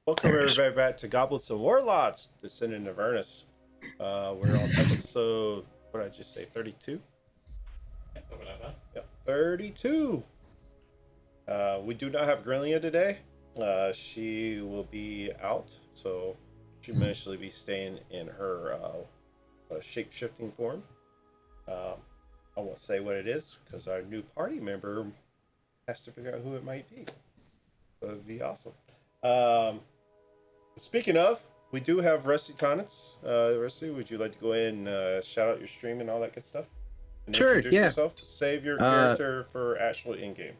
Welcome everybody back to Goblets and Warlocks, Descendant of Avernus. We're on episode, what did I just say, 32? Yeah, something like that. Yep, 32. We do not have Grillia today. She will be out, so she may actually be staying in her shape-shifting form. I won't say what it is, because our new party member has to figure out who it might be. That would be awesome. Speaking of, we do have Rusty Tonnets. Rusty, would you like to go ahead and shout out your stream and all that good stuff? And sure, introduce yourself. Save your character for actual in-game.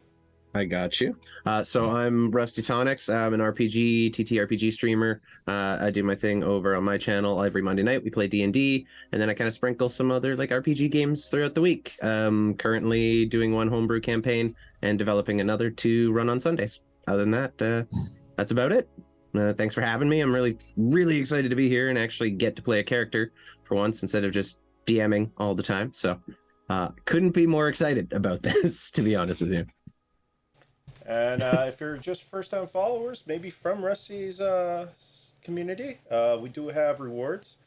I got you. So I'm Rusty Tonics. I'm an RPG, TTRPG streamer. I do my thing over on my channel every Monday night. We play D&D, and then I kind of sprinkle some other like RPG games throughout the week. Currently doing one homebrew campaign and developing another to run on Sundays. Other than that, that's about it. Thanks for having me. I'm really excited to be here and actually get to play a character for once instead of just DMing all the time. So couldn't be more excited about this, to be honest with you. And if you're just first-time followers, maybe from Rusty's community, we do have rewards.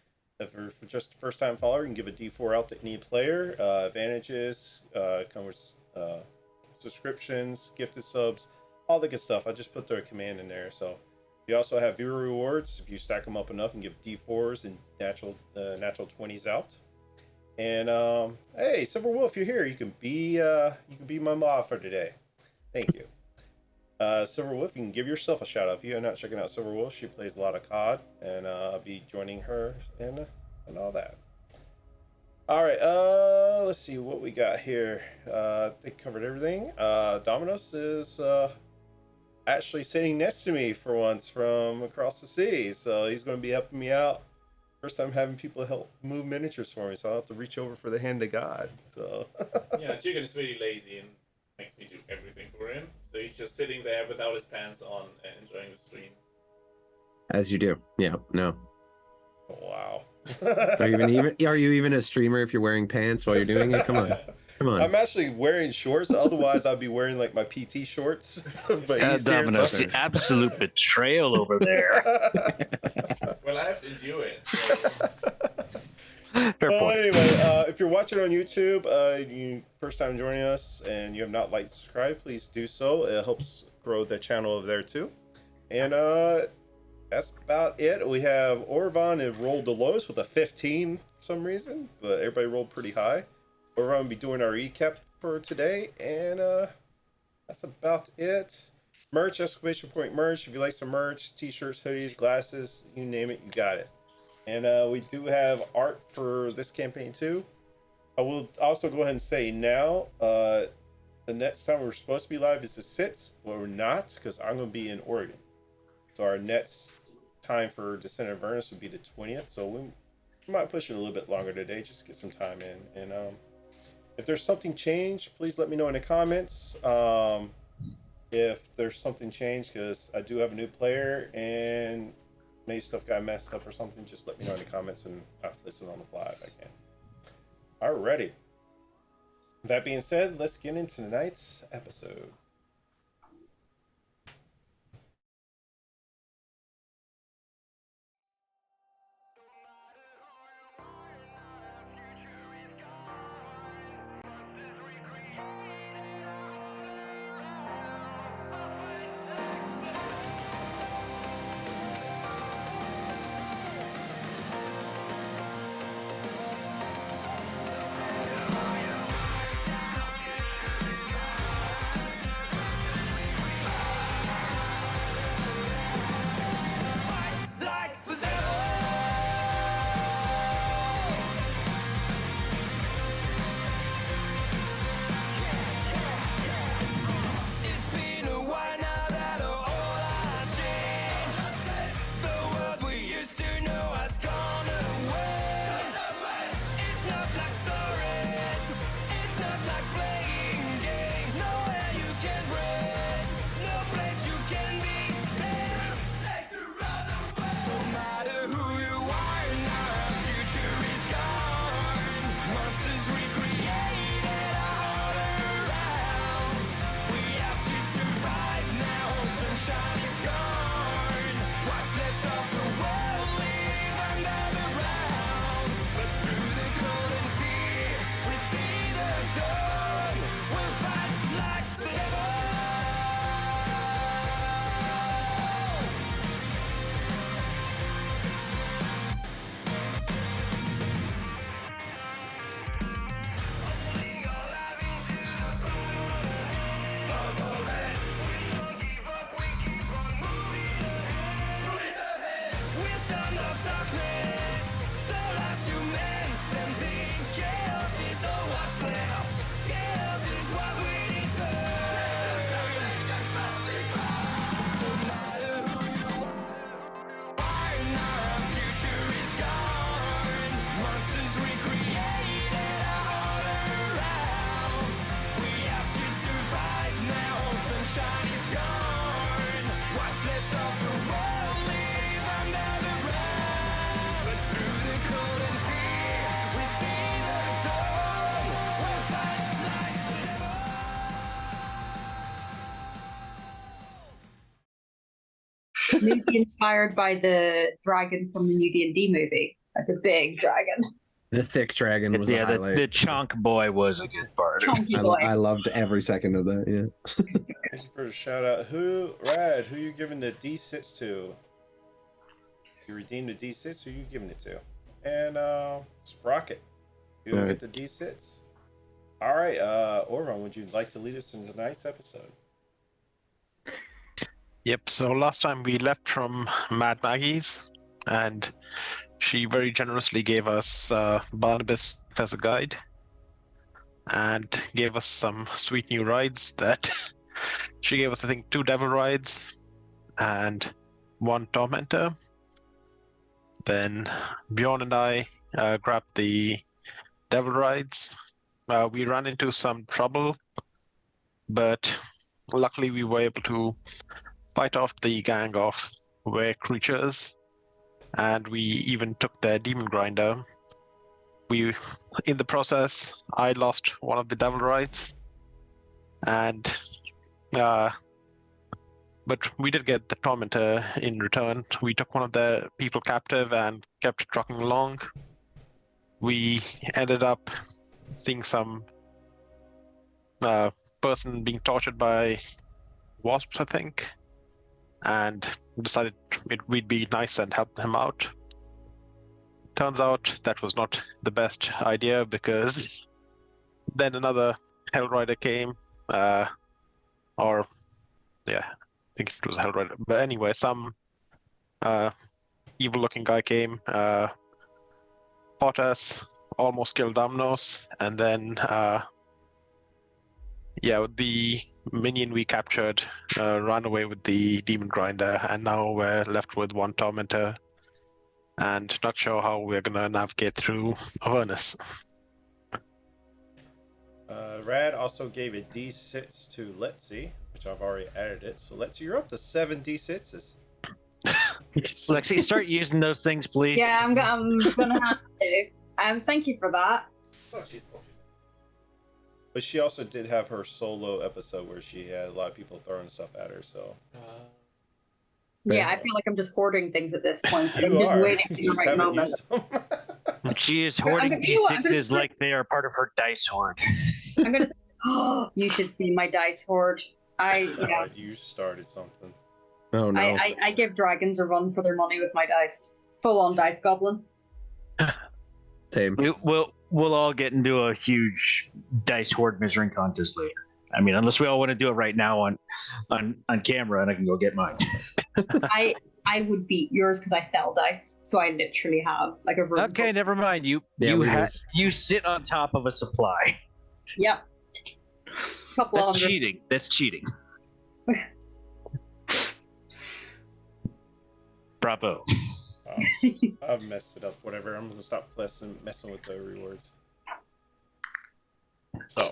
If you're just a first-time follower, you can give a D4 out to any player. Advantages, come with subscriptions, gifted subs, all the good stuff. I just put their command in there. So we also have viewer rewards. If you stack them up enough and give D4s and natural 20s out. And hey, Silver Wolf, you're here. You can be my mod for today. Thank you. Silver Wolf, you can give yourself a shout out. If you're not checking out Silver Wolf, she plays a lot of COD, and I'll be joining her and all that. All right, let's see what we got here. They covered everything. Dominos is actually sitting next to me for once from across the sea, so he's going to be helping me out. First time having people help move miniatures for me, so I don't have to reach over for the hand of God. So Yeah, Chicken is really lazy and makes me do everything for him. So he's just sitting there without his pants on and enjoying the stream. As you do. Yeah, no. Wow. Are you even a streamer if you're wearing pants while you're doing it? Come on. Yeah. Come on. I'm actually wearing shorts. Otherwise, I'd be wearing like my PT shorts. But he's here, Domino, so- the absolute betrayal over there. Well, I have to endure it. So... Fair Well, point. anyway, if you're watching on YouTube, you first time joining us, and you have not liked, subscribe, please do so. It helps grow the channel over there too. And that's about it. We have Orvan have rolled the lowest with a 15 for some reason, but everybody rolled pretty high. Orvan will be doing our recap for today, and that's about it. Merch, exclamation point merch. If you like some merch, t-shirts, hoodies, glasses, you name it, you got it. And we do have art for this campaign too. I will also go ahead and say now, the next time we're supposed to be live is the 6th, but we're not because I'm going to be in Oregon. So our next time for Descendant of Avernus would be the 20th. So we might push it a little bit longer today, just to get some time in. And if there's something changed, please let me know in the comments. If there's something changed, because I do have a new player and maybe stuff got messed up or something, just let me know in the comments and I'll listen on the fly if I can. Alrighty. That being said, let's get into tonight's episode. Maybe inspired by the dragon from the new D&D movie, like the big dragon. The thick dragon was a Yeah, highlight. the chunk boy was a good part. Chunky boy. I loved every second of that. Yeah. Thank you for the shout out. Who you giving the D6 to? You redeemed the D6, who you giving it to? And Sprocket, you will get the D6. All right, Orvan, would you like to lead us in tonight's episode? Yep, so last time we left from Mad Maggie's, and she very generously gave us Barnabas as a guide, and gave us some sweet new rides that she gave us, I think, 2 devil rides and 1 tormentor. Then Bjorn and I grabbed the devil rides. We ran into some trouble, but luckily we were able to fight off the gang of were creatures, and we even took their demon grinder. In the process, I lost one of the devil rides, and but we did get the tormentor in return. We took one of the people captive and kept trucking along. We ended up seeing some person being tortured by wasps, I think, and decided we'd be nice and help him out. Turns out that was not the best idea, because then another Hellrider came, I think it was Hellrider. But anyway, some evil-looking guy came, fought us, almost killed Damnos, and then the minion we captured ran away with the demon grinder, and now we're left with 1 tormentor, and not sure how we're gonna navigate through Avernus. Rad also gave a D6 to Lexi, which I've already added it. So Lexi, you're up to 7 D6s. Lexi, start using those things, please. Yeah, I'm gonna have to. Thank you for that. Oh, she's bullshit. But she also did have her solo episode where she had a lot of people throwing stuff at her. So Yeah, I feel like I'm just hoarding things at this point. you I'm just are. waiting for You the just right haven't moment. used them. She is hoarding you know what, I'm gonna D6s like they are part of her dice hoard. I'm gonna. Oh, you should see my dice hoard. You started something. Oh no. I give dragons a run for their money with my dice. Full on dice goblin. Same. We'll all get into a huge dice hoard measuring contest later. I mean, unless we all want to do it right now on camera, and I can go get mine. I would beat yours because I sell dice, so I literally have like a room. Okay, never mind. You sit on top of a supply. Yep. Couple That's of hundred. cheating. That's cheating. Bravo. I've messed it up. Whatever. I'm gonna stop messing with the rewards. So,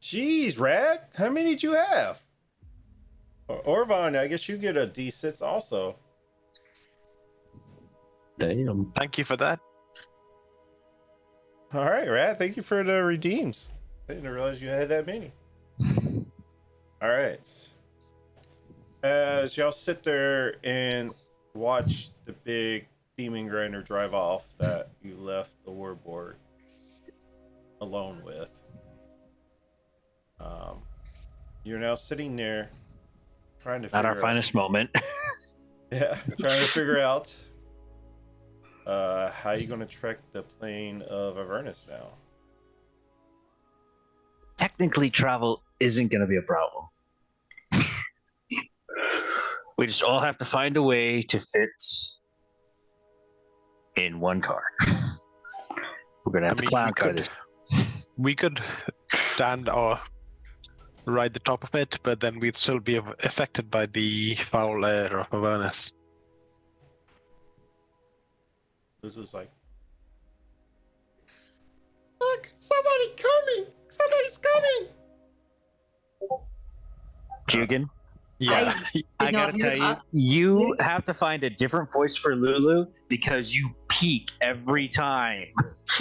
jeez, Rad, how many did you have? Orvan, I guess you get a D6 also. Damn. Thank you for that. All right, Rad. Thank you for the redeems. I didn't realize you had that many. All right. As y'all sit there and watch the big demon grinder drive off that you left the warboard alone with, you're now sitting there trying to Not our finest moment. trying to figure out how you're going to trek the plane of Avernus now. Technically, travel isn't going to be a problem. We just all have to find a way to fit in one car. We're going to have to clown car this. We could stand or ride the top of it, but then we'd still be affected by the foul air of Avernus. This was like, look, somebody coming! Somebody's coming! Jugan, Yeah. I gotta tell you, you have to find a different voice for Lulu because you peak every time.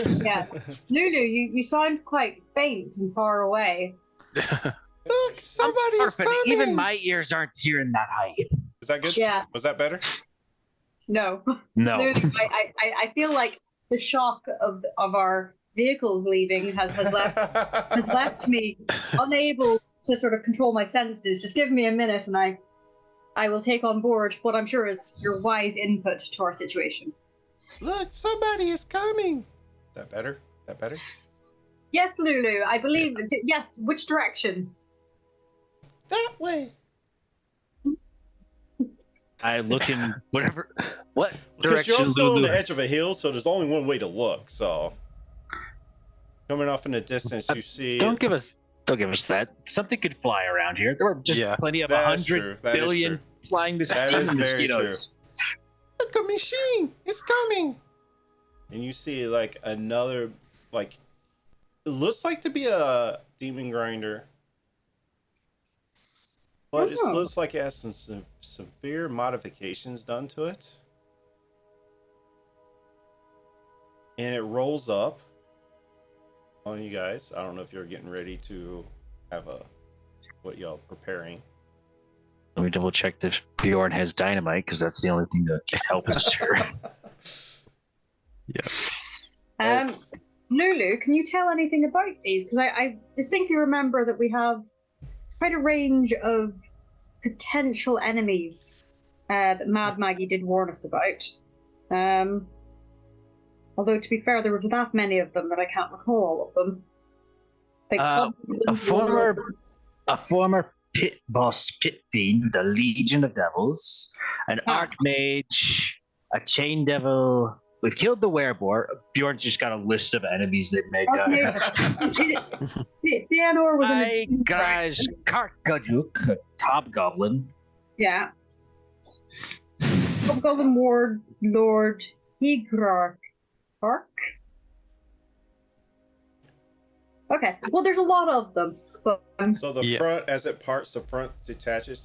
Yeah. Lulu, you sound quite faint and far away. Look, somebody is Perfect. coming. Even my ears aren't hearing that high. Is that good? Yeah. Was that better? No. No. Literally, I feel like the shock of our vehicles leaving has left me unable to sort of control my senses. Just give me a minute and I will take on board what I'm sure is your wise input to our situation. Look, somebody is coming. Is that better? That better? Yes, Lulu, I believe. Yes, which direction? That way. I look in whatever. What Because you're direction also on Lulu? the edge of a hill, so there's only one way to look. So, coming off in the distance, you see. Don't give us that. Something could fly around here. There were just plenty of that is 100 true. That is billion true. flying That is very mosquitoes. Look, a machine! It's coming! And you see, like, another, like, it looks like to be a demon grinder. But it Oh. looks like it has some severe modifications done to it. And it rolls up on you guys. I don't know if you're getting ready to have what y'all preparing. Let me double check that Bjorn has dynamite because that's the only thing that can help us here. As- Lulu, can you tell anything about these? Because I distinctly remember that we have quite a range of potential enemies that Mad Maggie did warn us about. Although, to be fair, there was that many of them that I can't recall all of them. Like, a former pit boss, pit fiend, the Legion of Devils, an archmage, a chain devil. We've killed the wereboar. Bjorn's just got a list of enemies they've made. Theanor was in Hi guys, Karkaduk, a hobgoblin. Yeah. Hobgoblin Ward Lord Higrark. Okay, well, there's a lot of them, but So the front, as it parts, the front detaches.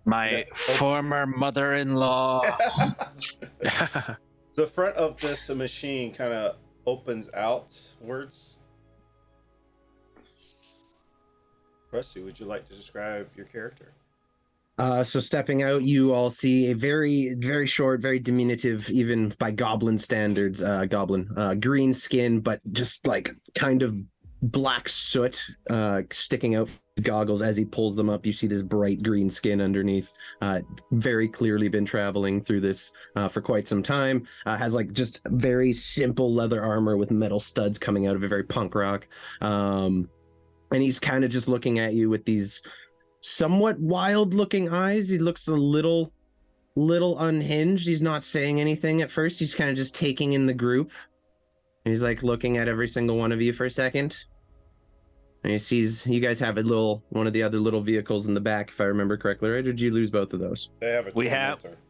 My former mother-in-law. The front of this machine kind of opens outwards. Rusty, would you like to describe your character? So stepping out, you all see a very, very short, very diminutive, even by goblin standards, green skin, but just like kind of black soot sticking out his goggles. As he pulls them up, you see this bright green skin underneath. Very clearly been traveling through this for quite some time. Has like just very simple leather armor with metal studs coming out of it, very punk rock. And he's kind of just looking at you with these somewhat wild looking eyes. He looks a little unhinged. He's not saying anything at first. He's kind of just taking in the group. And he's like looking at every single one of you for a second. And he sees you guys have one of the other little vehicles in the back, if I remember correctly, right? Or did you lose both of those? They have a We have- tormentor.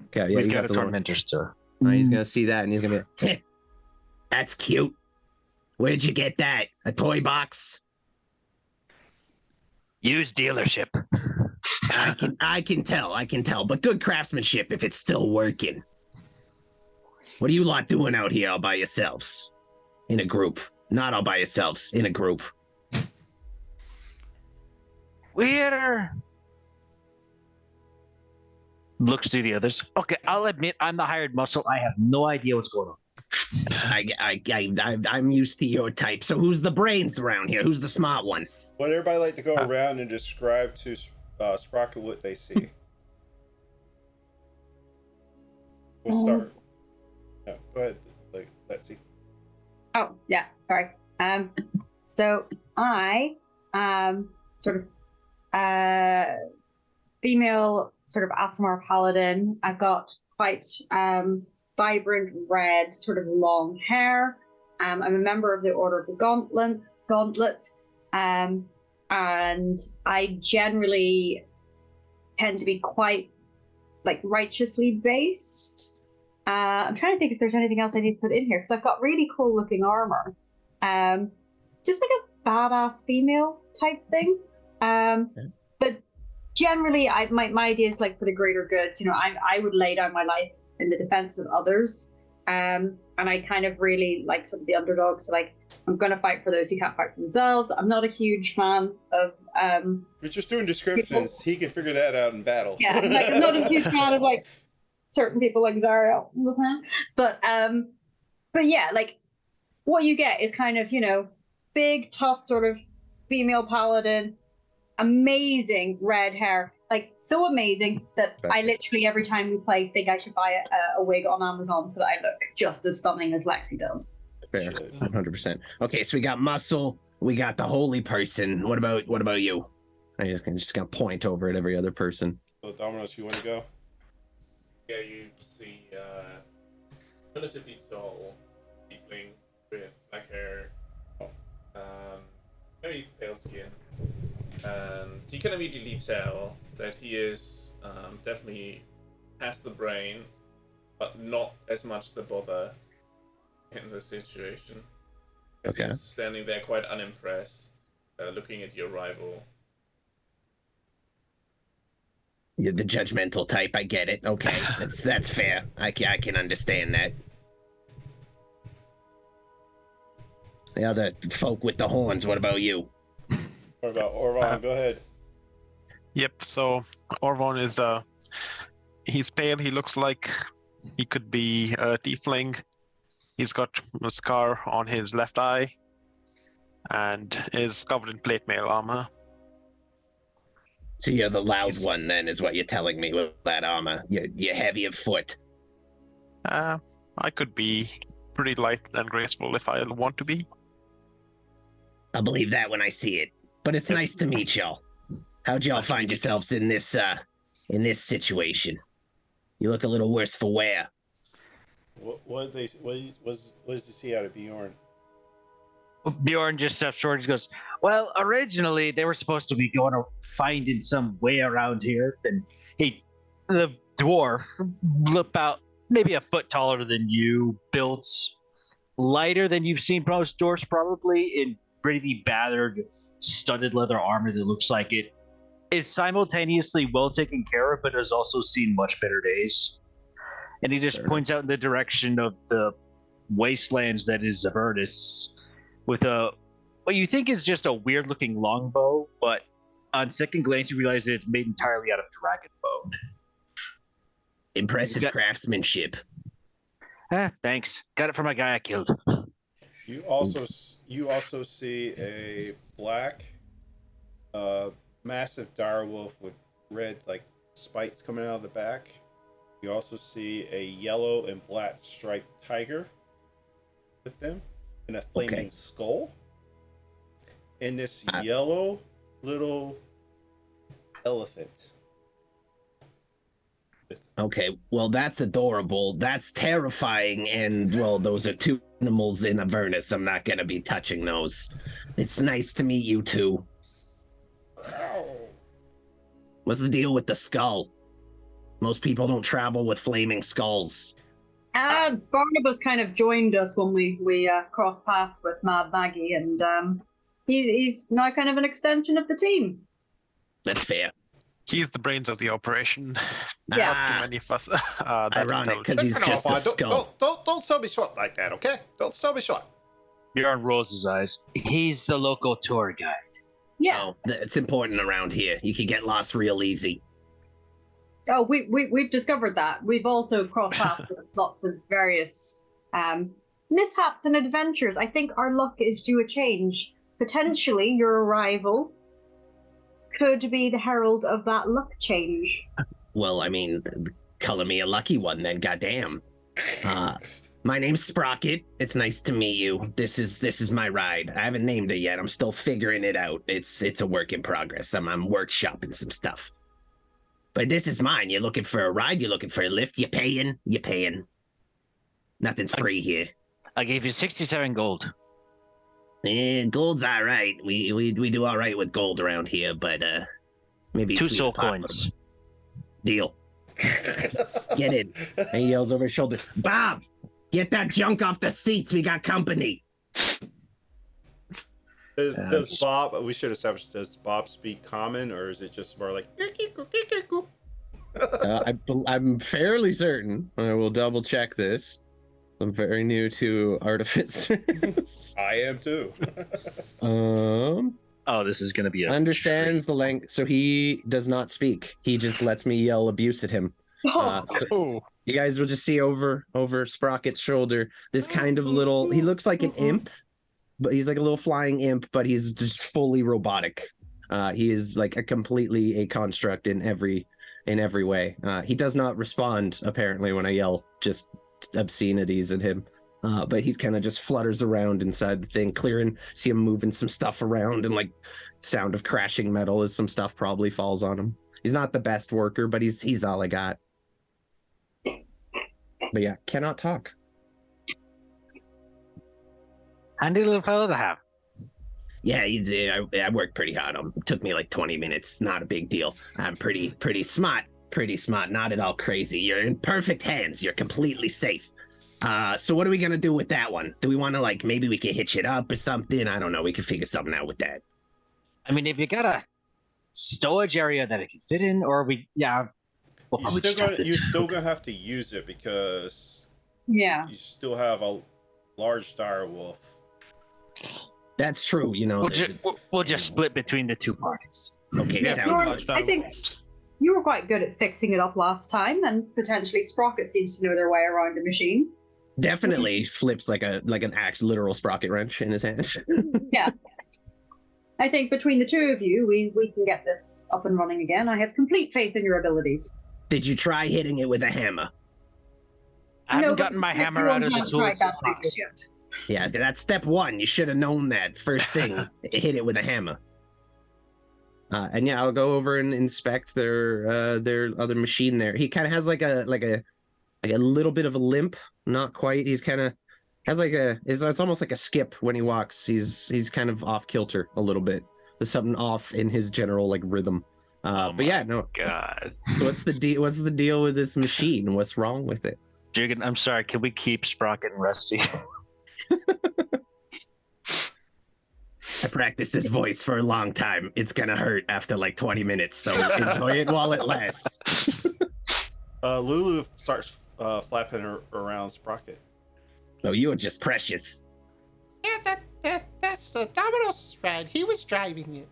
Okay, yeah, We've you got a the little one. tormentor store. He's gonna see that and he's gonna be like, that's cute. Where'd you get that? A toy box? Used dealership. I can tell, but good craftsmanship if it's still working. What are you lot doing out here all by yourselves? In a group. Not all by yourselves, in a group. We're looks to the others. Okay, I'll admit I'm the hired muscle. I have no idea what's going on. I'm used to your type. So who's the brains around here? Who's the smart one? Would everybody like to go around and describe to Sprocket what they see? We'll start. Yeah, go ahead. Let's see. oh yeah, sorry. So I sort of female sort of Aasimar paladin. I've got quite vibrant red, sort of long hair. I'm a member of the Order of the Gauntlet. And I generally tend to be quite like righteously based. I'm trying to think if there's anything else I need to put in here because I've got really cool looking armor. Just like a badass female type thing. But generally, my idea is like for the greater good. You know, I would lay down my life in the defense of others. And I kind of really like sort of the underdog. So like, I'm going to fight for those who can't fight for themselves. I'm not a huge fan of We're just doing descriptions. He can figure that out in battle. Yeah, like I'm not a huge fan of like certain people like Zara, but yeah, like what you get is kind of big, tough sort of female paladin, amazing red hair, like so amazing that I literally every time we play think I should buy a wig on Amazon so that I look just as stunning as Lexi does. Fair, 100%. Okay, so we got muscle, we got the holy person. What about you? I'm just gonna point over at every other person. So Domino's, you want to go? Yeah, you see relatively tall, tiefling with black hair, very pale skin, and you can immediately tell that he is definitely has the brain, but not as much the bother in the situation. Okay. He's standing there quite unimpressed, looking at your rival. You're the judgmental type. I get it. Okay, that's fair. I can understand that. The other folk with the horns. What about you? What about Orvon? Go ahead. Yep. So Orvon is he's pale. He looks like he could be a tiefling. He's got a scar on his left eye, and is covered in plate mail armor. So you're the loud one, then, is what you're telling me with that armor. You're heavy of foot. I could be pretty light and graceful if I want to be. I'll believe that when I see it. But it's nice to meet y'all. How'd y'all find yourselves in this situation? You look a little worse for wear. What did you see out of Bjorn? Bjorn just steps forward and goes, well, originally they were supposed to be going to finding some way around here. And the dwarf, about maybe a foot taller than you, built lighter than you've seen most dwarfs, probably, in pretty battered, studded leather armor that looks like it is simultaneously well taken care of, but has also seen much better days. And he just points out in the direction of the wastelands that is Avernus, with what you think is just a weird looking longbow, but on second glance you realize that it's made entirely out of dragon bone. Impressive craftsmanship. Thanks. Got it from a guy I killed. You also see a black massive direwolf with red spikes coming out of the back. You also see a yellow and black striped tiger with them, and a flaming skull, and this yellow little elephant. Okay, well, that's adorable. That's terrifying, and, well, those are two animals in Avernus. I'm not going to be touching those. It's nice to meet you two. What's the deal with the skull? Most people don't travel with flaming skulls. Barnabas kind of joined us when we crossed paths with Mad Maggie, and he's now kind of an extension of the team. That's fair. He's the brains of the operation. Yeah. Not too many of us. Ironic, because he's just a skull. Don't sell me short like that, okay? Don't sell me short. Bjorn rolls his eyes. He's the local tour guide. Yeah. Oh, it's important around here. You can get lost real easy. Oh, we've discovered that. We've also crossed paths with lots of various mishaps and adventures. I think our luck is due a change. Potentially, your arrival could be the herald of that luck change. Well, I mean, color me a lucky one then, goddamn. My name's Sprocket. It's nice to meet you. This is my ride. I haven't named it yet. I'm still figuring it out. It's a work in progress. I'm workshopping some stuff. But this is mine. You're looking for a ride? You're looking for a lift? You're paying? You're paying. Nothing's free here. I gave you 67 gold. Gold's all right. We do all right with gold around here, but maybe 2 soul coins. Deal. Get in. And he yells over his shoulder, Bob, get that junk off the seats. We got company. Does Bob? We should establish. Does Bob speak common, or is it just more like? I'm fairly certain. I will double check this. I'm very new to artificers. I am too. Oh, this is going to be a Understands the treat. language, so he does not speak. He just lets me yell abuse at him. So Oh, you guys will just see over Sprocket's shoulder this kind of little. He looks like an imp, but he's like a little flying imp, but he's just fully robotic. He is like completely a construct in every way. He does not respond apparently when I yell just obscenities at him. But he kind of just flutters around inside the thing, clearing. See him moving some stuff around, and like sound of crashing metal as some stuff probably falls on him. He's not the best worker, but he's all I got. But yeah, cannot talk. Handy little fellow to have. Yeah, I worked pretty hard on him. Took me like 20 minutes. Not a big deal. I'm pretty smart. Pretty smart. Not at all crazy. You're in perfect hands. You're completely safe. So what are we gonna do with that one? Do we want to like maybe we could hitch it up or something? I don't know. We could figure something out with that. I mean, if you got a storage area that it can fit in, or we'll probably just have You're still gonna have to use it because Yeah. you still have a large dire wolf. That's true. You know. we'll just split between the two parties. Okay, yeah, sounds Jordan, large I think- dialogues. You were quite good at fixing it up last time, and potentially Sprocket seems to know their way around a machine. definitely flips like an literal sprocket wrench in his hand. I think between the two of you, we can get this up and running again. I have complete faith in your abilities. Did you try hitting it with a hammer? I haven't No, but gotten my it's like hammer you out of the won't try tools that box before. yet. Yeah, that's step one. You should have known that first thing. Hit it with a hammer. And yeah, I'll go over and inspect their other machine there. He kind of has like a little bit of a limp, not quite. He's kind of has like it's almost like a skip when he walks. He's kind of off kilter a little bit. There's something off in his general like rhythm. But yeah, no. God. So what's the deal? What's the deal with this machine? What's wrong with it? Jiggin, I'm sorry, can we keep Sprocket and Rusty? I practiced this voice for a long time. It's gonna hurt after like 20 minutes, so enjoy it while it lasts. Lulu starts flapping around Sprocket. Oh, you are just precious. Yeah, that's the Domino's ride. He was driving it.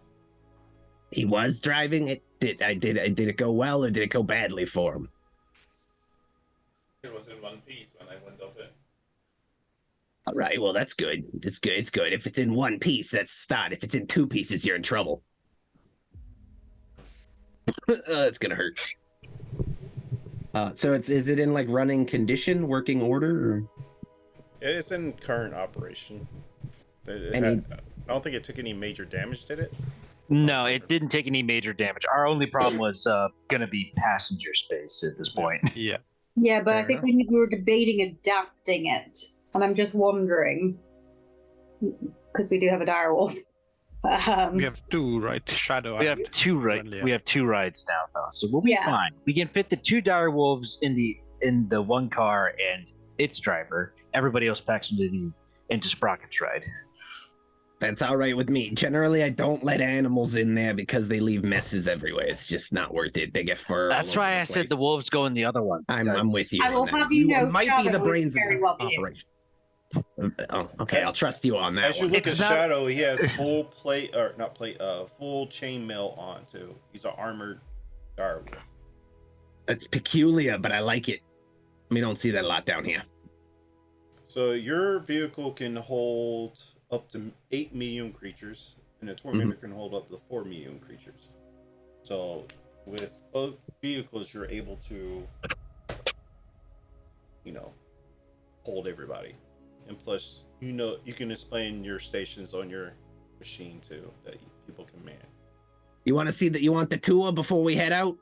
He was driving it. Did it go well or did it go badly for him? It was in one piece when I went off it. All right, well that's good. It's good. It's good. If it's in one piece, that's a start. If it's in two pieces, you're in trouble. That's gonna hurt. So is it in like running condition, working order? Or? It's in current operation. I don't think it took any major damage, did it? No, it didn't take any major damage. Our only problem was gonna be passenger space at this point. Yeah. Yeah, but Fair I think we were debating adapting it, and I'm just wondering because we do have a direwolf. We have two, right? Shadow. We have two Friendly, We have two rides now, though, so we'll be Yeah. fine. We can fit the two dire wolves in the one car and its driver. Everybody else packs into Sprocket's ride. That's all right with me. Generally, I don't let animals in there because they leave messes everywhere. It's just not worth it. They get fur. That's all why over I the said the place. wolves go in the other one. I'm because- with you. I will on that. have you know, might be the Shadow is brains of very this well behaved. operation. Oh, okay, I'll trust you on that As you one. look It's at not- Shadow, he has full full chainmail on too. He's an armored dire wolf. It's peculiar, but I like it. We don't see that a lot down here. So your vehicle can hold up to 8 medium creatures, and a tormentor can hold up to 4 medium creatures. So with both vehicles, you're able to, hold everybody. And plus, you can explain your stations on your machine too that people can man. You want to see that? You want the tour before we head out?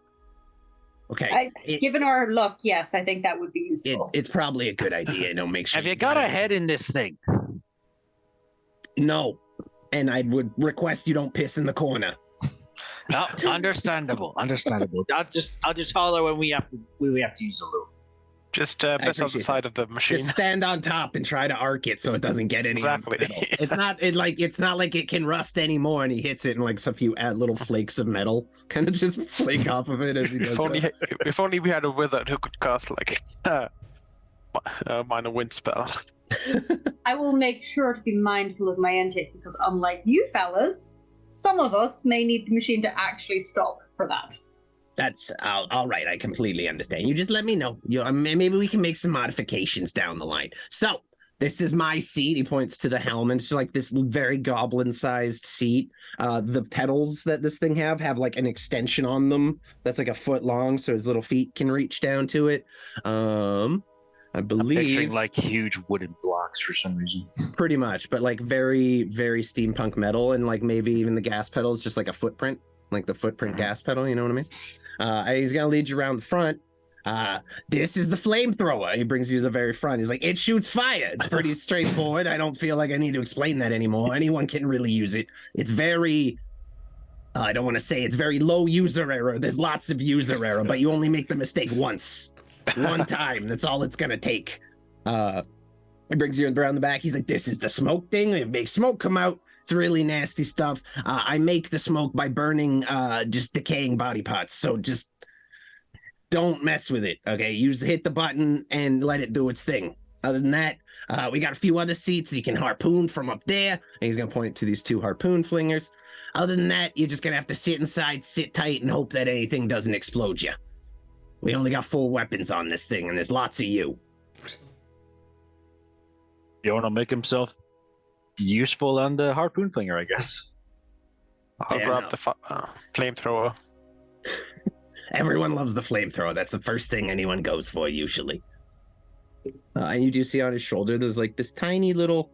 Okay. Given our luck, yes, I think that would be useful. It's probably a good idea. Make sure. Have you got a head in this thing? No. And I would request you don't piss in the corner. No, understandable. I'll just holler when we have to use the loop. Just piss on the appreciate side of the machine. Just stand on top and try to arc it so it doesn't get any. Exactly. It's not like it can rust anymore, and he hits it and like some few little flakes of metal kind of just flake off of it as he does. If only we had a wizard who could cast like a minor wind spell. I will make sure to be mindful of my intake because, unlike you fellas, some of us may need the machine to actually stop for that. That's all right. I completely understand. You just let me know. Maybe we can make some modifications down the line. So this is my seat. He points to the helm, and it's like this very goblin-sized seat. The pedals that this thing have like an extension on them that's like a foot long, so his little feet can reach down to it. I believe I'm picturing like huge wooden blocks for some reason. pretty much, but like very, very steampunk metal, and like maybe even the gas pedal is just like a footprint, like the footprint gas pedal. You know what I mean? He's gonna lead you around the front. This is the flamethrower. He brings you to the very front. He's like, it shoots fire. It's pretty straightforward. I don't feel like I need to explain that anymore. Anyone can really use it. It's very, I don't want to say it's very low user error. There's lots of user error, but you only make the mistake once. One time. That's all it's gonna take. He brings you around the back. He's like, this is the smoke thing. It makes smoke come out. It's really nasty stuff. I make the smoke by burning just decaying body parts. So just don't mess with it, okay? Hit the button and let it do its thing. Other than that, we got a few other seats you can harpoon from up there. And he's gonna point to these 2 harpoon flingers. Other than that, you're just gonna have to sit inside, sit tight, and hope that anything doesn't explode you. We only got 4 weapons on this thing, and there's lots of you. You want to make himself useful on the harpoon flinger, I guess. I'll Fair grab enough. the flamethrower. Everyone loves the flamethrower. That's the first thing anyone goes for, usually. And you do see on his shoulder, there's like this tiny little,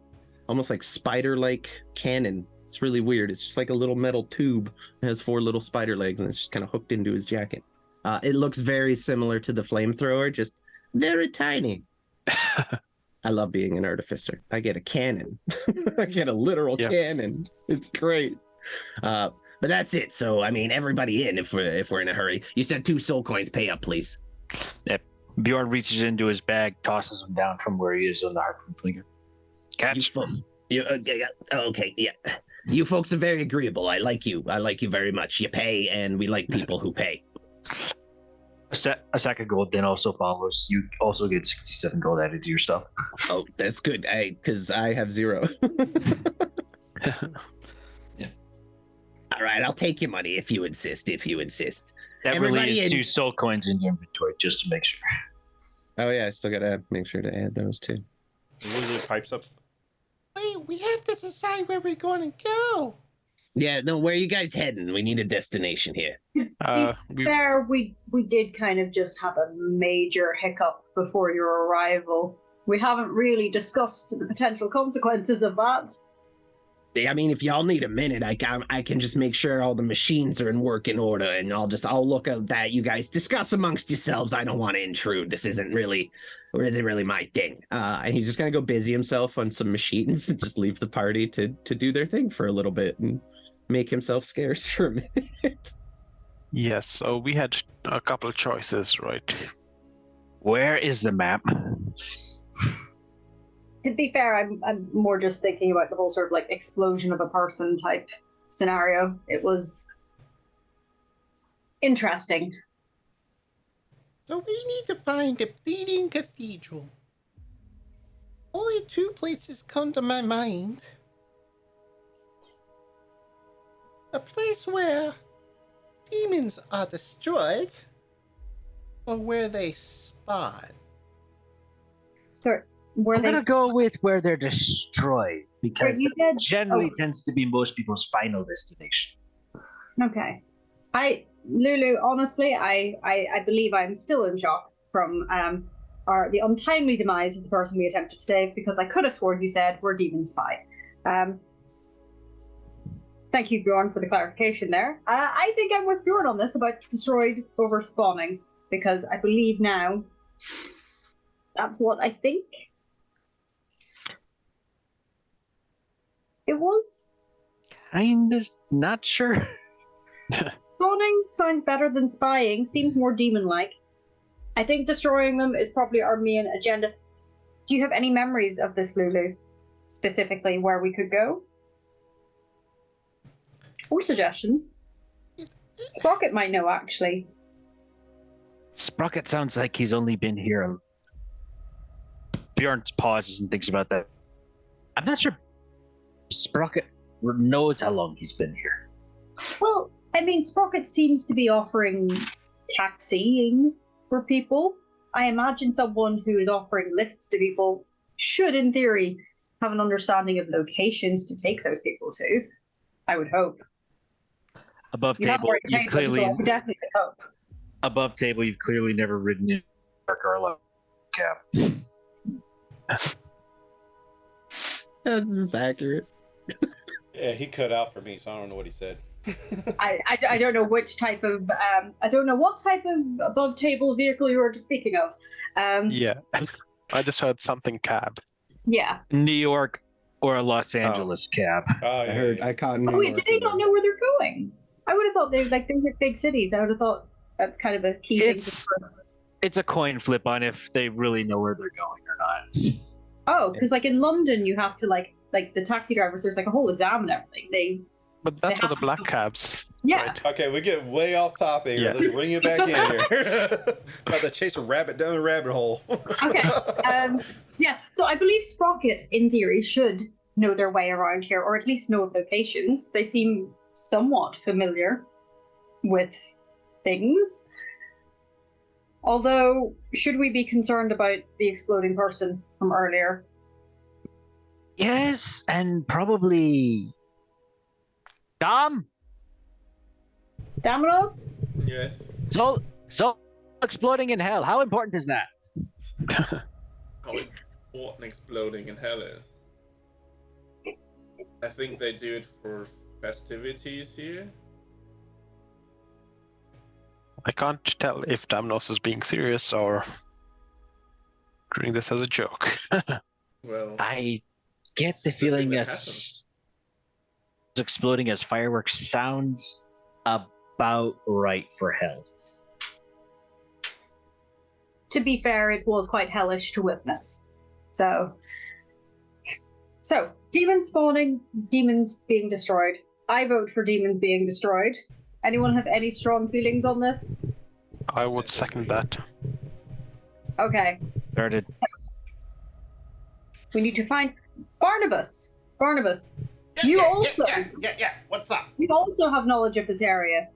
almost like spider-like cannon. It's really weird. It's just like a little metal tube. It has 4 little spider legs, and it's just kind of hooked into his jacket. It looks very similar to the flamethrower, just very tiny. I love being an artificer. I get a cannon. I get a literal cannon. It's great. But that's it. So, I mean, everybody in if we're in a hurry. You said 2 soul coins. Pay up, please. Yep. Bjorn reaches into his bag, tosses him down from where he is on the harpoon flinger. Catch. Okay, yeah. You folks are very agreeable. I like you. I like you very much. You pay, and we like people who pay. A sack of gold then also follows. You also get 67 gold added to your stuff. Oh, that's good. Because I have 0. Yeah. All right, I'll take your money if you insist. That Everybody really is in- 2 soul coins in your inventory, just to make sure. Oh yeah, I still gotta make sure to add those too. Lulu pipes up. Wait, we have to decide where we're going to go. Yeah, no, where are you guys heading? We need a destination here. We did kind of just have a major hiccup before your arrival. We haven't really discussed the potential consequences of that. I mean, if y'all need a minute, I can just make sure all the machines are in working order, and I'll look at that. You guys discuss amongst yourselves. I don't want to intrude. This isn't really my thing. And he's just gonna go busy himself on some machines and just leave the party to do their thing for a little bit and make himself scarce for a minute. Yes, so we had a couple of choices, right? Where is the map? To be fair, I'm more just thinking about the whole sort of like explosion of a person type scenario. It was interesting. So we need to find a bleeding cathedral. Only 2 places come to my mind. A place where demons are destroyed, or where they spawn. Where I'm they gonna go with where they're destroyed, because you said- it generally tends to be most people's final destination. Okay. Lulu, honestly, I believe I'm still in shock from the untimely demise of the person we attempted to save, because I could have sworn you said we're demon spy. Thank you, Bjorn, for the clarification there. I think I'm with Bjorn on this about destroyed over spawning, because I believe now that's what I think it was. Kinda not sure. Spawning sounds better than spying, seems more demon-like. I think destroying them is probably our main agenda. Do you have any memories of this, Lulu? Specifically, where we could go? Or suggestions? Sprocket might know, actually. Sprocket sounds like he's only been here. Bjorn pauses and thinks about that. I'm not sure Sprocket knows how long he's been here. Well, I mean, Sprocket seems to be offering taxiing for people. I imagine someone who is offering lifts to people should, in theory, have an understanding of locations to take those people to. I would hope. Above You haven't table, already you paid them, clearly so I would definitely hope. above table, you've clearly never ridden in or a cab. That's accurate. Yeah, he cut out for me, so I don't know what he said. I don't know which type of I don't know what type of above table vehicle you were speaking of. Yeah. I just heard something cab. Yeah. New York or a Los Angeles cab. Oh, I yeah, heard. yeah. I caught New Oh wait, York did they in not there. know where they're going? I would have thought they're big cities. I would have thought that's kind of a key thing. It's a coin flip on if they really know where they're going or not. Oh, because like in London, you have to like the taxi drivers. There's like a whole exam and everything. But that's for have the black cabs. Yeah. Right? Okay, we get way off topic. Yeah. Let's bring it back in here. About to chase a rabbit down a rabbit hole. Okay. Yes. So I believe Sprocket, in theory, should know their way around here, or at least know locations. They seem somewhat familiar with things. Although, should we be concerned about the exploding person from earlier? Yes, and probably Dom. Damanos? Yes. So exploding in hell. How important is that? How important exploding in hell is. I think they do it for festivities here. I can't tell if Damnos is being serious or doing this as a joke. Well, I get the thing feeling that as exploding as fireworks sounds about right for hell. To be fair, it was quite hellish to witness. So, demons spawning, demons being destroyed. I vote for demons being destroyed. Anyone have any strong feelings on this? I would second that. Okay. Started. We need to find Barnabas. Barnabas, you also What's up? you also have knowledge of this area.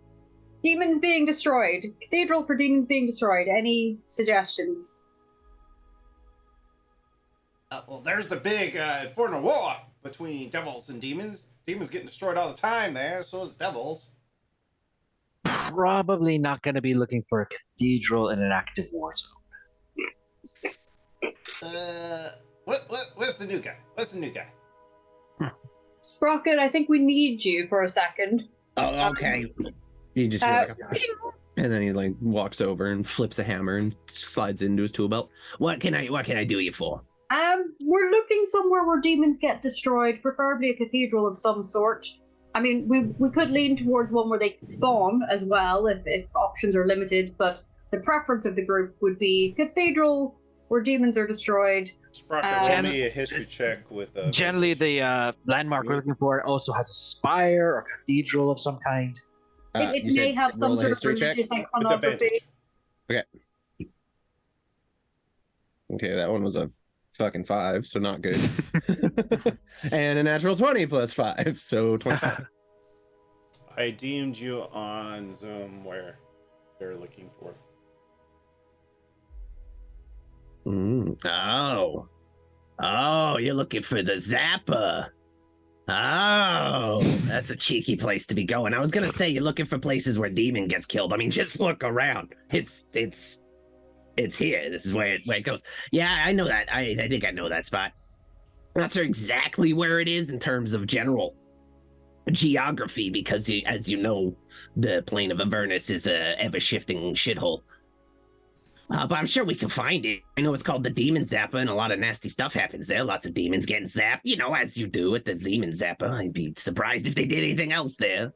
Demons being destroyed. Cathedral for demons being destroyed. Any suggestions? Well, there's the big infernal war between devils and demons. Demons getting destroyed all the time there, so is devils. Probably not going to be looking for a cathedral in an active war zone. Where's the new guy? Where's the new guy? Sprocket, I think we need you for a second. Oh, okay. You just hear like and then he like walks over and flips a hammer and slides into his tool belt. What can I do you for? We're looking somewhere where demons get destroyed, preferably a cathedral of some sort. I mean, we could lean towards one where they spawn as well, if options are limited, but the preference of the group would be cathedral where demons are destroyed. Sprocket, roll me a history check with Generally, the landmark we're looking for also has a spire or cathedral of some kind. It you may said have some roll a sort of history check? religious with iconography. advantage. Okay, that one was a fucking 5, so not good. And a natural 20 plus 5, so 25. I deemed you on Zoom where they're looking for. Oh, you're looking for the Zapper. Oh, that's a cheeky place to be going. I was gonna say you're looking for places where demon gets killed. I mean, just look around. It's here. This is where it goes. Yeah, I know that. I think I know that spot. I'm not sure exactly where it is in terms of general geography, because as you know, the plane of Avernus is a ever-shifting shithole. But I'm sure we can find it. I know it's called the Demon Zapper, and a lot of nasty stuff happens there. Lots of demons getting zapped, you know, as you do at the Demon Zapper. I'd be surprised if they did anything else there.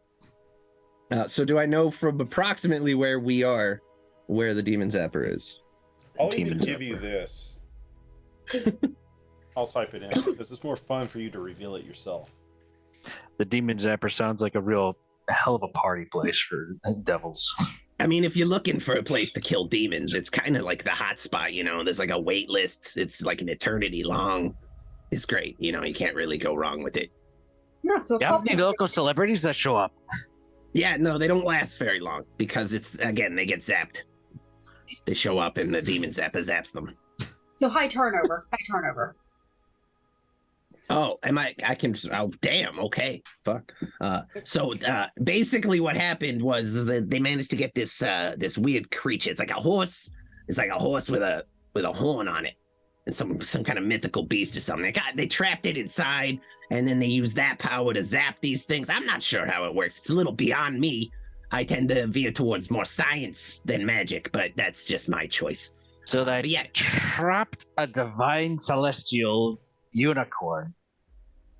So do I know from approximately where we are, where the Demon Zapper is? I'll even Demon give Zapper. you this. I'll type it in because it's more fun for you to reveal it yourself. The Demon Zapper sounds like a real hell of a party place for devils. I mean, if you're looking for a place to kill demons, it's kind of like the hot spot, you know. There's like a wait list. It's like an eternity long. It's great. You know, you can't really go wrong with it. Yeah, so You have any local celebrities that show up? Yeah, no, they don't last very long because they get zapped. They show up and the demon zapper zaps them. So high turnover. High turnover. Oh, I can just, oh, damn, okay. Fuck. So basically what happened was that they managed to get this weird creature. It's like a horse. It's like a horse with a horn on it. And some kind of mythical beast or something. They trapped it inside, and then they used that power to zap these things. I'm not sure how it works. It's a little beyond me. I tend to veer towards more science than magic, but that's just my choice. So they trapped a divine celestial unicorn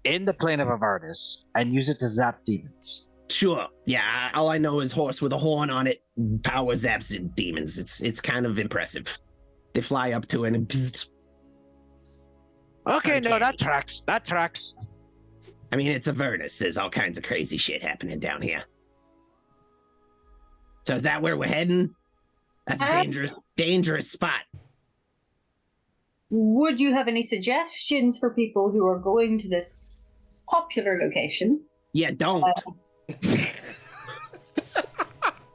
in the plane of Avernus and used it to zap demons. Sure. Yeah, all I know is horse with a horn on it, power zaps demons. It's kind of impressive. They fly up to it and pzzzt. Okay, no, that tracks. That tracks. I mean, it's Avernus. There's all kinds of crazy shit happening down here. So is that where we're heading? That's a dangerous spot. Would you have any suggestions for people who are going to this popular location? Yeah, don't.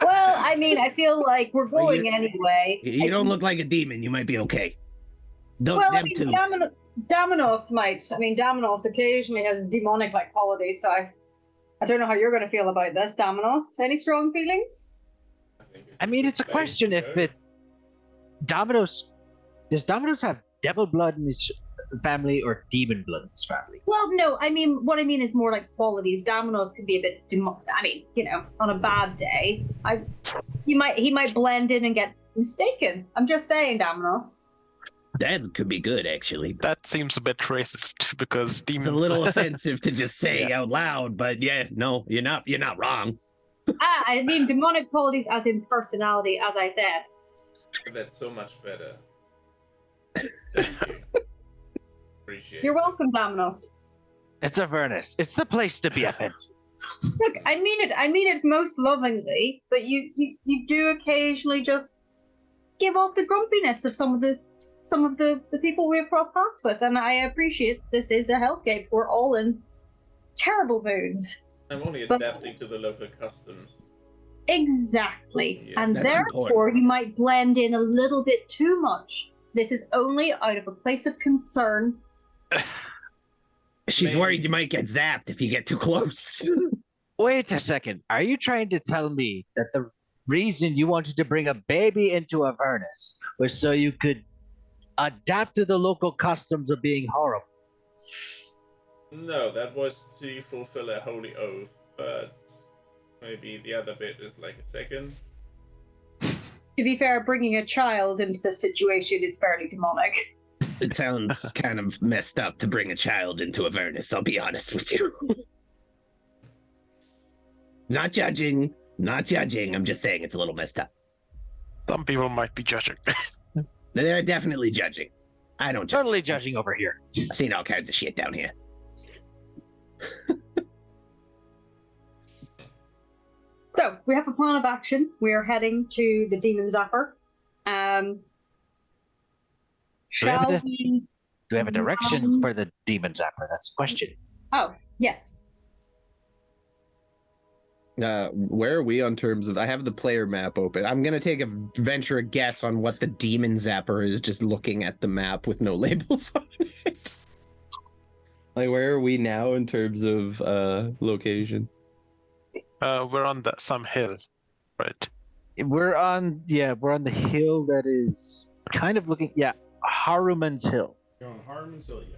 Well, I mean, I feel like we're going anyway. You don't look like a demon. You might be okay. Daminos might. I mean, Daminos occasionally has demonic-like qualities, so I don't know how you're going to feel about this, Daminos. Any strong feelings? I mean, it's a question if Dominos does Dominos have devil blood in his family or demon blood in his family? Well, no. I mean, what I mean is more like qualities. Daminos can be a bit. I mean, on a bad day, he might blend in and get mistaken. I'm just saying, Daminos. That could be good, actually. That seems a bit racist because demons. It's a little offensive to just say out loud, but yeah, no, you're not wrong. I mean demonic qualities as in personality, as I said. That's so much better. Appreciate You're it. welcome, Daminos. It's Avernus. It's the place to be offensive. Look, I mean it most lovingly, but you do occasionally just give off the grumpiness of some of the people we've crossed paths with, and I appreciate this is a hellscape. We're all in terrible moods. I'm only adapting to the local customs. Exactly. Yeah, and that's therefore important. you might blend in a little bit too much. This is only out of a place of concern. She's Maybe. worried you might get zapped if you get too close. Wait a second. Are you trying to tell me that the reason you wanted to bring a baby into Avernus was so you could adapt to the local customs of being horrible? No, that was to fulfill a holy oath, but maybe the other bit is like a second. To be fair, bringing a child into this situation is fairly demonic. It sounds kind of messed up to bring a child into Avernus, I'll be honest with you. Not judging. I'm just saying it's a little messed up. Some people might be judging. They're definitely judging. I don't judge. Totally judging over here. I've seen all kinds of shit down here. So, we have a plan of action. We are heading to the Demon Zapper. Shall we... Do we have a direction for the demon zapper? That's the question. Oh, yes. Where are we on terms of? I have the player map open. I'm gonna venture a guess on what the demon zapper is, just looking at the map with no labels on it. Like, where are we now in terms of location? We're on some hill, right? We're on the hill that is kind of looking, Haruman's Hill. You're on Harmon's Hill, yes.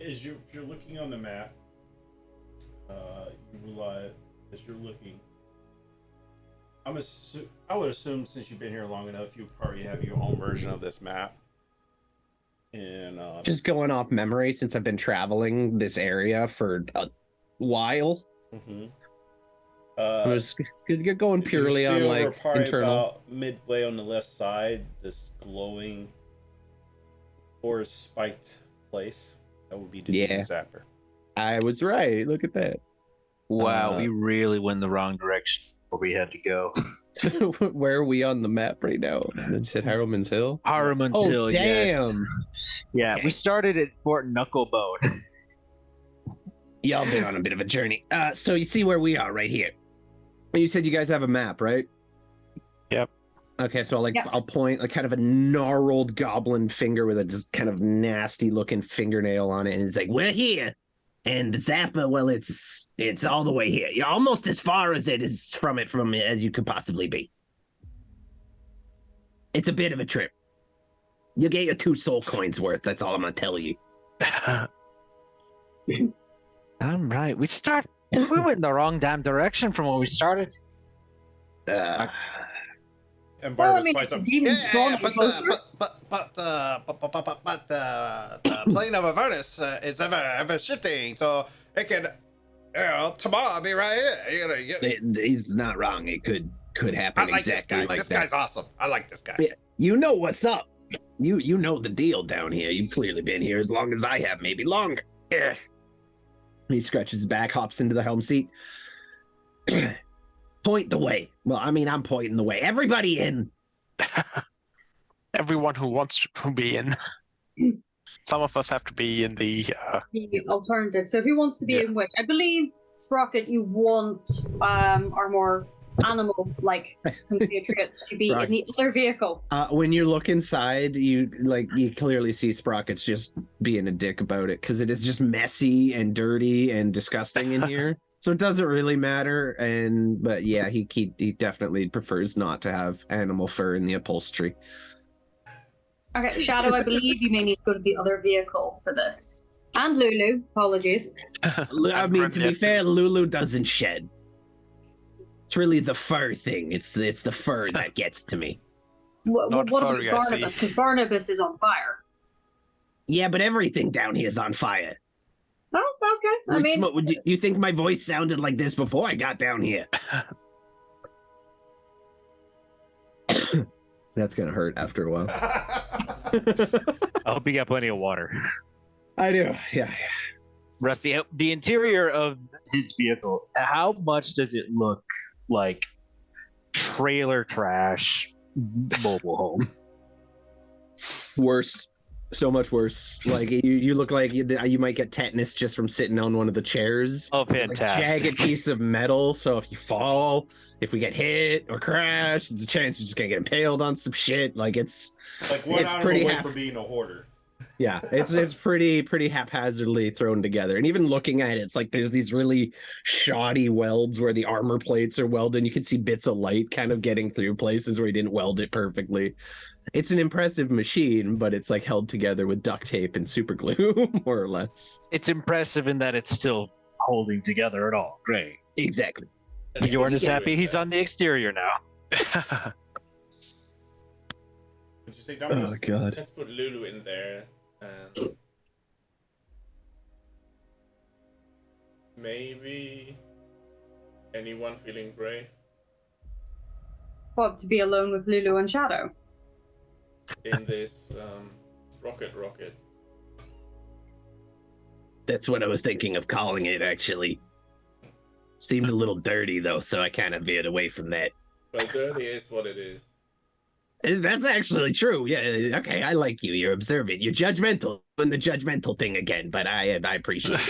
If you're looking on the map, you realize as you're looking, I would assume since you've been here long enough, you probably have your own version of this map. And Just going off memory, since I've been traveling this area for a while. mm-hmm. You're going purely on like internal. About midway on the left side, this glowing or spiked place. That would be the Yeah. Zapper. I was right. Look at that. Wow, we really went the wrong direction where we had to go. Where are we on the map right now? You said Harriman's Hill? Haruman's Hill, damn. Yeah, Okay. we started at Fort Knucklebone. Y'all been on a bit of a journey. So you see where we are right here. You said you guys have a map, right? Yep. Okay, so Yep. I'll point like kind of a gnarled goblin finger with a just kind of nasty looking fingernail on it, and it's like, we're here. And the Zapper, well, it's all the way here. You're almost as far as it is from it as you could possibly be. It's a bit of a trip. You get your 2 soul coins worth. That's all I'm gonna tell you. All right, we went in the wrong damn direction from where we started. And Well, I Barnabas mean, points it's a up. demon Yeah, closer. but the plane of Avernus is ever shifting, so it can, tomorrow be right here. He's not wrong. It could happen I like exactly this guy. like This that. guy's awesome. I like this guy. Yeah, you know what's up. You know the deal down here. You've clearly been here as long as I have, maybe longer. Yeah. He scratches his back, hops into the helm seat. Point the way. Well, I mean, I'm pointing the way. Everybody in. Everyone who wants to be in. Some of us have to be in the. The alternative. So who wants to be Yeah. in which? I believe, Sprocket, you want our more animal-like compatriots to be Right. in the other vehicle. When you look inside, you clearly see Sprocket's just being a dick about it because it is just messy and dirty and disgusting in here. So it doesn't really matter. But yeah, he definitely prefers not to have animal fur in the upholstery. Okay, Shadow, I believe you may need to go to the other vehicle for this. And Lulu, apologies. I mean, to be fair, Lulu doesn't shed. It's really the fur thing. It's the fur that gets to me. What Not about furry, I see. Barnabas? Because Barnabas is on fire. Yeah, but everything down here is on fire. Oh, okay. I mean, Do you think my voice sounded like this before I got down here? That's gonna hurt after a while. I hope you got plenty of water. I do. Yeah. Rusty, the interior of his vehicle, how much does it look like trailer trash mobile home? Worse. So much worse. Like you look like you might get tetanus just from sitting on one of the chairs. Oh, It's like a fantastic. jagged piece of metal. So if you fall, if we get hit or crash, there's a chance you're just gonna get impaled on some shit. Like it's Like one It's item pretty away hap- from being a hoarder. yeah, it's pretty haphazardly thrown together. And even looking at it, it's like there's these really shoddy welds where the armor plates are welded. You can see bits of light kind of getting through places where he didn't weld it perfectly. It's an impressive machine, but it's like held together with duct tape and super glue, more or less. It's impressive in that it's still holding together at all. Great. Exactly. Bjorn is happy he's on the exterior now. Would you say Domino's? God. Let's put Lulu in there. And maybe anyone feeling brave what, to be alone with Lulu and Shadow? in this rocket. That's what I was thinking of calling it, actually. Seemed a little dirty, though, so I kind of veered away from that. Well, dirty is what it is. That's actually true. Yeah, okay, I like you. You're observant. You're judgmental. And the judgmental thing again, but I appreciate it.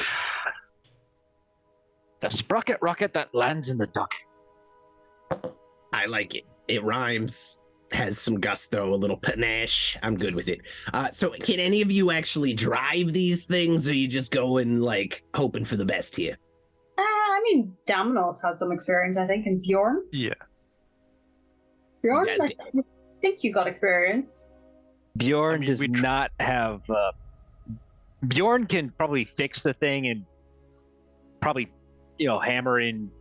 The sprocket rocket that lands in the dock. I like it. It rhymes. Has some gusto, a little panache. I'm good with it. So can any of you actually drive these things, or you just going like hoping for the best here? I mean, Daminos has some experience, I think, and Bjorn. Yeah. Bjorn, You guys I think you got experience. Bjorn I mean, does we not have. Bjorn can probably fix the thing and probably, hammer in,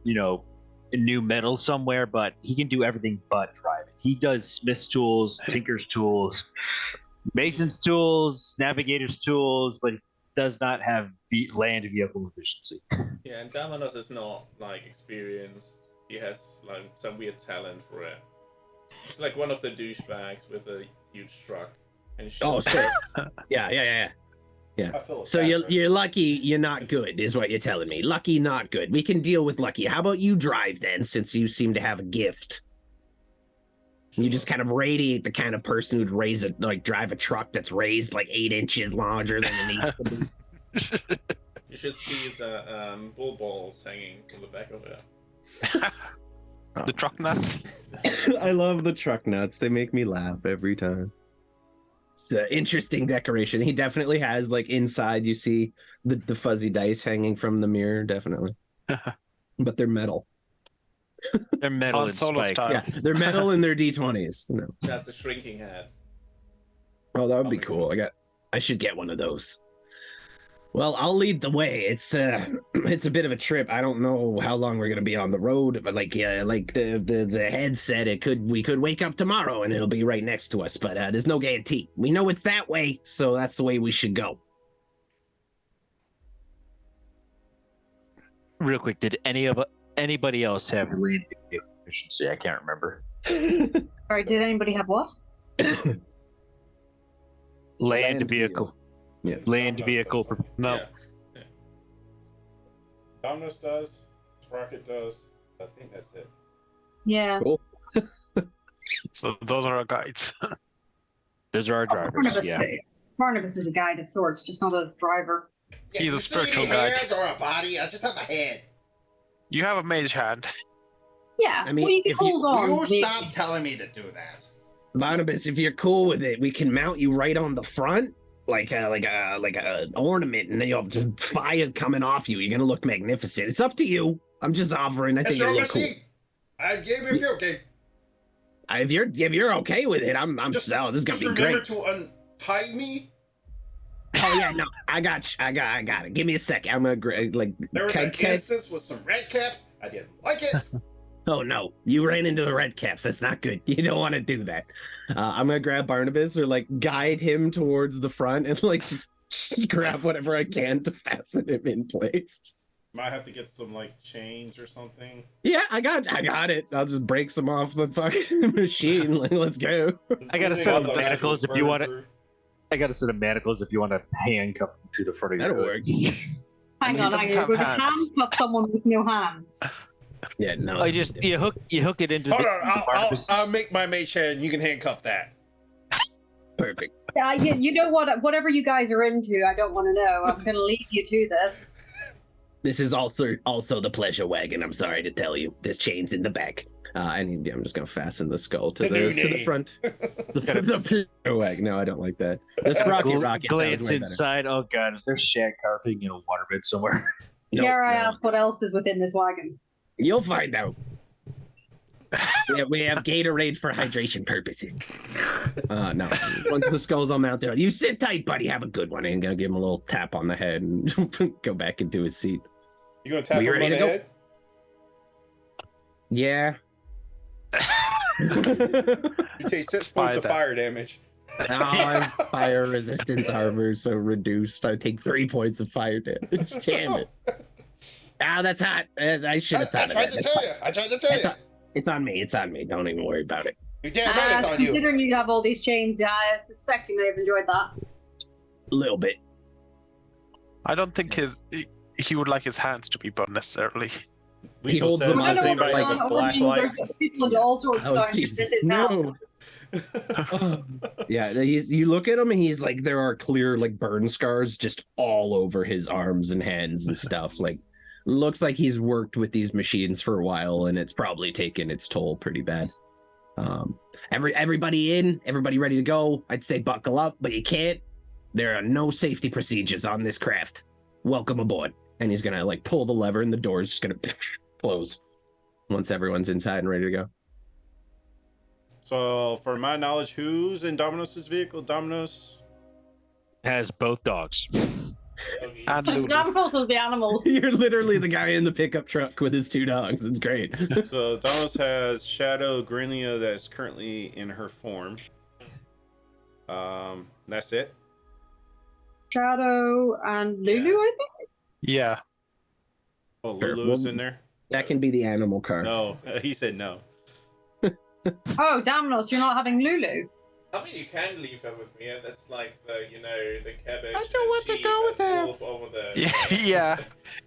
new metal somewhere, but he can do everything but drive it. He does smith's tools, tinker's tools, mason's tools, navigator's tools, but he does not have land vehicle efficiency. Yeah, and Damanos is not like experienced. He has like some weird talent for it. It's like one of the douchebags with a huge truck. And Oh, so yeah. I feel So you're lucky you're not good, is what you're telling me. Lucky, not good. We can deal with lucky. How about you drive then, since you seem to have a gift? You just kind of radiate the kind of person who'd drive a truck that's raised like 8 inches larger than it needs to be. You should see the bull balls hanging from the back of it. The truck nuts. I love the truck nuts. They make me laugh every time. It's an interesting decoration. He definitely has, like, inside you see the fuzzy dice hanging from the mirror, definitely. But they're metal. They're metal Han and Solo spiked. style. Yeah, they're metal and they're D20s. No. That's a shrinking head. Oh, that would be cool. I should get one of those. Well, I'll lead the way. It's a bit of a trip. I don't know how long we're gonna be on the road, but like the head said, we could wake up tomorrow and it'll be right next to us. But there's no guarantee. We know it's that way, so that's the way we should go. Real quick, did anybody else have land efficiency? I can't remember. Sorry, did anybody have what? Land vehicle. Yeah. Land vehicle. No. Yeah. Avernus does. Sprocket does. I think that's it. Yeah. Cool. So those are our guides. Those are our drivers. Barnabas, Yeah. Barnabas is a guide of sorts, just not a driver. He's a you spiritual see guide. hands or a body? I just have a head. You have a mage hand. Yeah. I mean, well, you can if you- hold on. You maybe. stop telling me to do that. Barnabas, if you're cool with it, we can mount you right on the front, like a ornament, and then you'll have just fire coming off you. You're gonna look magnificent. It's up to you. I'm just offering. I think you look cool. I gave you if you're okay. If you're okay with it, I'm Just- so this is gonna Just be remember great. to untie me. Oh yeah, no, I got it. Give me a second. I'm gonna There was can- an can- instance with some red caps. I didn't like it. Oh no, you ran into the red caps. That's not good. You don't want to do that. I'm gonna grab Barnabas or like guide him towards the front and like just grab whatever I can to fasten him in place. Might have to get some like chains or something. Yeah, I got it. I'll just break some off the fucking machine. Like, let's go. I got a set of manacles if you want it. Burn I got a set of manacles if you want to handcuff them to the front of your That'll hood. work. Hang on, doesn't you're have going to hands. handcuff someone with no hands. Yeah, no. Oh, you hook it into Hold the on, I'll Barnabas'- make my mage hand. You can handcuff that. Perfect. You know what? Whatever you guys are into, I don't want to know. I'm going to leave you to this. This is also the pleasure wagon. I'm sorry to tell you. There's chains in the back. And I'm just gonna fasten the skull to The new the name. front. the pleasure wagon. No, I don't like that. The sprocket rocket sounds glance way better. inside. Oh god, is there shag carpeting in a waterbed somewhere? No, Dare I no. ask what else is within this wagon? You'll find out. We have Gatorade for hydration purposes. No. Once the skull's all mounted, you sit tight, buddy. Have a good one. And gonna give him a little tap on the head and go back into his seat. You gonna tap We him ready on the to go? head? Yeah. You take 6 points of that. fire damage. I'm fire resistance armor, so reduced. I take 3 points of fire damage. Damn it. That's hot. I should have I thought of tried that. to That's tell fine. you. I tried to tell It's you. on, it's on me. It's on me. Don't even worry about it. You damn right it's on you. Considering you have all these chains, I suspect you may have enjoyed that. A little bit. I don't think he would like his hands to be burned necessarily. He holds says, them does up anybody like have a a black light? There's people into all sorts Oh, down here. Jesus. This is hell. No. Yeah, you look at him and he's like, there are clear like burn scars just all over his arms and hands and stuff. Like, looks like he's worked with these machines for a while and it's probably taken its toll pretty bad. Everybody ready to go. I'd say buckle up, but you can't. There are no safety procedures on this craft. Welcome aboard. And he's gonna like pull the lever and the door's just gonna close once everyone's inside and ready to go. So, for my knowledge, who's in Dominos' vehicle? Dominos? Has both dogs. And Lulu. Animals was the animals. You're literally the guy in the pickup truck with his 2 dogs. It's great. So, Dominos has Shadow Greenlia that's currently in her form. That's it. Shadow and Lulu, I think. Yeah. Oh, Sure. Lulu's Well, in there? That can be the animal car. No, he said no. Oh, Damnos, you're not having Lulu. I mean, you can leave her with me, and that's like the cabbage. I don't want to go with him. Over the, Yeah.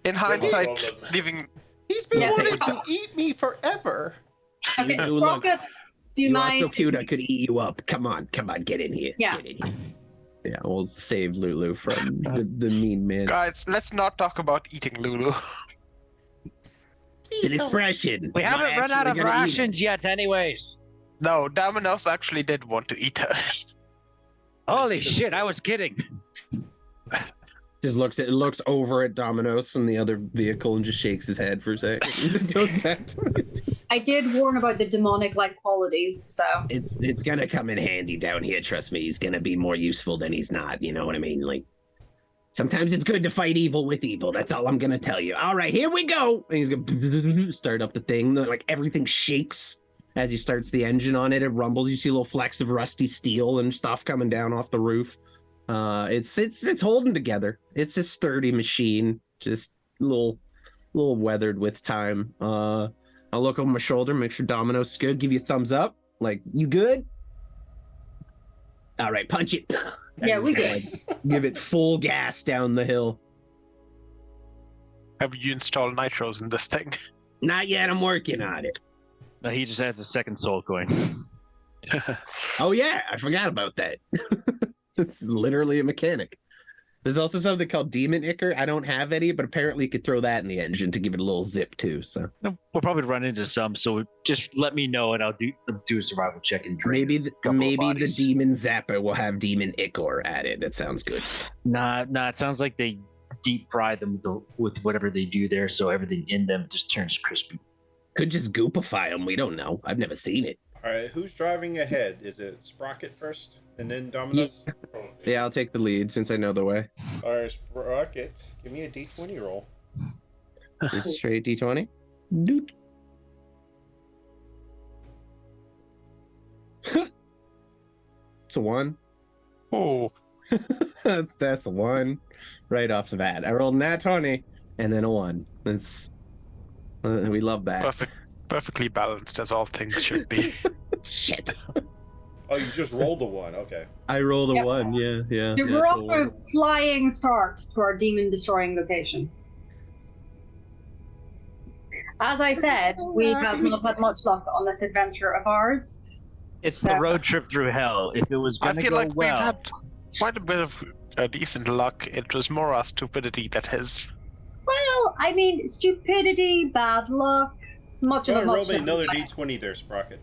In hindsight, problem. leaving. He's been Yeah, wanting take to eat me forever. Okay, You look- Sprocket, do you You are mind? so cute, I could eat you up. Come on, get in here. Yeah. Get in here. Yeah, we'll save Lulu from the mean man. Guys, let's not talk about eating Lulu. It's an expression. We We're haven't not run out actually of gonna eat it. rations yet, anyways. No, Domino's actually did want to eat her. Holy shit! I was kidding. Just looks over at Domino's and the other vehicle and just shakes his head for a second. And goes back to his... I did warn about the demonic-like qualities, so It's gonna come in handy down here. Trust me, he's gonna be more useful than he's not. You know what I mean? Like sometimes it's good to fight evil with evil. That's all I'm gonna tell you. All right, here we go. And he's gonna start up the thing. Like everything shakes as he starts the engine on it. It rumbles. You see little flecks of rusty steel and stuff coming down off the roof. It's holding together. It's a sturdy machine, just a little weathered with time. I'll look over my shoulder, make sure Domino's good, give you a thumbs up. Like, you good? All right, punch it. yeah, we good. Like, give it full gas down the hill. Have you installed nitros in this thing? Not yet, I'm working on it. No, he just has a second soul coin. Oh yeah, I forgot about that. It's literally a mechanic. There's also something called Demon Ichor. I don't have any, but apparently you could throw that in the engine to give it a little zip too. So We'll probably run into some, so just let me know and I'll do a survival check and drink. maybe the Demon Zapper will have Demon Ichor added. That sounds good. Nah, it sounds like they deep fry them with whatever they do there, so everything in them just turns crispy. Could just goopify them. We don't know. I've never seen it. All right, who's driving ahead? Is it Sprocket first, and then Domino's? Yeah, I'll take the lead since I know the way. All right, Sprocket, give me a D20 roll. Just straight D20. Doot. It's a 1. Oh, That's a 1 right off the bat. I rolled a nat 20 and then a 1. That's we love that. perfectly balanced as all things should be. Shit. Oh, you just rolled the 1. Okay. I rolled a Yep. 1. Yeah. So we're off a flying start to our demon-destroying location. As I said, we have not had much luck on this adventure of ours. It's the road trip through hell. If it was I gonna feel go like well, we've had quite a bit of decent luck. It was more our stupidity that has. Well, I mean, stupidity, bad luck, much of Go a ahead, roll much. me another D20 there, Sprocket.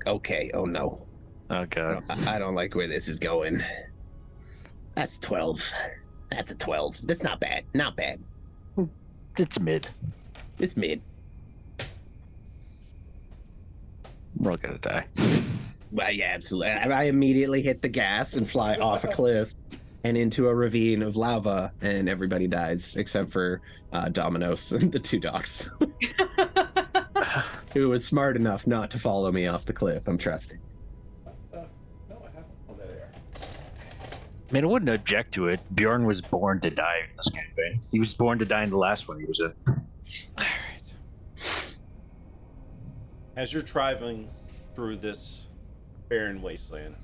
Okay. Oh no. oh god, I don't like where this is going. That's 12. That's a 12. That's not bad. Not bad. it's mid. It's mid. We're all gonna die. Well, yeah, absolutely. I immediately hit the gas and fly off a cliff and into a ravine of lava, and everybody dies except for Domino's and the 2 dogs, who was smart enough not to follow me off the cliff. I'm trusting. No, I haven't. Oh, there they are. I mean, I wouldn't object to it. Bjorn was born to die in this campaign. He was born to die in the last one he was in. All right. As you're traveling through this barren wasteland,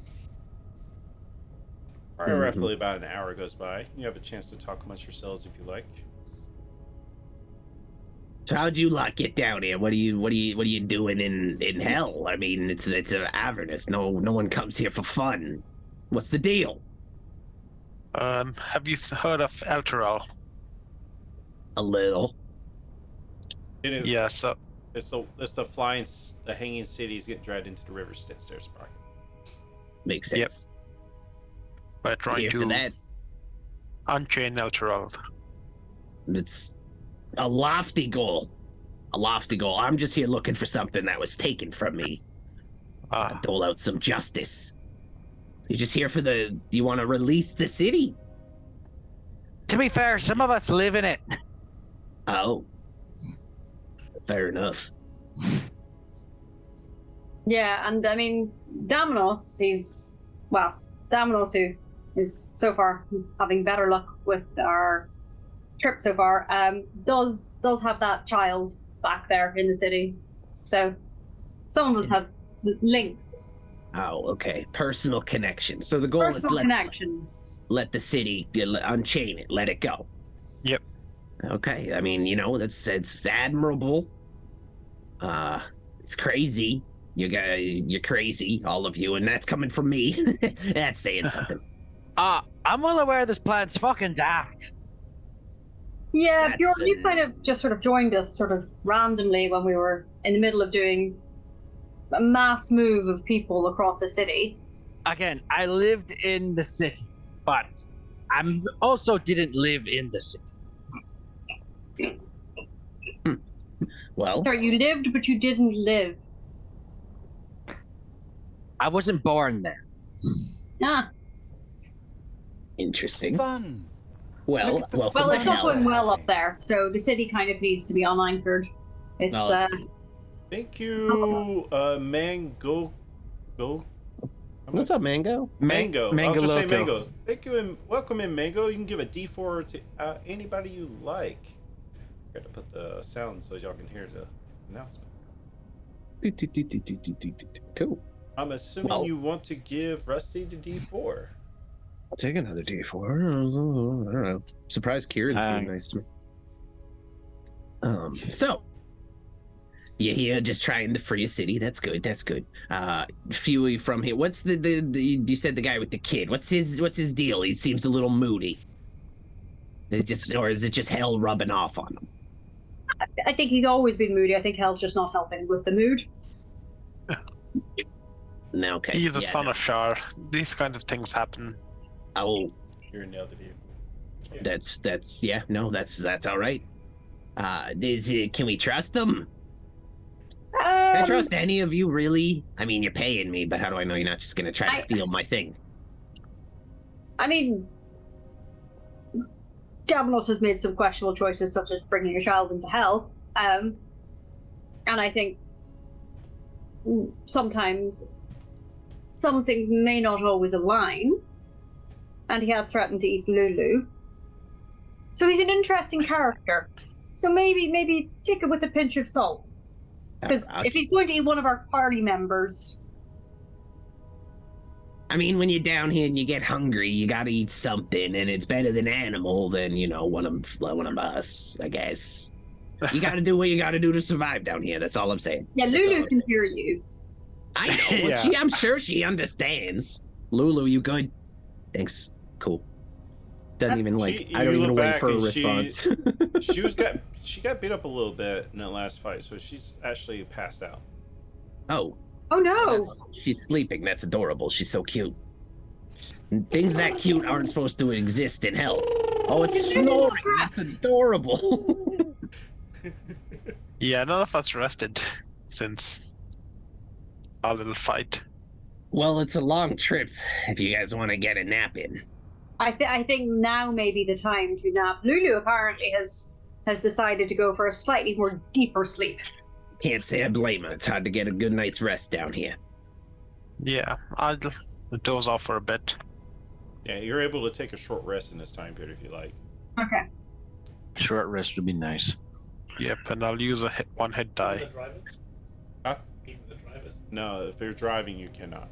roughly about an hour goes by. You have a chance to talk amongst yourselves if you like. So how'd you lot get down here? What are you doing in hell? I mean, it's an Avernus. No one comes here for fun. What's the deal? Have you heard of Elturel? A little. Yeah, so It's the hanging cities getting dragged into the river Styx, Sprocket. Makes Yep. sense. we're trying Here for to that. unchain Elturel. It's a lofty goal. A lofty goal. I'm just here looking for something that was taken from me. Dole out some justice. You're just here for you want to release the city? To be fair, some of us live in it. Oh. Fair enough. Yeah, and I mean, Domino's, Domino's, who is so far having better luck with our trip so far, does have that child back there in the city. So some of us have links, Oh, okay. Personal connection. So the goal personal is connections. let the city unchain it, let it go. Yep. Okay. I mean, it's admirable. It's crazy. You're crazy, all of you, and that's coming from me. That's saying something. I'm well aware this plan's fucking daft. Yeah, Bjorn, That's, you kind of just sort of joined us sort of randomly when we were in the middle of doing a mass move of people across a city. Again, I lived in the city, but I'm also didn't live in the city. Well, Sorry, you lived, but you didn't live. I wasn't born there. Ah, interesting. Fun. Well, Look at the well, well, from it's the not hell. going well up there, so the city kind of needs to be unanchored. It's, No, it's- Thank you, Mango. What's up, Mango? Mango. Mango I'll just say Loco. Mango. Thank you and welcome in, Mango. You can give a D4 to anybody you like. Got to put the sound so y'all can hear the announcement. Cool. I'm assuming Well- you want to give Rusty the D4. I'll take another D4. I don't know. Surprised Kieran's being nice to me. So you're here just trying to free a city. That's good. That's good. Fewy from here. What's the you said the guy with the kid. What's his deal? He seems a little moody. Or is it just hell rubbing off on him? I think he's always been moody. I think Hell's just not helping with the mood. No, okay. He is a Yeah, son no. of Shar. These kinds of things happen. Oh, You're in the other vehicle. that's yeah. No, that's all right. Can we trust them? Can I trust any of you, really? I mean, you're paying me, but how do I know you're not just gonna try to steal my thing? I mean, Avernus has made some questionable choices, such as bringing a child into hell. And I think sometimes some things may not always align. And he has threatened to eat Lulu. So he's an interesting character. So maybe take it with a pinch of salt. Because if he's going to eat one of our party members, I mean, when you're down here and you get hungry, you gotta eat something, and it's better than animal than one of us, I guess. You gotta do what you gotta do to survive down here. That's all I'm saying. yeah, That's all Lulu I'm can saying. hear you. I know. Yeah. I'm sure she understands. Lulu, you good? Thanks. Cool. Doesn't even I don't you even look wait back for a and response. She got beat up a little bit in that last fight, so she's actually passed out. Oh, Oh no! she's sleeping. That's adorable. She's so cute. And things that cute aren't supposed to exist in hell. Oh, it's snoring. That's adorable. Yeah, none of us rested since our little fight. Well, it's a long trip. If you guys want to get a nap in. I think now may be the time to nap. Lulu apparently has decided to go for a slightly more deeper sleep. Can't say I blame her. It's hard to get a good night's rest down here. Yeah, I'll doze off for a bit. Yeah, you're able to take a short rest in this time period if you like. Okay. Short rest would be nice. Yep, and I'll use a one hit Even die. the drivers? Huh? Even the drivers? No, if you're driving, you cannot.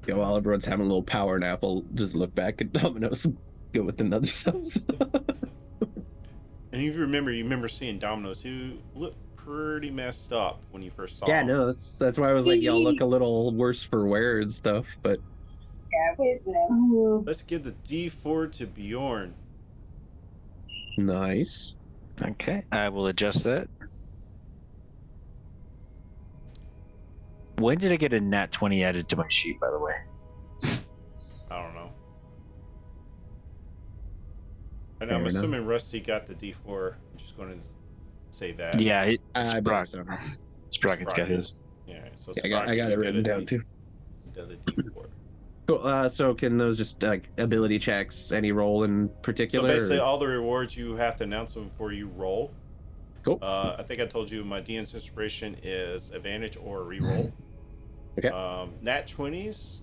Yeah, while everyone's having a little power nap, I'll just look back at Domino's and go with another thumbs up. And if you remember seeing Domino's, who looked pretty messed up when you first saw Yeah, him. no, that's why I was like, y'all look a little worse for wear and stuff, but Let's give the D4 to Bjorn. nice. Okay, I will adjust that. When did I get a nat 20 added to my sheet, by the way? I don't know. And Fair I'm enough. assuming Rusty got the D4. I'm just going to say that. Yeah, I believe so. Sprocket's got his. Yeah, so Yeah, I got it written down too. The D4. Cool. So can those just like ability checks, any role in So particular? basically, or- all the rewards you have to announce them before you roll. Cool. I think I told you my DN's inspiration is advantage or reroll. Okay. Nat 20s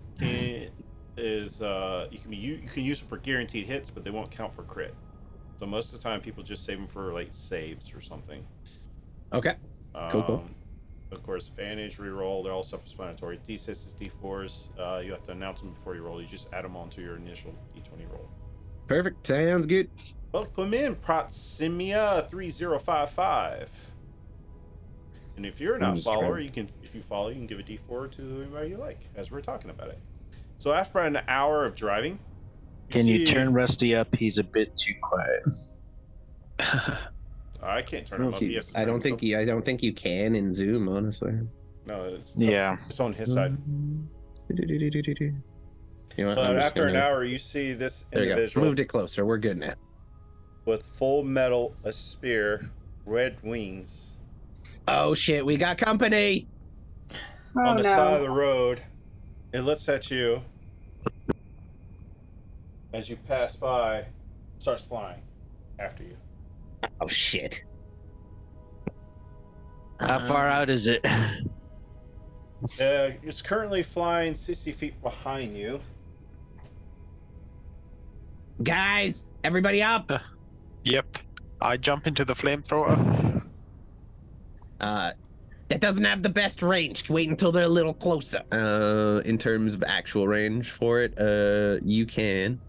you can use them for guaranteed hits, but they won't count for crit. So most of the time, people just save them for like saves or something. Okay. Cool. Of course, advantage, reroll, they're all self-explanatory. D6s, D4s, you have to announce them before you roll. You just add them onto your initial D20 roll. Perfect. Sounds good. Welcome in, Proximia 3055. And if you're not a just follower, trying- if you follow, you can give a D4 to whoever you like, as we're talking about it. So after an hour of driving, Can you see- turn Rusty up? He's a bit too quiet. I can't turn I him don't up. think He you- has to I turn don't think himself. you. I don't think you can in Zoom, honestly. No, it's Yeah. It's on his side. You know what? But I'm just after an gonna- hour, you see this There you go. individual Moved it closer. We're good now. with full metal, a spear, red wings, Oh shit, we got company. Oh on the no. side of the road. It looks at you as you pass by, starts flying after you. Oh shit. How far out is it? It's currently flying 60 feet behind you. Guys, everybody up. Yep. I jump into the flamethrower. That doesn't have the best range. Wait until they're a little closer. In terms of actual range for it, you can.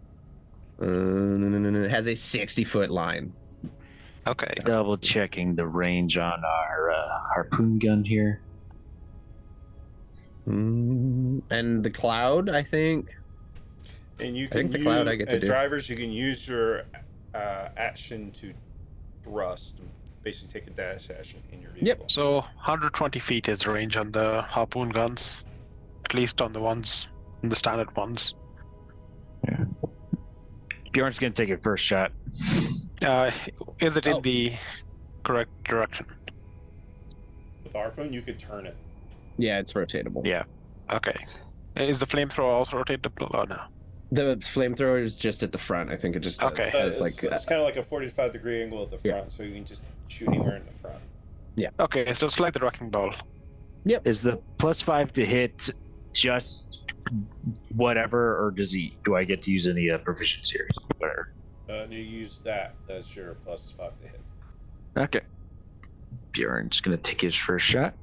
No. It has a 60-foot line. Okay. Double checking the range on our harpoon gun here. And the cloud, I think. And you I can think the cloud I get to and do. drivers, you can use your action to thrust, basically take a dash action in your vehicle. Yep. So 120 feet is the range on the harpoon guns. At least on the standard ones. Bjorn's gonna take it first shot. Is it Oh. in the correct direction? With harpoon, you could turn it. Yeah, it's rotatable. Yeah. Okay. Is the flamethrower also rotatable or no? The flamethrower is just at the front. I think it just Okay. has like it's kind of like a 45-degree angle at the Yeah. front, so you can just shoot anywhere in the front. Okay, so it's like the wrecking ball. Is the +5 to hit just whatever, or do I get to use any proficiency or whatever? You use that as your +5 to hit. Okay. Bjorn's gonna take his first shot.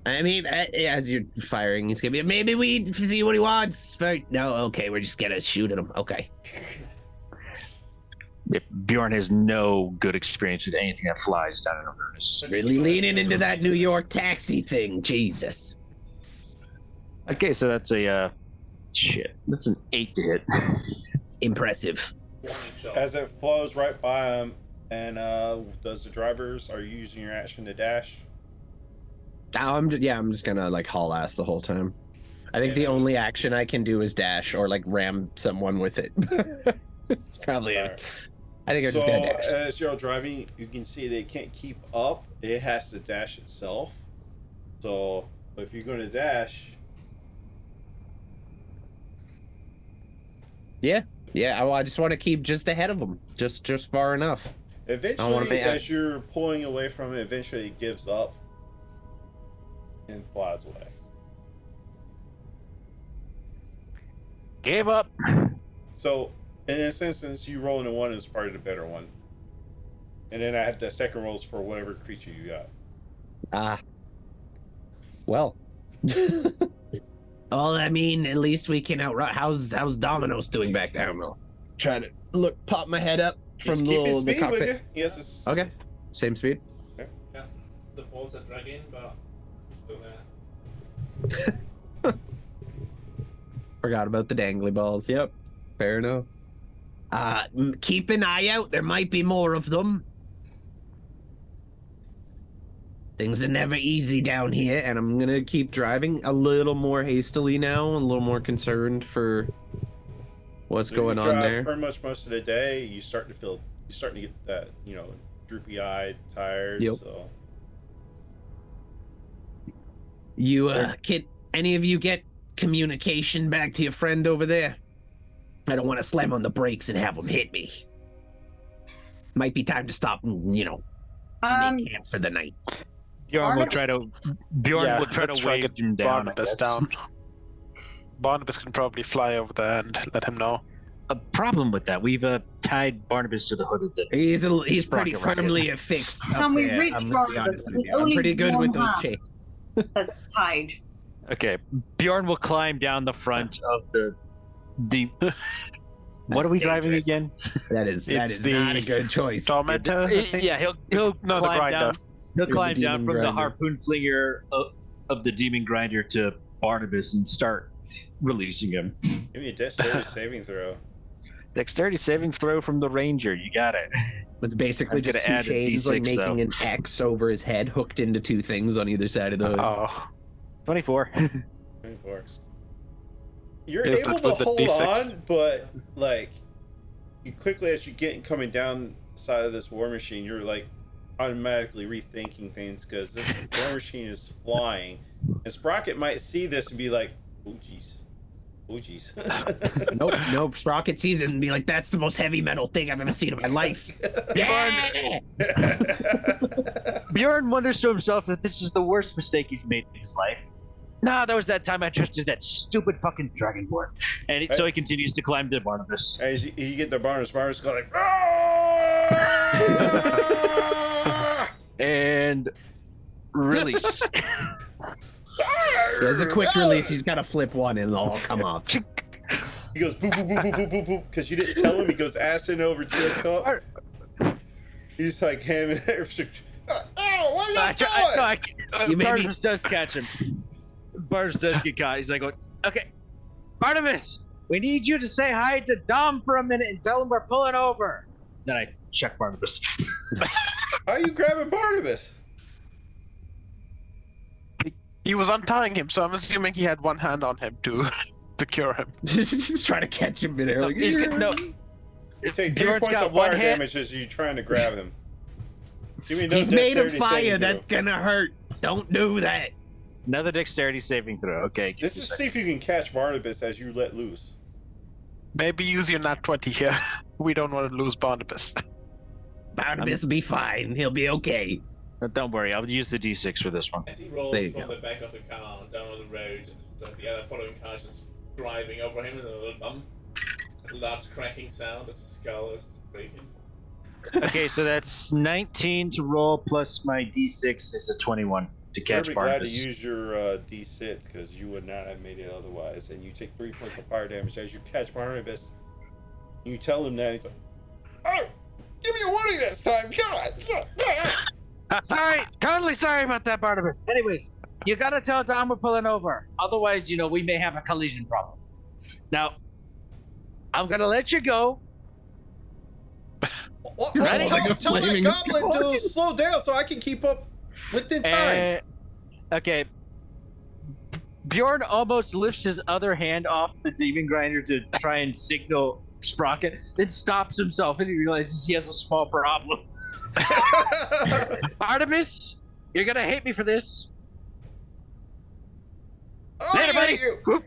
I mean, as you're firing, he's gonna be. Maybe we see what he wants. No, okay, we're just gonna shoot at him. Okay. If Bjorn has no good experience with anything that flies down in Avernus. Really leaning into that New York taxi thing. Jesus. Okay, so that's a shit. That's an 8 to hit. Impressive. As it flows right by him, and does the drivers, are you using your action to dash? I'm just gonna like haul ass the whole time. I think the only action I can do is dash or like ram someone with it. It's probably. Alright. I think I'm So just gonna dash. as you're driving, you can see that it can't keep up. It has to dash itself. So if you're going to dash, Yeah. I just want to keep just ahead of them, just far enough. eventually, be- as you're pulling away from it, eventually it gives up and flies away. Gave up. So in this instance, you rolling a 1 is probably the better one. And then I had the second rolls for whatever creature you got. Well. Well, I mean, at least we can outrun. How's Domino's doing back there? I'm gonna try to pop my head up from Just keep his the speed with cockpit. you. Yes, it's Okay, same speed. Yeah, the balls are dragging, but he's still there. Forgot about the dangly balls. Yep, fair enough. Keep an eye out. There might be more of them. Things are never easy down here, and I'm gonna keep driving a little more hastily now, a little more concerned for what's So going you on drive there. Pretty much most of the day, you're starting to get that, droopy-eyed, tired. Yep. So You can any of you get communication back to your friend over there? I don't want to slam on the brakes and have him hit me. Might be time to stop and, make camp for the night. Bjorn will try to let's try wave get him down. I Barnabas guess. down. Barnabas can probably fly over there and let him know. A problem with that. We've tied Barnabas to the hood of the. He's pretty Sprocket rocket. firmly affixed. up Can we there, reach I'm gonna be Barnabas? honest with There's you. I'm only pretty good with one those hand. chains. That's tied. Okay, Bjorn will climb down the front of the. What are we driving dangerous. again? That is It's not a the good choice. Tormentor, I think? Yeah, he'll No, the climb grinder. down. He'll the climb down demon from the grinder. harpoon flinger of the demon grinder to Barnabas and start releasing him. Give me a dexterity saving throw. Dexterity saving throw from the ranger. You got it. It's basically I'm just gonna two add a chains, like D6 making though. an X over his head, hooked into two things on either side of the hood. Oh, 24. 24. You're Is able that to with the hold D6? on, but like you quickly as you get coming down the side of this war machine, you're like automatically rethinking things because this war machine is flying, and Sprocket might see this and be like, "Oh jeez, oh jeez." Nope. Sprocket sees it and be like, "That's the most heavy metal thing I've ever seen in my life." Yeah! Bjorn wonders to himself that this is the worst mistake he's made in his life. Nah, that was that time I trusted that stupid fucking dragonborn. And so he continues to climb to Barnabas. As you get the Barnabas goes like, "Ah!" And release. As a quick release, he's got to flip one and it'll all come off. He goes boop boop boop boop boop boop boop because you didn't tell him. He goes assing over to a cup. He's like hamming everything. Oh, what are you doing? Barnabas does catch him. Barnabas does get caught. He's like, okay, Barnabas, we need you to say hi to Dom for a minute and tell him we're pulling over. Then I check Barnabas. How are you grabbing Barnabas? he was untying him, so I'm assuming he had one hand on him to secure him. Just trying to catch him in there. No, Like, he's good. No, You take 3 Bjorn's points got of one fire hand. damage as you trying to grab him. Give me another he's made of dexterity fire. saving throw. That's gonna hurt. Don't do that. another dexterity saving throw. Okay. give Let's me a just second. see if you can catch Barnabas as you let loose. Maybe use your nat 20 here. We don't want to lose Barnabas. Barnabas will be fine. He'll be okay. Don't worry, I'll use the D6 for this one. As he rolls There you from go. the back of the car down on the road, so the other following car is just driving over him with a little bump. A large cracking sound as the skull is breaking. Okay, so that's 19 to roll plus my D6 is a 21 to I'd catch be glad to Barnabas. use your D6 because you would not have made it otherwise. And you take 3 points of fire damage as you catch Barnabas. You tell him that he's like, "Oh, give me a warning next time, God!" Sorry, totally sorry about that, Barnabas. Anyways, you gotta tell Dom we're pulling over. Otherwise, we may have a collision problem. Now, I'm gonna let you go. Well, Ready? tell that Flaming goblin skull. to slow down so I can keep up within time. Okay. Bjorn almost lifts his other hand off the demon grinder to try and signal Sprocket, then stops himself and he realizes he has a small problem. Artemis, you're gonna hate me for this. Oh, Later, yeah, buddy. you-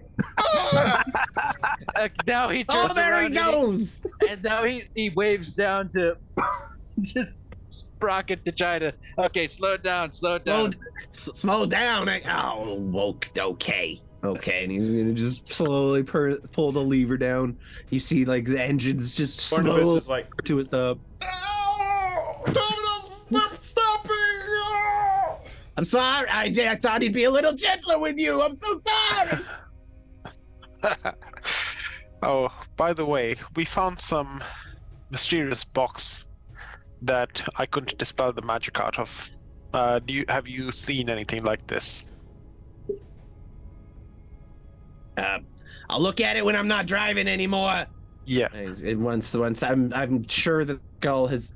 Ah! Now he turns Oh, there around he goes. and now he waves down to Sprocket to try to. Okay, slow it down. Slow down. Oh, okay. Okay, and he's gonna just slowly pull the lever down. You see, like, the engine's just Barnabas slow is like, to a stop. "Oh, Domino's stop stopping!" Oh! I'm sorry. I thought he'd be a little gentler with you. I'm so sorry. Oh, by the way, we found some mysterious box that I couldn't dispel the magic out of. Have you seen anything like this? I'll look at it when I'm not driving anymore. Yeah. And once I'm sure the skull has.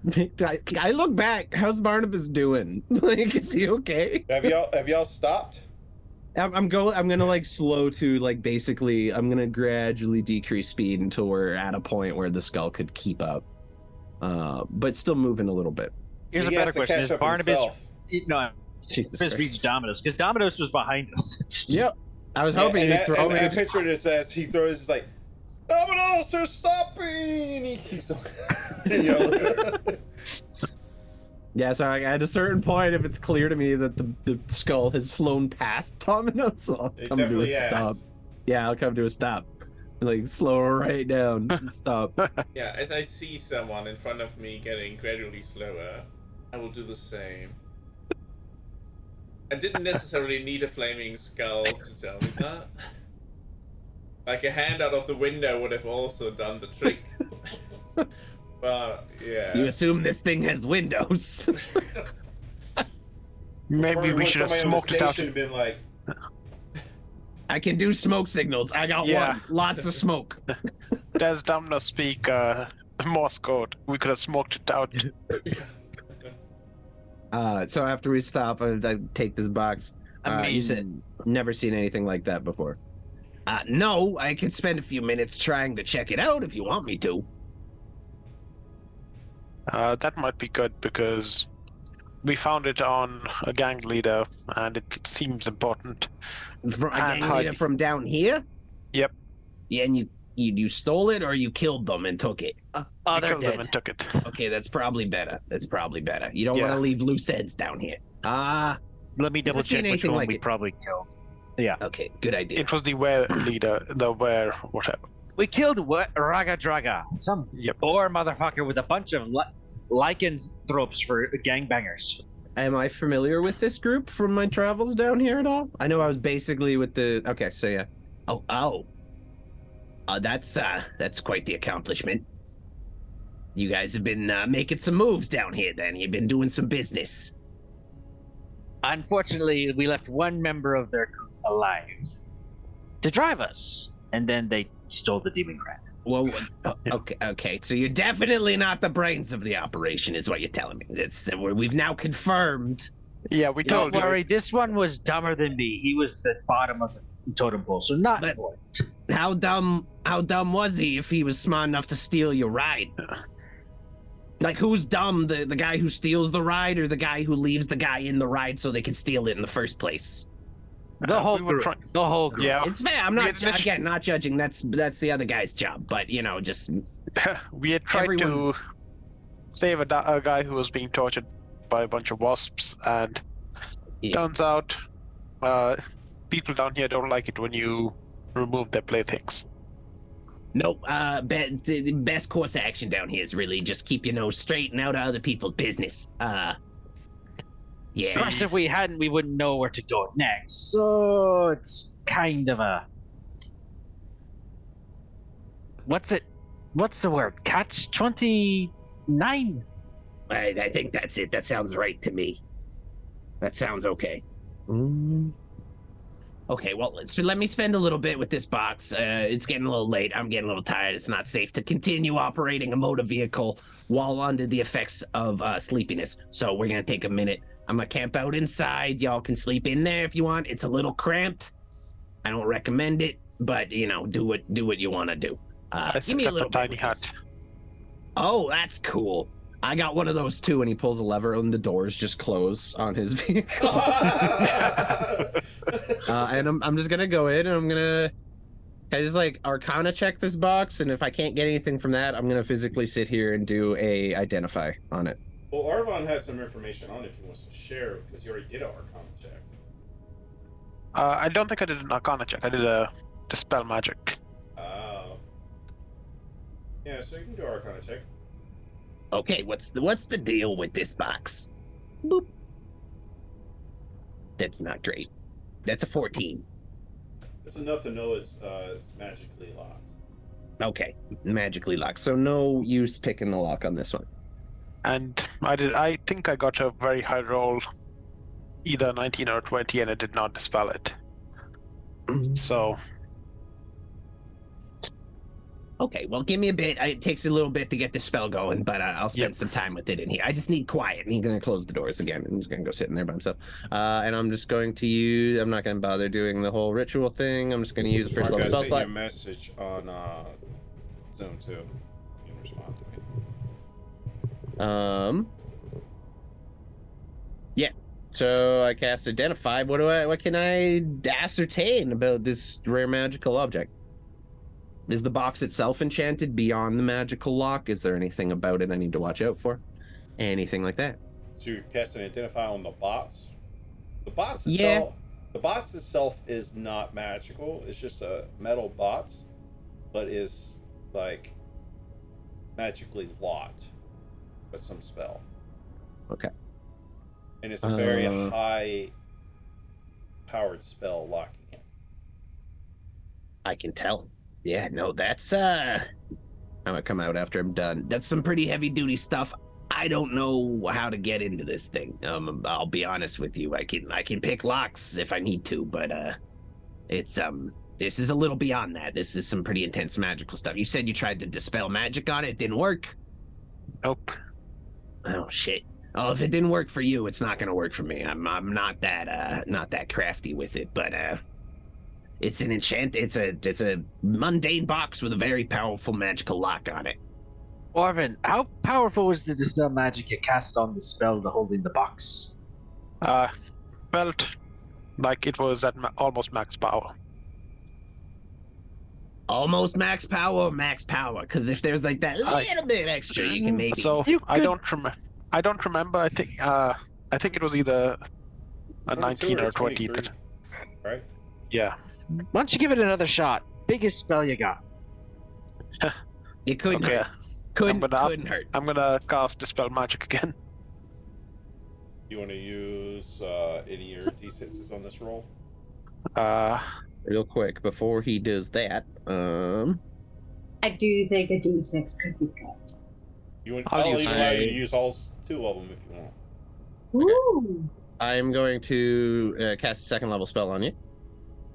I look back. How's Barnabas doing? Like, is he okay? Have y'all stopped? I'm gonna like slow to like basically. I'm gonna gradually decrease speed until we're at a point where the skull could keep up, but still moving a little bit. Here's He a better has to question: catch Is up Barnabas? himself. No, Jesus Barnabas beats Christ. Domino's because Domino's was behind us. Yep. I was hoping and he'd throw and me. I pictured it as he throws, it's like, "Domino's, they're stopping!" And he keeps on. Yeah, so at a certain point, if it's clear to me that the skull has flown past Domino's, I'll It come to a definitely stop. has. Yeah, I'll come to a stop. Like, slow right down. Stop. Yeah, as I see someone in front of me getting gradually slower, I will do the same. I didn't necessarily need a flaming skull to tell me that. Like a hand out of the window would have also done the trick. But yeah. You assume this thing has windows. Maybe we should have smoked it out. And been like, I can do smoke signals. I got Yeah. one. Lots of smoke. Does Dumno speak Morse code? We could have smoked it out. So after we stop, I take this box. I mean, You said never seen anything like that before. No, I can spend a few minutes trying to check it out if you want me to. That might be good because we found it on a gang leader and it seems important. From a And gang leader hide- from down here? Yep. Yeah, and you stole it or you killed them and took it? We they're killed them dead. and took it. Okay, that's probably better. You don't want Yeah. to leave loose ends down here. Let me double Never seen check which anything one like we it. probably killed. Yeah. Okay, good idea. It was the were leader, the were whatever. We killed Raga Draga, some Yep. poor motherfucker with a bunch of lycanthropes for gangbangers. Am I familiar with this group from my travels down here at all? I know I was basically with the. Okay, so yeah. That's quite the accomplishment. You guys have been making some moves down here. Then you've been doing some business. Unfortunately, we left one member of their group alive to drive us, and then they stole the demon crab. Well, okay. So you're definitely not the brains of the operation, is what you're telling me. We've now confirmed. Yeah, we Don't told you. worry, this one was dumber than me. He was the bottom of the totem pole, so not But- important. How dumb was he if he was smart enough to steal your ride? Like, who's dumb? The guy who steals the ride or the guy who leaves the guy in the ride so they can steal it in the first place? The whole we were group. trying- The whole group. Yeah, It's fair. I'm We not, had again, not judging. That's the other guy's job. But, just we had tried to everyone's... save a guy who was being tortured by a bunch of wasps, and Yeah. turns out people down here don't like it when you remove their playthings. Nope. The best course of action down here is really just keep your nose straight and out of other people's business. Of Yeah. course, if we hadn't, we wouldn't know where to go next. So it's kind of a. What's the word? Catch 29? I think that's it. That sounds right to me. That sounds okay. Okay, well, let me spend a little bit with this box. It's getting a little late. I'm getting a little tired. It's not safe to continue operating a motor vehicle while under the effects of sleepiness. So we're going to take a minute. I'm going to camp out inside. Y'all can sleep in there if you want. It's a little cramped. I don't recommend it, but, do what you want to do. I Give set me a up little a bit tiny with hut. this. Oh, that's cool. I got one of those too, and he pulls a lever and the doors just close on his vehicle. And I'm just gonna go in and I'm gonna just like Arcana check this box, and if I can't get anything from that, I'm gonna physically sit here and do a identify on it. Well, Arvon has some information on it if he wants to share, because he already did an Arcana check. I don't think I did an Arcana check. I did a dispel magic. Oh. Yeah, so you can do an Arcana check. Okay, what's the deal with this box? Boop. That's not great. That's a 14. It's enough to know it's magically locked. Okay, magically locked. So no use picking the lock on this one. And I think I got a very high roll, either 19 or 20, and it did not dispel it. So, Okay, well, give me a bit. It takes a little bit to get the spell going, but I'll spend Yep. some time with it in here. I just need quiet. And he's going to close the doors again. And he's going to go sit in there by himself. And I'm just going to use... I'm not going to bother doing the whole ritual thing. I'm just going to use the first Mark, level I spell sent you a slot. message on Zoom too. You can respond to me. Yeah. So I cast Identify. What can I ascertain about this rare magical object? Is the box itself enchanted beyond the magical lock? Is there anything about it I need to watch out for? Anything like that? So you're casting Identify on the bots. The bots Yeah. itself. The bots itself is not magical. It's just a metal bots, but is like magically locked with some spell. Okay. And it's a very Uh, high powered spell locking it. I can tell. Yeah, no, that's I'm gonna come out after I'm done. That's some pretty heavy duty stuff. I don't know how to get into this thing. I'll be honest with you. I can pick locks if I need to, but It's this is a little beyond that. This is some pretty intense magical stuff. You said you tried to dispel magic on it. It didn't work. Nope. Oh shit. Oh, if it didn't work for you, it's not gonna work for me. I'm not that crafty with it, but it's an enchant. It's a mundane box with a very powerful magical lock on it. Orvin, how powerful was the dispel magic you cast on the spell to hold in the box? Felt like it was at almost max power. Almost max power, because if there's like that little bit extra, you can maybe. So I don't remember. I think it was either a 19 or a 20. Right? Yeah. Why don't you give it another shot? Biggest spell you got. It couldn't Okay. hurt. Couldn't hurt. I'm gonna cast Dispel Magic again. You want to use any of your D6s on this roll? Real quick before he does that, I do think a D6 could be good. I'll use even my- allow you to use all 2 of them if you want. Ooh. I'm going to cast a second level spell on you.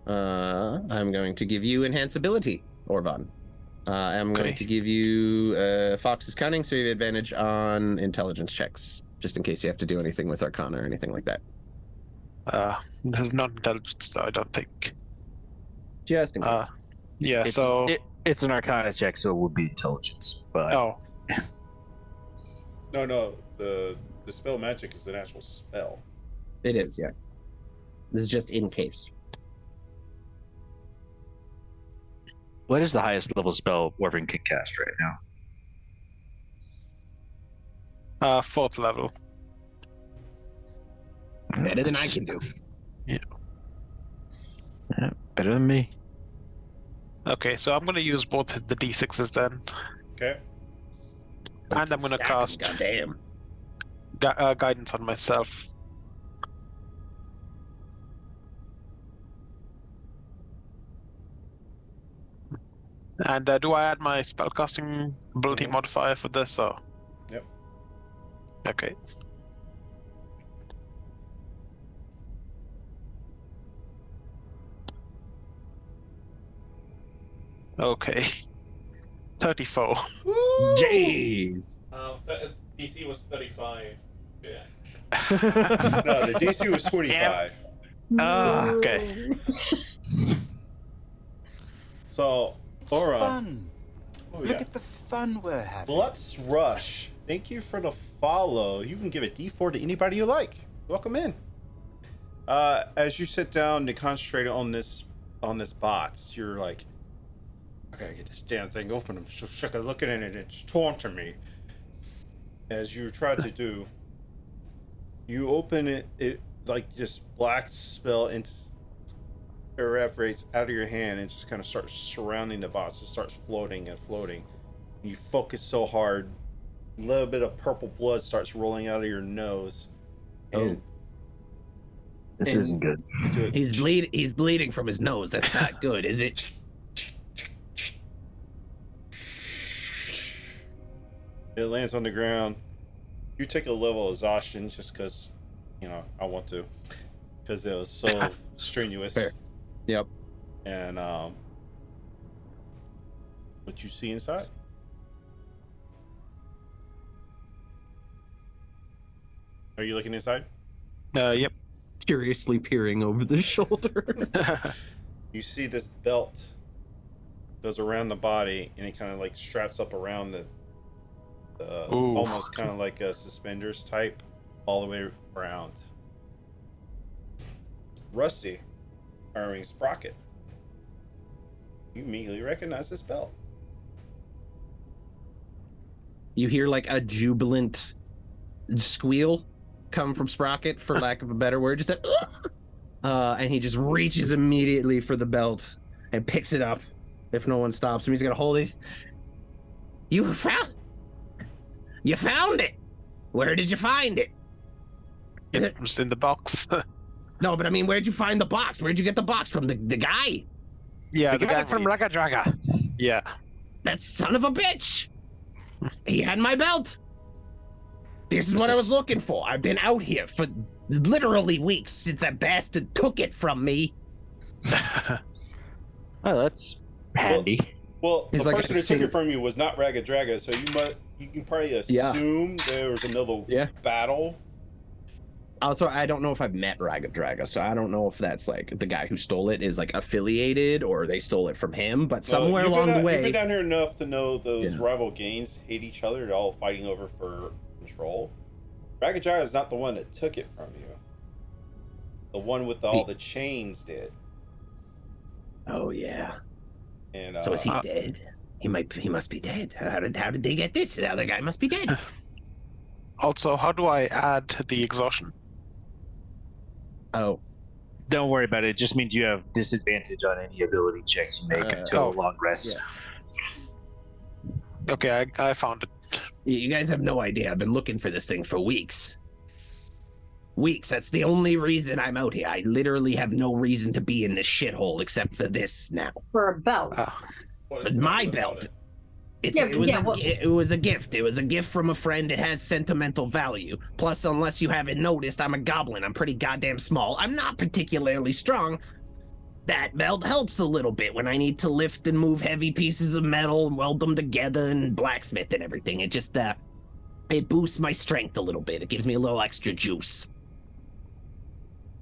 I'm going to give you enhance ability, Orvan. I'm going to give you Fox's Cunning, so you have advantage on intelligence checks, just in case you have to do anything with Arcana or anything like that. There's not intelligence though, I don't think. Just in case. Yeah, It's an Arcana check, so it would be intelligence. But Oh. No, the spell magic is an actual spell. It is, yeah. This is just in case. what is the highest level spell Orvin can cast right now? 4th level. Better than I can do. Yeah, better than me. Okay, so I'm gonna use both the D6s then. Okay. And I'm gonna Stack 'em, cast Goddamn. guidance on myself. And do I add my spellcasting ability modifier for this? Or? Yep. Okay. Okay. 34. Jeez. DC was 35. Yeah. No, the DC was 25. Okay. So, Aura, Fun. oh, Look yeah. at the fun we're having. Let's Rush. Thank you for the follow. You can give a D4 to anybody you like. Welcome in. As you sit down to concentrate on this bots, you're like, I gotta get this damn thing open. I'm so sick of looking at it. It's taunting me. As you try to do, you open it like this black spell evaporates out of your hand and just kind of starts surrounding the bots. It starts floating and floating. You focus so hard, a little bit of purple blood starts rolling out of your nose. And This And- isn't good. He's bleeding from his nose. That's not good, is it? It lands on the ground. You take a level of exhaustion just because, I want to. Because it was so strenuous. Fair. Yep. And what you see inside? Are you looking inside? Yep. Curiously peering over the shoulder. You see this belt goes around the body and it kind of like straps up around the Ooh. almost kind of like a suspenders type all the way around. Rusty, wearing Sprocket. You immediately recognize this belt. You hear like a jubilant squeal come from Sprocket, for lack of a better word. Just and he just reaches immediately for the belt and picks it up. If no one stops him, he's gonna hold it. You found it. Where did you find it? It was in the box. No, but I mean, where'd you find the box? Where'd you get the box from? The guy? Yeah, We the got guy it from Raga Draga. Yeah. That son of a bitch! He had my belt! This is what I was looking for. I've been out here for literally weeks since that bastard took it from me. Oh, that's handy. Well, He's the like person who took it from you was not Ragged Draga, so you can probably assume there was another battle. Also, I don't know if I've met Ragged Draga, so I don't know if that's like the guy who stole it is like affiliated or they stole it from him. But somewhere along the way, you've been down here enough to know those rival gangs hate each other. They're all fighting over for control. Ragged Draga is not the one that took it from you. The one with all the chains did. Oh yeah. And so is he dead? He must be dead. How did they get this? The other guy must be dead. Also, how do I add the exhaustion? Oh. Don't worry about it. It just means you have disadvantage on any ability checks you make until a long rest. Yeah. Okay, I found it. You guys have no idea. I've been looking for this thing for weeks. That's the only reason I'm out here. I literally have no reason to be in this shithole except for this now. For a belt. My belt. It was a gift. It was a gift from a friend. It has sentimental value. Plus, unless you haven't noticed, I'm a goblin. I'm pretty goddamn small. I'm not particularly strong. That belt helps a little bit when I need to lift and move heavy pieces of metal and weld them together and blacksmith and everything. It just, it boosts my strength a little bit. It gives me a little extra juice.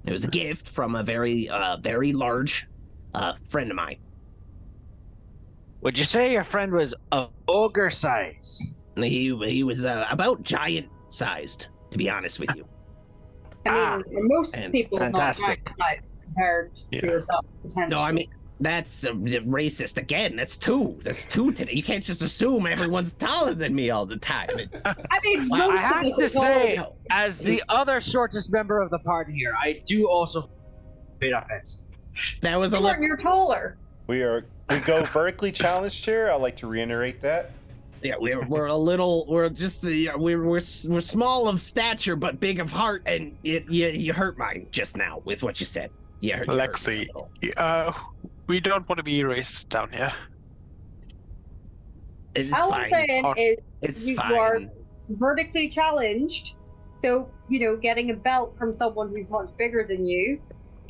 It was a gift from a very large friend of mine. Would you say your friend was of ogre size? He was about giant sized, to be honest with you. I mean, most people fantastic. not sized compared to yourself, potentially. No, I mean, that's racist again. That's two today. You can't just assume everyone's taller than me all the time. I mean, I have to say, as the other shortest member of the party here, I do also hate offense. That was you're taller. We go vertically challenged here. I'd like to reiterate that. Yeah, we're a little. We're just we're small of stature but big of heart, and you hurt mine just now with what you said. Yeah, Lexi, we don't want to be racist down here. It's All fine. I'm saying is you are fine. vertically challenged, so getting a belt from someone who's much bigger than you,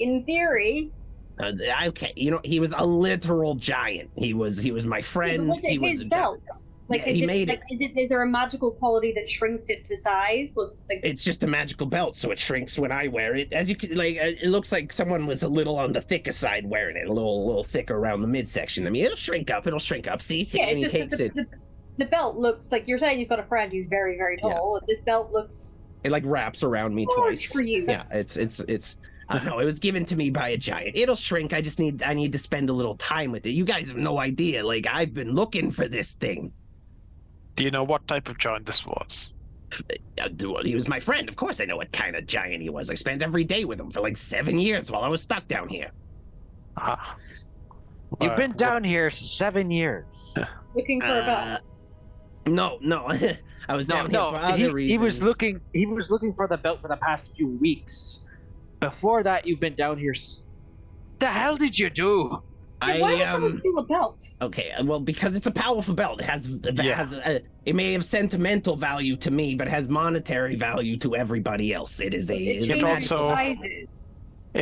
in theory. Okay, he was a literal giant. He was my friend. Was it his belt? Like, yeah, he made it. Is there a magical quality that shrinks it to size? It's just a magical belt, so it shrinks when I wear it. As you can, it looks like someone was a little on the thicker side wearing it, a little thicker around the midsection. I mean, it'll shrink up. See, yeah, and it's he just takes the belt looks like you're saying you've got a friend who's very, very tall. Yeah. This belt looks. It wraps around me twice. For you. Yeah, it's. No, it was given to me by a giant. It'll shrink. I need to spend a little time with it. You guys have no idea. I've been looking for this thing. Do you know what type of giant this was? He was my friend. Of course I know what kind of giant he was. I spent every day with him for 7 years while I was stuck down here. You've been down here 7 years. Looking for a belt. No. I was down here for other reasons. He was looking for the belt for the past few weeks. Before that, you've been down here. The hell did you do? Why would someone steal a belt? Okay, well, because it's a powerful belt. It may have sentimental value to me, but has monetary value to everybody else. It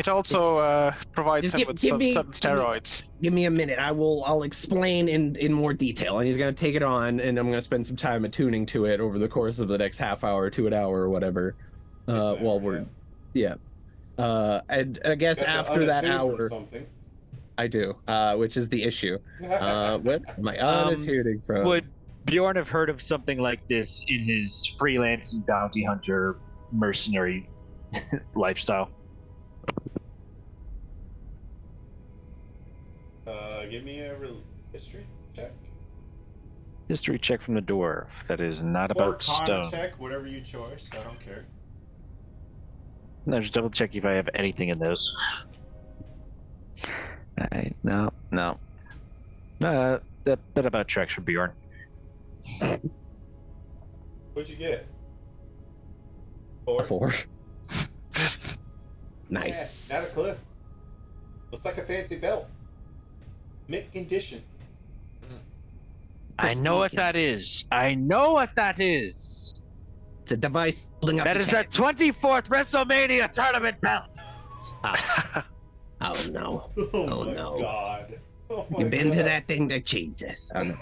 also provides him with some steroids. Give me a minute. I'll explain in more detail. And he's gonna take it on, and I'm gonna spend some time attuning to it over the course of the next half hour to an hour or whatever. And I guess after that hour. I do, which is the issue. What am I unattuning from? Would Bjorn have heard of something like this in his freelancing bounty hunter mercenary lifestyle? Give me a history check. History check from the dwarf. That is not about stone. Check, whatever you choose. I don't care. No, just double check if I have anything in those. No. That about tracks for Bjorn. What'd you get? 4. Nice. Yeah, not a clue. Looks like a fancy belt. Mint condition. I know what that is. It's a device holding up. That is the 24th WrestleMania tournament belt. Oh no. Oh, my no. God. Oh my You been to God. that thing to Jesus. Oh, no.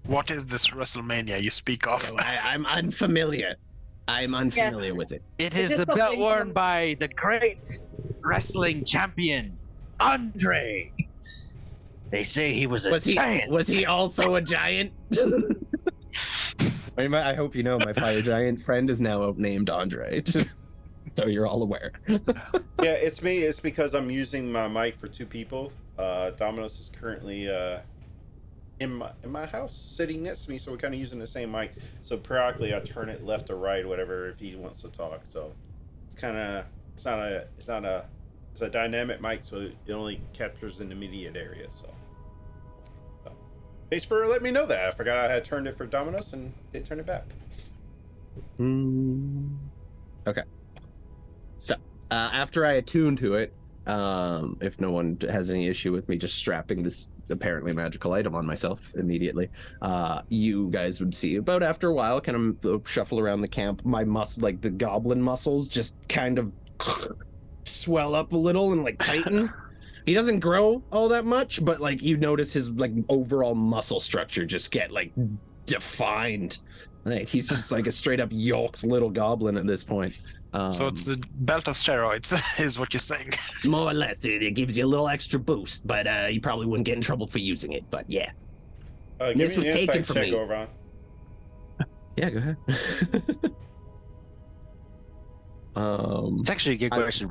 What is this WrestleMania you speak of? I'm unfamiliar. I'm unfamiliar with it. It Is is this the belt something worn from- by the great wrestling champion, Andre. They say he was a giant. Was he also a giant? I hope you know my fire giant friend is now named Andre. Just so you're all aware. Yeah, it's me. It's because I'm using my mic for two people. Domino's is currently in my house, sitting next to me, so we're kind of using the same mic. So periodically, I turn it left or right, whatever, if he wants to talk. So it's kind of it's a dynamic mic, so it only captures an immediate area. So thanks for letting me know that. I forgot I had turned it for Domino's and didn't turn it back. Okay. So after I attune to it, if no one has any issue with me just strapping this apparently magical item on myself immediately, you guys would see about after a while, kind of shuffle around the camp, my like the goblin muscles just kind of swell up a little and like tighten. He doesn't grow all that much, but like you notice his like overall muscle structure just get like defined. Like he's just like a straight up yoked little goblin at this point. So it's a belt of steroids, is what you're saying. More or less, it gives you a little extra boost, but you probably wouldn't get in trouble for using it. But yeah, Give This me was an taken insight from check, me. Oron. yeah, go ahead. It's actually a good I'm question.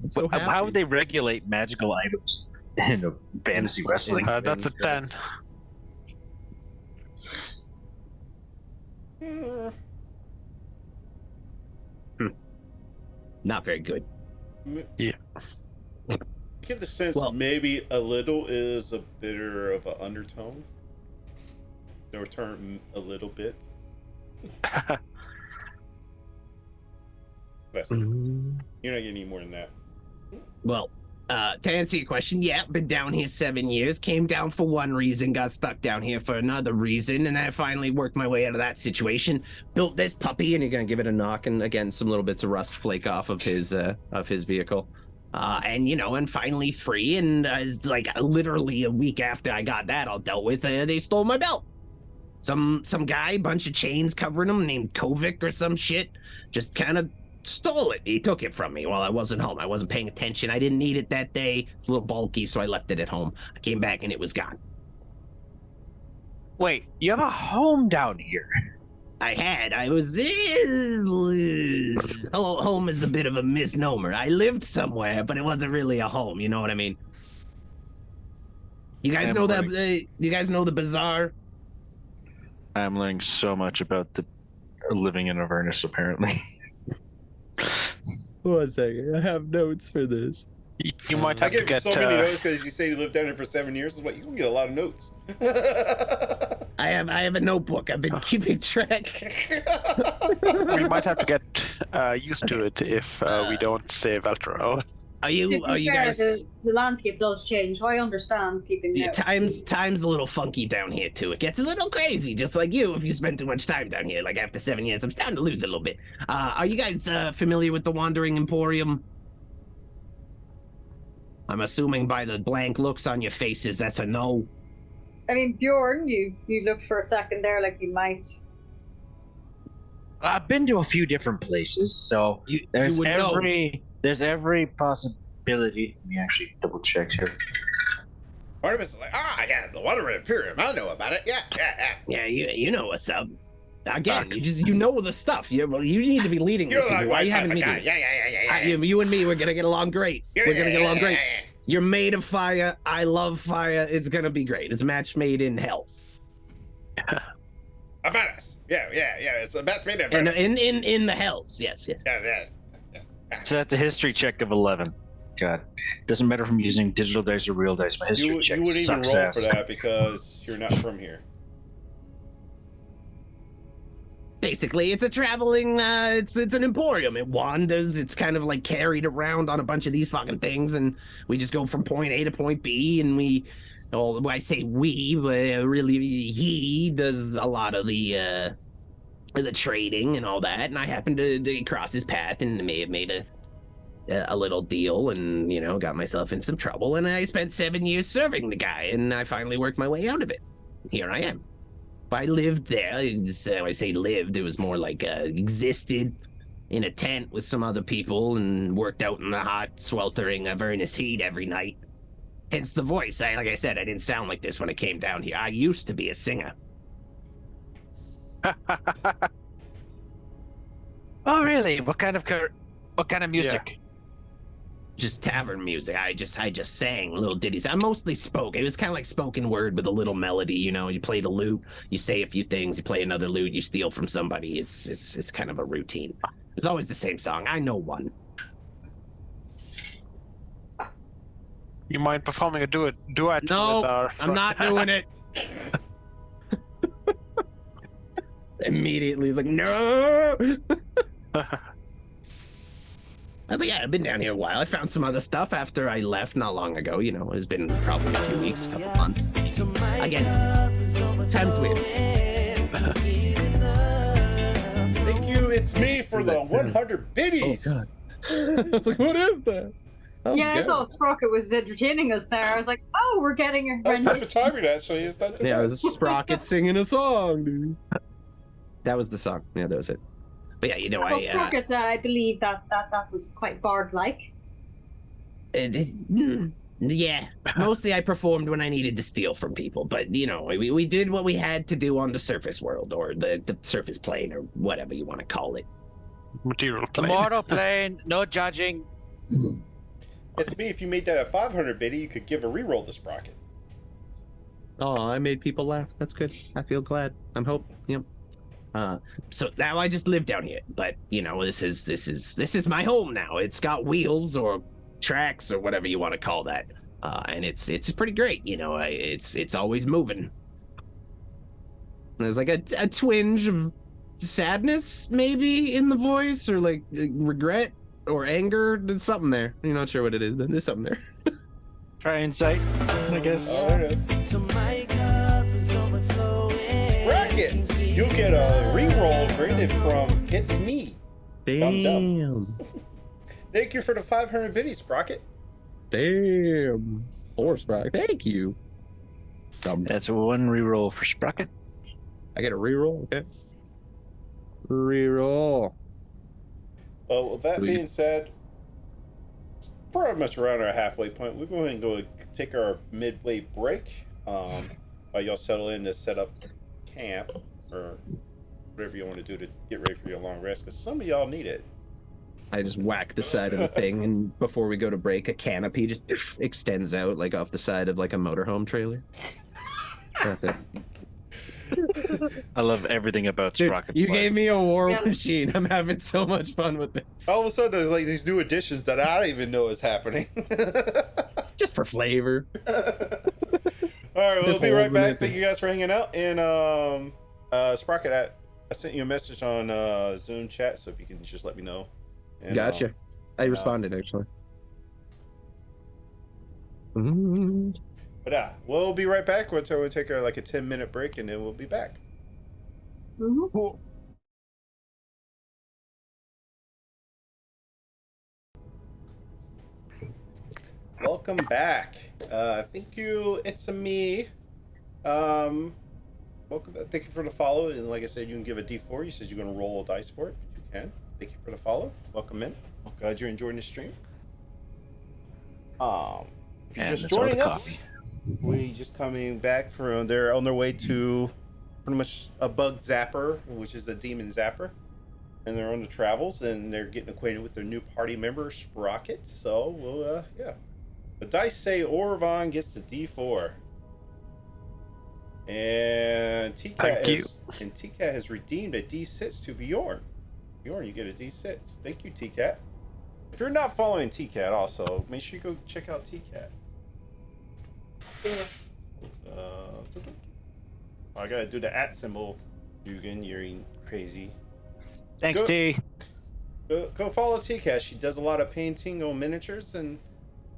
so How happy. would they regulate magical items in a fantasy wrestling? That's a 10. Not very good. Get the sense Well- maybe a little is a bitter of an undertone. The term a little bit. That's it. You're not getting any more than that. Well, to answer your question, yeah, been down here 7 years. Came down for one reason, got stuck down here for another reason, and then I finally worked my way out of that situation. Built this puppy, and you're gonna give it a knock, and again, some little bits of rust flake off of his vehicle. And you know, and finally free, and it's like literally a week after I got that all dealt with, they stole my belt. Some guy, bunch of chains covering him, named Kovic or some shit, just kind of stole it. He took it from me while I wasn't home. I wasn't paying attention. I didn't need it that day. It's a little bulky, so I left it at home. I came back and it was gone. Wait, you have a home down here? I was home is a bit of a misnomer. I lived somewhere, but it wasn't really a home. You know what I mean? You guys I'm know that? learning- You guys know the bazaar? I'm learning so much about the living in Avernus, apparently. 1 second. I have notes for this. You might I have to gave you get. so many notes because you say you lived down there for 7 years. It's like you can get a lot of notes. I have a notebook. I've been keeping track. We might have to get used to it if we don't say Veltro. Are To you be fair, guys? the landscape does change, so I understand keeping Yeah, notes. time's a little funky down here too. It gets a little crazy, just like you if you spend too much time down here. Like after 7 years, I'm starting to lose it a little bit. Are you guys familiar with the Wandering Emporium? I'm assuming by the blank looks on your faces, that's a no. I mean, Bjorn, you looked for a second there like you might. I've been to a few different places, so You there's would know. there's every possibility. Let me actually double check here. Barnabas is like, yeah, the Wandering Imperium. I know about it. Yeah. Yeah, you know what's up. Again, you know the stuff. You need to be leading You're this. like Why my you type having of guy. meetings? Yeah. You and me, we're gonna get along great. We're gonna get along great. You're made of fire. I love fire. It's gonna be great. It's a match made in hell. Avernus. Yeah. It's a match made in And Avernus. in the hells. Yes. Yeah. So that's a history check of 11. God, doesn't matter if I'm using digital dice or real dice. My history You check wouldn't even sucks roll ass. for that because you're not from here. Basically, it's a traveling. It's an emporium. It wanders. It's kind of like carried around on a bunch of these fucking things, and we just go from point A to point B, and we. Well, I say we, but really he does a lot of the trading and all that. And I happened to cross his path and may have made a little deal and, got myself in some trouble. And I spent 7 years serving the guy, and I finally worked my way out of it. Here I am. I lived there. When I say lived, it was more like existed in a tent with some other people and worked out in the hot, sweltering Avernus heat every night. Hence the voice. Like I said, I didn't sound like this when I came down here. I used to be a singer. Oh, really? What kind of music? Just tavern music. I just sang little ditties. I mostly spoke. It was kind of like spoken word with a little melody. You play the lute, you say a few things, you play another lute, you steal from somebody. It's kind of a routine. It's always the same song. I know one. You mind performing a duet No, with our... I'm not doing it. Immediately, he's like, no. But yeah, I've been down here a while. I found some other stuff after I left not long ago. It's been probably a few weeks, a couple months. Again, time's weird. Thank you, it's me for the 100 biddies. Oh, God. I was like, what is that? Yeah, I thought Sprocket was entertaining us there. I was like, oh, we're getting a That's rendition. perfect timing, actually. It's not too Yeah, bad. it was Sprocket singing a song, dude. That was the song. Yeah, that was it. But yeah, Well, Sprocket, I believe that was quite bard-like. Yeah, mostly I performed when I needed to steal from people, but we did what we had to do on the surface world, or the surface plane, or whatever you want to call it. Material The plane. mortal plane, no judging. It's me. If you made that a 500 biddy, you could give a reroll to Sprocket. Oh, I made people laugh. That's good. I feel glad. I'm hope. So now I just live down here, but this is my home now. It's got wheels or tracks or whatever you want to call that, and it's pretty great. It's always moving. There's like a twinge of sadness maybe in the voice, or like regret or anger. There's something there. You're not sure what it is, but there's something there. Try insight, I guess. Oh, there it is. Brackets! You'll get a reroll graded from It's Me. Damn. Thank you for the 500 biddies, Sprocket. Damn. Or Sprocket. Thank you. That's one reroll for Sprocket. I get a reroll. Okay. Reroll. Well, with that being said, pretty much around our halfway point. We're going to go take our midway break. While y'all settle in to set up camp or whatever you want to do to get ready for your long rest, because some of y'all need it. I just whack the side of the thing, and before we go to break, a canopy just extends out like off the side of like a motorhome trailer. That's it. I love everything about Dude, Sprocket's you life. gave me a war machine. I'm having so much fun with this. All of a sudden, there's like these new additions that I don't even know is happening. Just for flavor. All right, we'll be right back. Thank you guys for hanging out. And Sprocket, I sent you a message on Zoom chat, so if you can just let me know. And, Gotcha. I responded actually. Mm-hmm. But yeah, we'll be right back. We'll take like a 10-minute break, and then we'll be back. Mm-hmm. Welcome back. Thank you. It's me. Welcome. Thank you for the follow. And like I said, you can give a D4. You said you're going to roll a dice for it, but you can. Thank you for the follow. Welcome in. I'm glad you're enjoying the stream. If you're just joining us, we just coming back from they're on their way to pretty much a bug zapper, which is a demon zapper, and they're on the travels and they're getting acquainted with their new party member Sprocket. So we'll yeah, the dice say Orvon gets the D4, and TCAT has redeemed a D6 to Bjorn. Bjorn, you get a D6. Thank you, TCAT. If you're not following TCAT, also make sure you go check out TCAT. I gotta do the @ symbol. Dugan, you're crazy. Thanks, T. Go follow TCAT. She does a lot of painting on miniatures and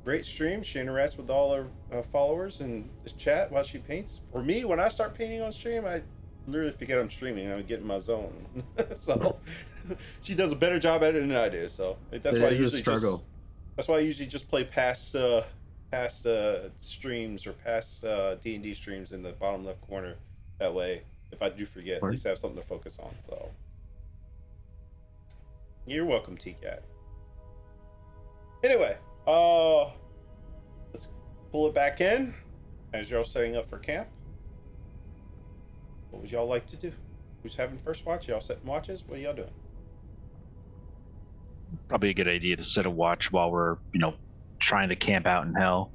great streams. She interacts with all her followers and just chat while she paints. For me, when I start painting on stream, I literally forget I'm streaming. I get in my zone. So she does a better job at it than I do. So that's why I usually struggle. That's why I usually just play past streams or past D&D streams in the bottom left corner. That way, if I do forget, at least I have something to focus on. So, you're welcome, T-Cat. Anyway, let's pull it back in as y'all setting up for camp. What would y'all like to do? Who's having first watch? Y'all setting watches? What are y'all doing? Probably a good idea to set a watch while we're, trying to camp out in hell.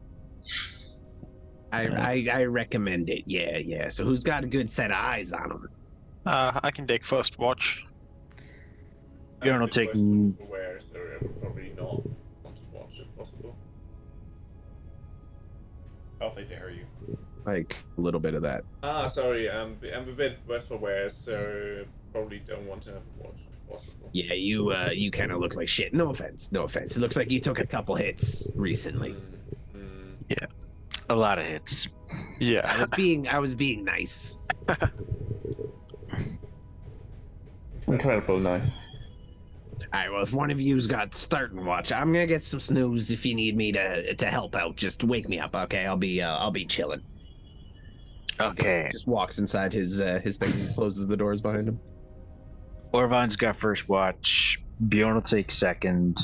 I recommend it. Yeah. So who's got a good set of eyes on them? I can take first watch. You don't take. Where, so I would probably not want to watch if possible. I don't think they heard you. Like a little bit of that. Sorry, I'm a bit west for where, so probably don't want to have a watch if possible. Yeah, you kind of look like shit. No offense. It looks like you took a couple hits recently. A lot of hits. Yeah. I was being nice. Incredible nice. All right, well, if one of you's got starting watch, I'm gonna get some snooze. If you need me to help out, just wake me up, okay? I'll be chilling. Okay. Just walks inside his thing and closes the doors behind him. Orvan's got first watch. Bjorn will take second.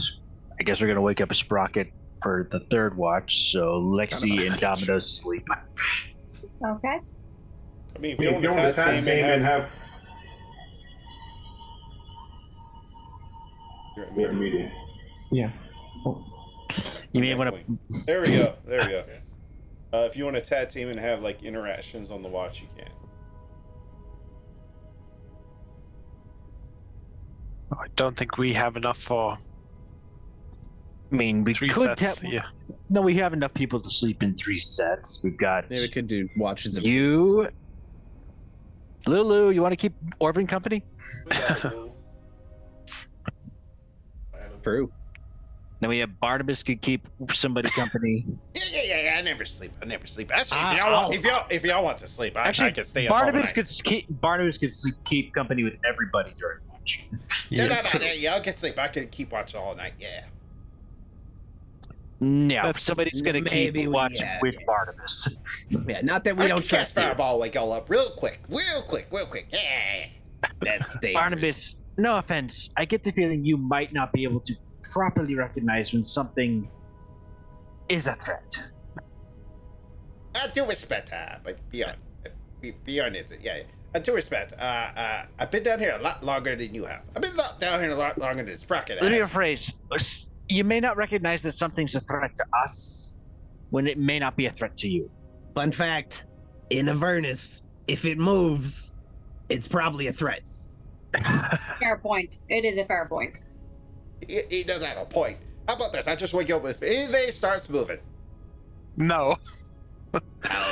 I guess we're gonna wake up a Sprocket for the third watch. So Lexi and Domino's sleep. Okay. I mean, if you want to tag team and have... You're at meeting. Yeah. You may want to. There we go. If you want to tag team and have like interactions on the watch, you can. I don't think we have enough for I mean, we 3 could sets. have. Yeah. No, we have enough people to sleep in 3 sets. We've got Yeah, we could do watches of you, Lulu. You want to keep Orvan company? True. Then we have Barnabas could keep somebody company. Yeah. I never sleep. Actually, if y'all want to sleep, I can stay up all Barnabas night. could keep company with everybody during watch. No, y'all can sleep. I can keep watching all night. Yeah. No, somebody's gonna keep maybe watch with yeah. Barnabas. Yeah, not that we don't trust you. Fireball, wake y'all up real quick. Yeah. That's dangerous. Barnabas, no offense, I get the feeling you might not be able to properly recognize when something is a threat. I do respect but beyond is it? Yeah. I do respect. I've been down here a lot longer than you have. I've been down here a lot longer than Sprocket Let me has. rephrase. You may not recognize that something's a threat to us when it may not be a threat to you. Fun fact: in Avernus, if it moves, it's probably a threat. Fair point. It is a fair point. He does have a point. How about this? I just wake you up if anything starts moving. No.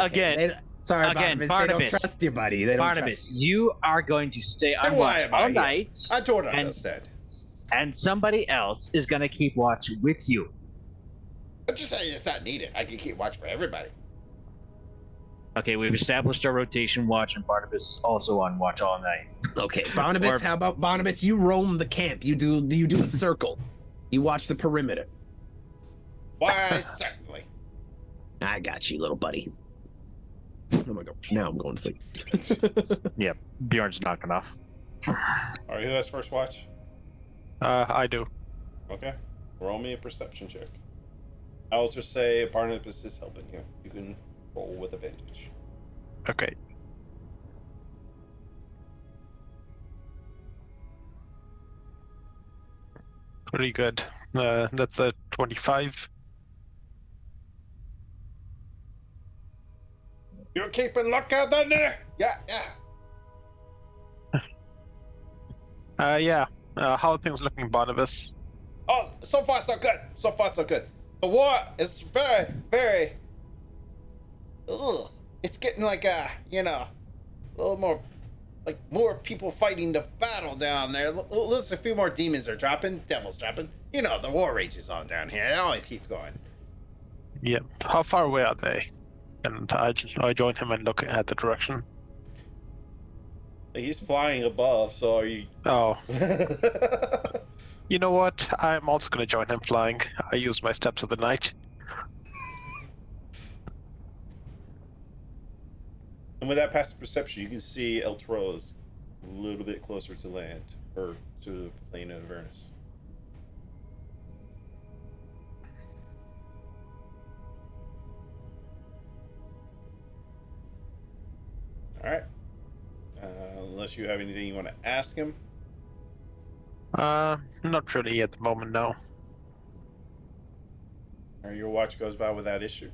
Again, Sorry, Again, Barnabas, they Barnabas. don't trust you, buddy. They don't Barnabas, trust you. you are going to stay on Then why watch am I all here? night, I don't and, understand. and somebody else is going to keep watch with you. I'm just saying it's not needed. I can keep watch for everybody. Okay, we've established our rotation watch, and Barnabas is also on watch all night. Okay, Barnabas. How about Barnabas? You roam the camp. You do a circle. You watch the perimeter. Why, certainly. I got you, little buddy. Oh my god! Now I'm going to sleep. Yep, Bjorn's knocking off. All right, who has first watch? I do. Okay. Roll me a perception check. I'll just say Barnabas is helping you. You can roll with advantage. Okay. Pretty good. That's a 25. You're keeping lookout down there? Yeah. Yeah. How are things looking, Barnabas? Oh, so far so good. The war is very, very... Ugh. It's getting like a little more... Like, more people fighting the battle down there. There's a few more demons are dropping, devils dropping. You know, the war rages on down here. It always keeps going. Yeah. How far away are they? And I join him and look at the direction. He's flying above, so are you... Oh. You know what? I'm also going to join him flying. I used my steps of the night. And with that passive perception, you can see El Toro is a little bit closer to land, or to the plane of Avernus. Alright. Unless you have anything you want to ask him. Not really at the moment, no. Or your watch goes by without issue.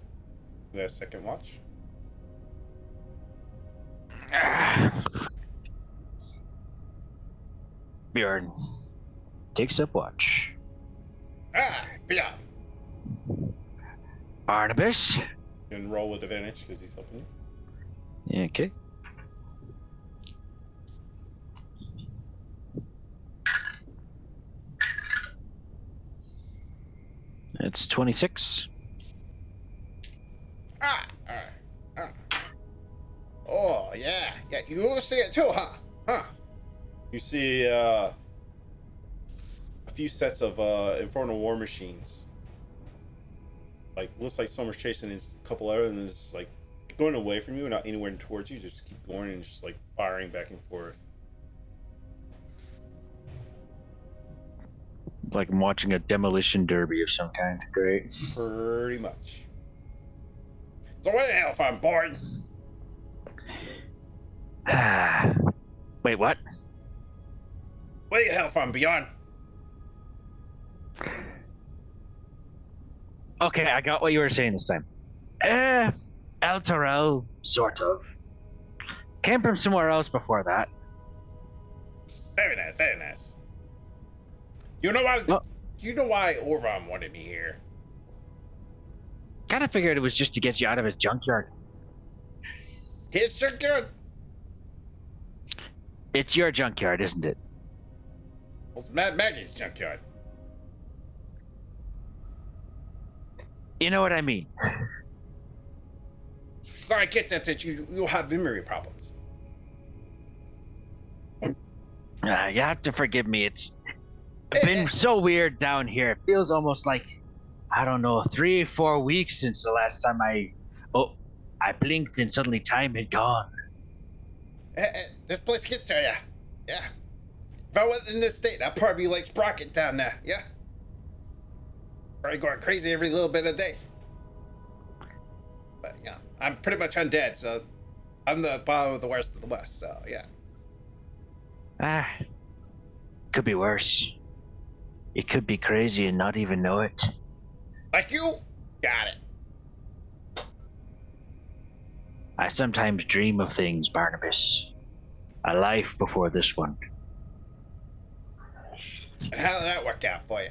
You got a second watch? Bjorn takes up watch. Yeah. Barnabas. You can roll with advantage because he's helping you. Okay. It's 26. Alright. Oh, yeah. Yeah, you see it too, huh? You see a few sets of Infernal War Machines. Like, looks like someone's chasing a couple other, and it's like going away from you, not anywhere towards you, just keep going and just like firing back and forth. Like I'm watching a demolition derby of some kind. Great. Pretty much. So where the hell if I'm born? Wait, what? Where the hell if I'm beyond? Okay, I got what you were saying this time. El Torel, sort of. Came from somewhere else before that. Very nice, very nice. You know why? Oh. You know why Orvan wanted me here? Kind of figured it was just to get you out of his junkyard. His junkyard? It's your junkyard, isn't it? Well, it's Mad Maggie's junkyard. You know what I mean. So I get that you'll have memory problems. You have to forgive me. It's been so weird down here. It feels almost like, I don't know, 3 or 4 weeks since the last time I blinked and suddenly time had gone. This place gets to you. Yeah. If I wasn't in this state, I'd probably be like Sprocket down there. Yeah. Probably going crazy every little bit of day. But, you know, I'm pretty much undead, so I'm the bottom of the worst of the west, so yeah. Could be worse. You could be crazy and not even know it. Like you? Got it. I sometimes dream of things, Barnabas. A life before this one. And how did that work out for you?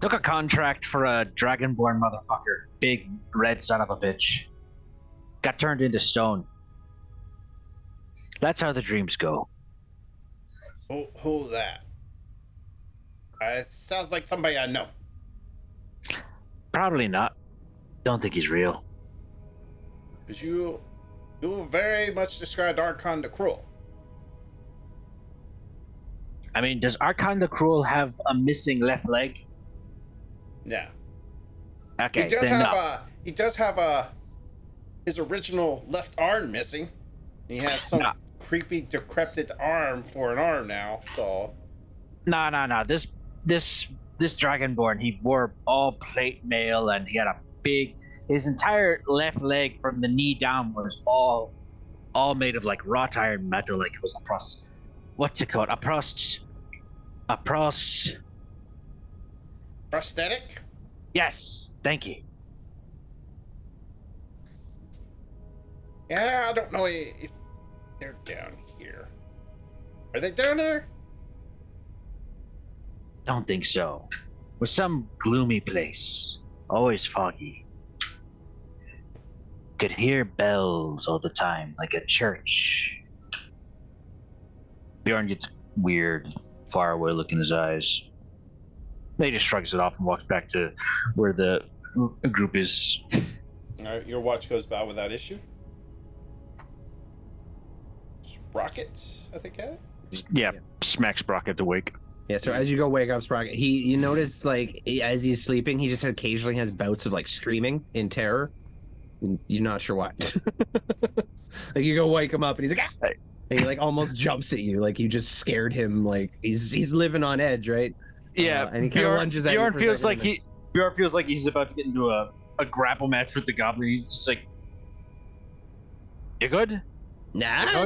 Took a contract for a dragonborn motherfucker. Big red son of a bitch. Got turned into stone. That's how the dreams go. Who's that? It sounds like somebody I know. Probably not. Don't think he's real. Because you very much described Archon the Cruel. I mean, does Archon the Cruel have a missing left leg? Yeah. Okay, He does have his original left arm missing. He has some creepy, decrepit arm for an arm now. So. No. This Dragonborn, he wore all plate mail, and he had a big. His entire left leg from the knee down was all made of like wrought iron metal. Like it was a what's it called? Prosthetic? Yes, thank you. Yeah, I don't know if they're down here. Are they down there? Don't think so. It was some gloomy place. Always foggy. Could hear bells all the time, like a church. Bjorn gets weird, far away look in his eyes. They just shrugs it off and walks back to where the group is. All right, your watch goes by without issue. Rockets, I think, had it. Smack Sprocket awake. Yeah, so as you go wake up Sprocket, you notice like as he's sleeping, he just occasionally has bouts of like screaming in terror. You're not sure what. Like you go wake him up and he's like, ah! And he like almost jumps at you, like you just scared him. Like he's living on edge, right? Yeah, and he kind of lunges at you. Bjorn feels like he's about to get into a grapple match with the goblin. He's just like, "You good? Nah.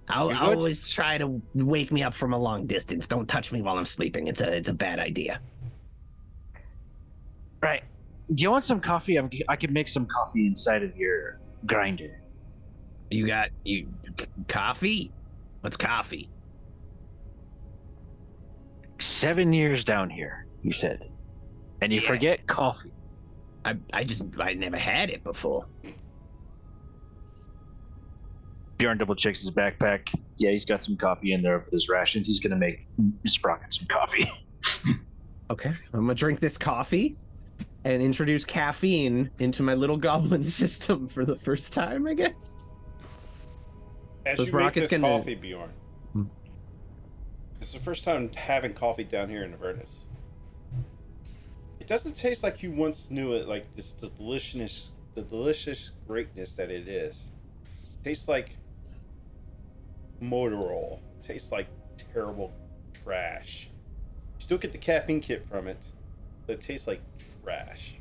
I'll always try to wake me up from a long distance. Don't touch me while I'm sleeping. It's a bad idea. Right. Do you want some coffee? I can make some coffee inside of your grinder. You got coffee? What's coffee? 7 years down here, you said, and you forget coffee. I never had it before. Bjorn double checks his backpack. Yeah, he's got some coffee in there with his rations. He's gonna make Sprocket some coffee. Okay, I'm gonna drink this coffee and introduce caffeine into my little goblin system for the first time, I guess. As So you make this Sprocket's gonna- coffee, Bjorn, it's the first time having coffee down here in Avernus. It doesn't taste like you once knew it, like this the delicious greatness that it is. It tastes like motor oil. It tastes like terrible trash. You still get the caffeine kick from it, but it tastes like trash.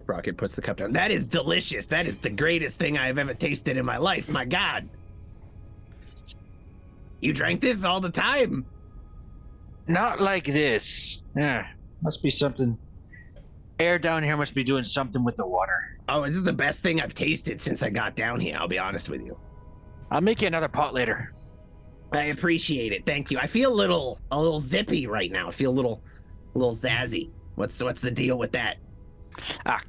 Rocket puts the cup down. That is delicious. That is the greatest thing I have ever tasted in my life. My God. You drank this all the time? Not like this. Yeah, must be something. Air down here must be doing something with the water. Oh, this is the best thing I've tasted since I got down here, I'll be honest with you. I'll make you another pot later. I appreciate it. Thank you. I feel a little zippy right now. I feel a little zazzy. What's the deal with that?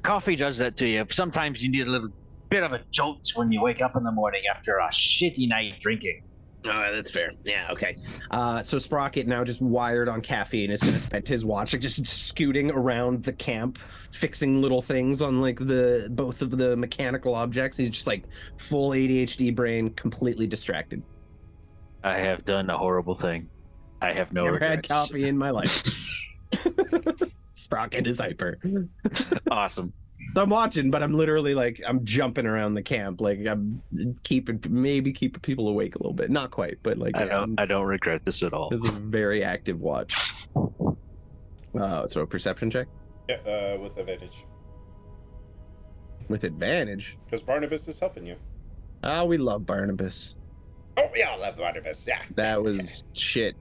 Coffee does that to you. Sometimes you need a little bit of a jolt when you wake up in the morning after a shitty night drinking. Oh, that's fair. Yeah, okay. So Sprocket, now just wired on caffeine, is going to spend his watch like just scooting around the camp, fixing little things on like both of the mechanical objects. He's just like full ADHD brain, completely distracted. I have done a horrible thing. I have no Never regrets. had coffee in my life. Sprocket is hyper. Awesome. So I'm watching, but I'm literally like I'm jumping around the camp, like I'm keeping people awake a little bit. Not quite, but like I don't regret this at all. This is a very active watch. So a perception check Yeah, with advantage. with advantage. Because Barnabas is helping you. Oh, we love Barnabas. Oh, yeah, I love Barnabas. Yeah. That was shit.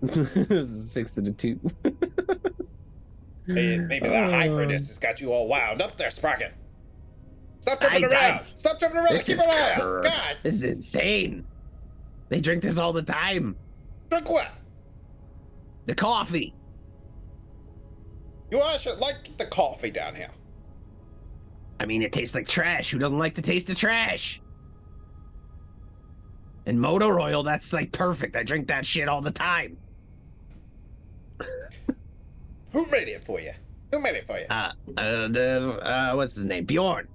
It was a 6 to 2. Maybe the hyperness has got you all wound up there, Sprocket. Stop jumping around. Stop jumping around. Keep an eye out. God. This is insane. They drink this all the time. Drink what? The coffee. You all should like the coffee down here. I mean, it tastes like trash. Who doesn't like the taste of trash? And motor oil, that's like perfect. I drink that shit all the time. Who made it for you? Who made it for you? What's his name? Bjorn.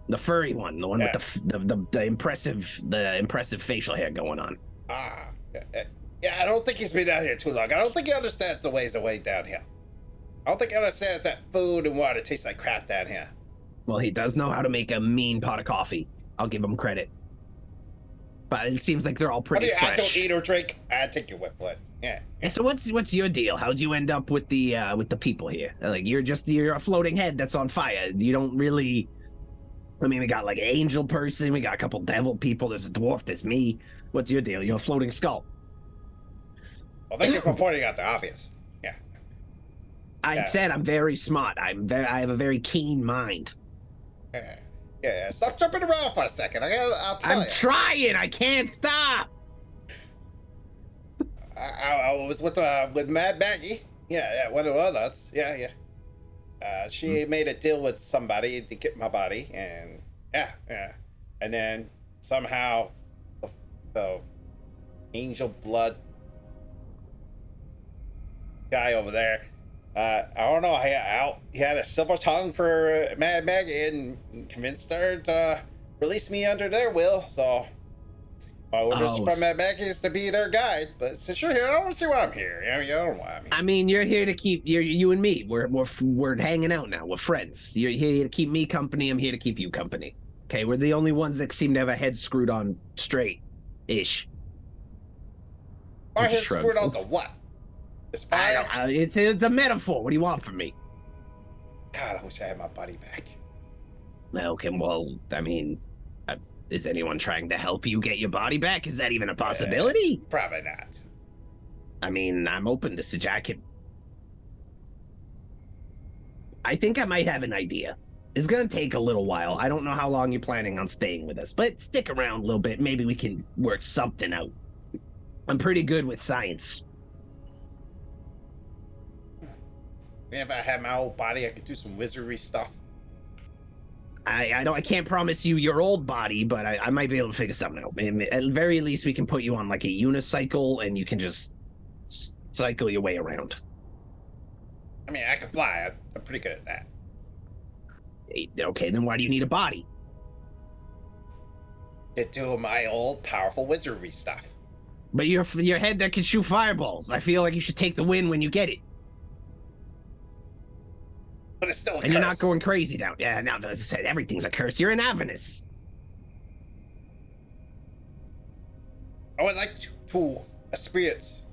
The furry one, the one with the impressive facial hair going on. Yeah, I don't think he's been down here too long. I don't think he understands the ways down here. I don't think he understands that food and water tastes like crap down here. Well, he does know how to make a mean pot of coffee. I'll give him credit. But it seems like they're all pretty fresh. I don't eat or drink. I take your word for it. Yeah. So what's your deal? How'd you end up with the people here? Like you're a floating head that's on fire. You don't really. I mean, we got like an angel person, we got a couple devil people. There's a dwarf. There's me. What's your deal? You're a floating skull. Well, thank you for pointing out the obvious. Yeah. I said I'm very smart. I have a very keen mind. Yeah. Stop jumping around for a second. I'll tell you. I'm trying. I can't stop. I was with Mad Maggie. Yeah, one of the others. Yeah. She made a deal with somebody to get my body, and and then somehow the angel blood guy over there. I don't know. He had a silver tongue for Mad Maggie and convinced her to release me under their will. So My orders Oh, from Mad Maggie is to be their guide, but since you're here, I don't see why I'm here. You don't know why I'm here. I mean, you're here to keep you and me. We're hanging out now. We're friends. You're here to keep me company. I'm here to keep you company. Okay, we're the only ones that seem to have a head screwed on straight, ish. My He head's shrugs. screwed on the what? It's I fire. don't. It's a metaphor. What do you want from me? God, I wish I had my body back. Okay, well, I mean, is anyone trying to help you get your body back? Is that even a possibility? Probably not. I mean, I'm open to suggest. I think I might have an idea. It's gonna take a little while. I don't know how long you're planning on staying with us, but stick around a little bit. Maybe we can work something out. I'm pretty good with science. If I had my old body, I could do some wizardry stuff. I can't promise you your old body, but I might be able to figure something out. At the very least, we can put you on like a unicycle, and you can just cycle your way around. I mean, I can fly. I'm pretty good at that. Okay, then why do you need a body? To do my old powerful wizardry stuff. But your head that can shoot fireballs. I feel like you should take the win when you get it. But it's still a And curse. you're not going crazy down. Yeah, now as I said, everything's a curse. You're in Avernus. I would like to experience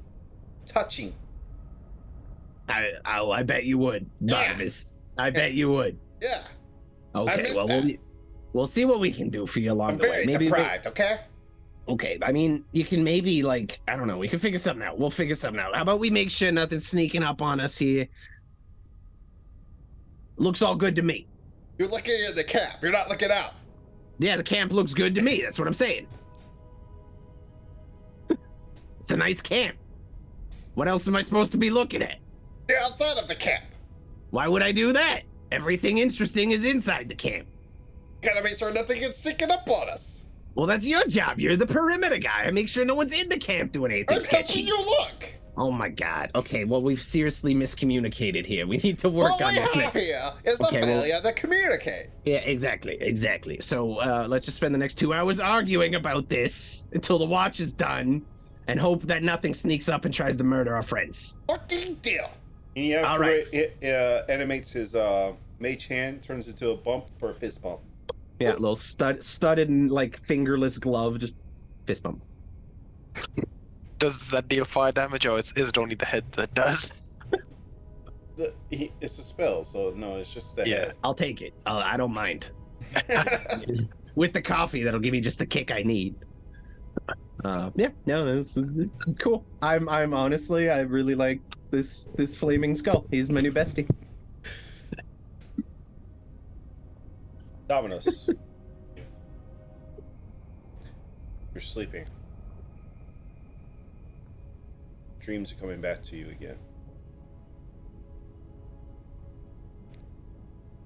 touching. I bet you would, Barnabas. I bet you would. Yeah. Okay, well, we'll see what we can do for you along I'm the way. very Maybe deprived, okay? Okay, I mean, you can maybe, like, I don't know, we can figure something out. We'll figure something out. How about we make sure nothing's sneaking up on us here? Looks all good to me. You're looking at the cap. You're not looking out. Yeah, the camp looks good to me. That's what I'm saying. It's a nice camp. What else am I supposed to be looking at? You're outside of the camp. Why would I do that? Everything interesting is inside the camp. Gotta make sure nothing gets sneaking up on us. Well, that's your job. You're the perimeter guy. I make sure no one's in the camp doing anything I'm sketchy. helping you look. Oh my God. Okay, well, we've seriously miscommunicated here. We need to work What on we this. have here is the failure to communicate. Yeah, exactly. So let's just spend the next 2 hours arguing about this until the watch is done, and hope that nothing sneaks up and tries to murder our friends. Fucking deal. And he All right. animates his mage hand, turns into a bump for a fist bump. Yeah, little studded and like fingerless gloved fist bump. Does that deal fire damage, or is it only the head that does? It's a spell, so no, it's just the Yeah. head. I'll take it. I don't mind. With the coffee, that'll give me just the kick I need. Yeah, no, that's cool. I'm honestly, I really like this flaming skull. He's my new bestie. Dominus. You're sleeping. Dreams are coming back to you again.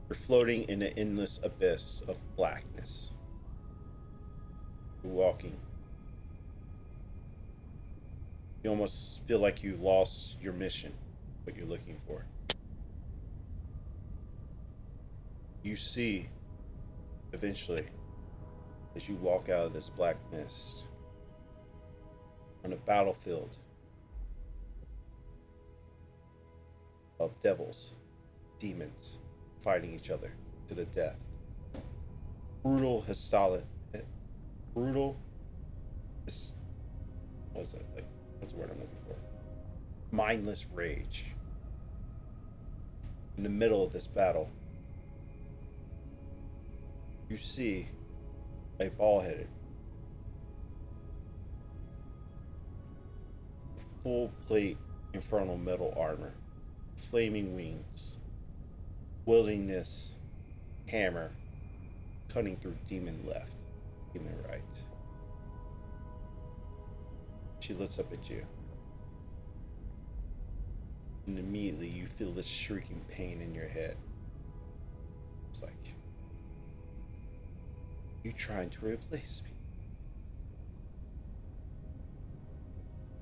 You're floating in an endless abyss of blackness. You're walking. You almost feel like you lost your mission, what you're looking for. You see, eventually, as you walk out of this black mist, on a battlefield of devils, demons, fighting each other to the death. Brutal, what's it like? What's the word I'm looking for? Mindless rage. In the middle of this battle, you see a ball-headed, full plate infernal metal armor, flaming wings, wielding this hammer, cutting through demon left, demon right. She looks up at you. And immediately you feel this shrieking pain in your head. It's like, you trying to replace me?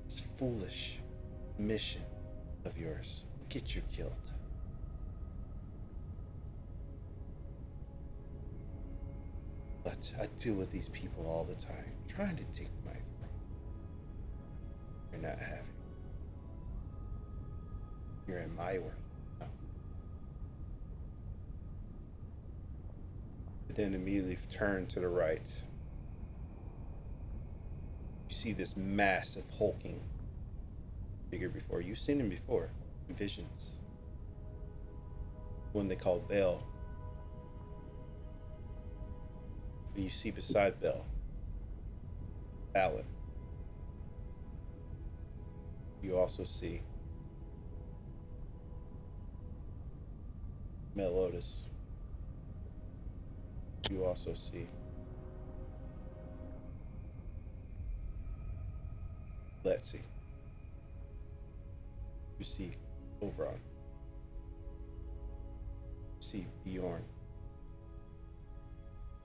This foolish mission of yours will get you killed. But I deal with these people all the time, trying to take my throne. You're not having it. You're in my world now. But then immediately turn to the right. You see this massive hulking figure before. You've seen him before in visions. One they call Bell. You see beside Bell, Alan. You also see Melotus. You also see Letsy. You see Overon. You see Bjorn.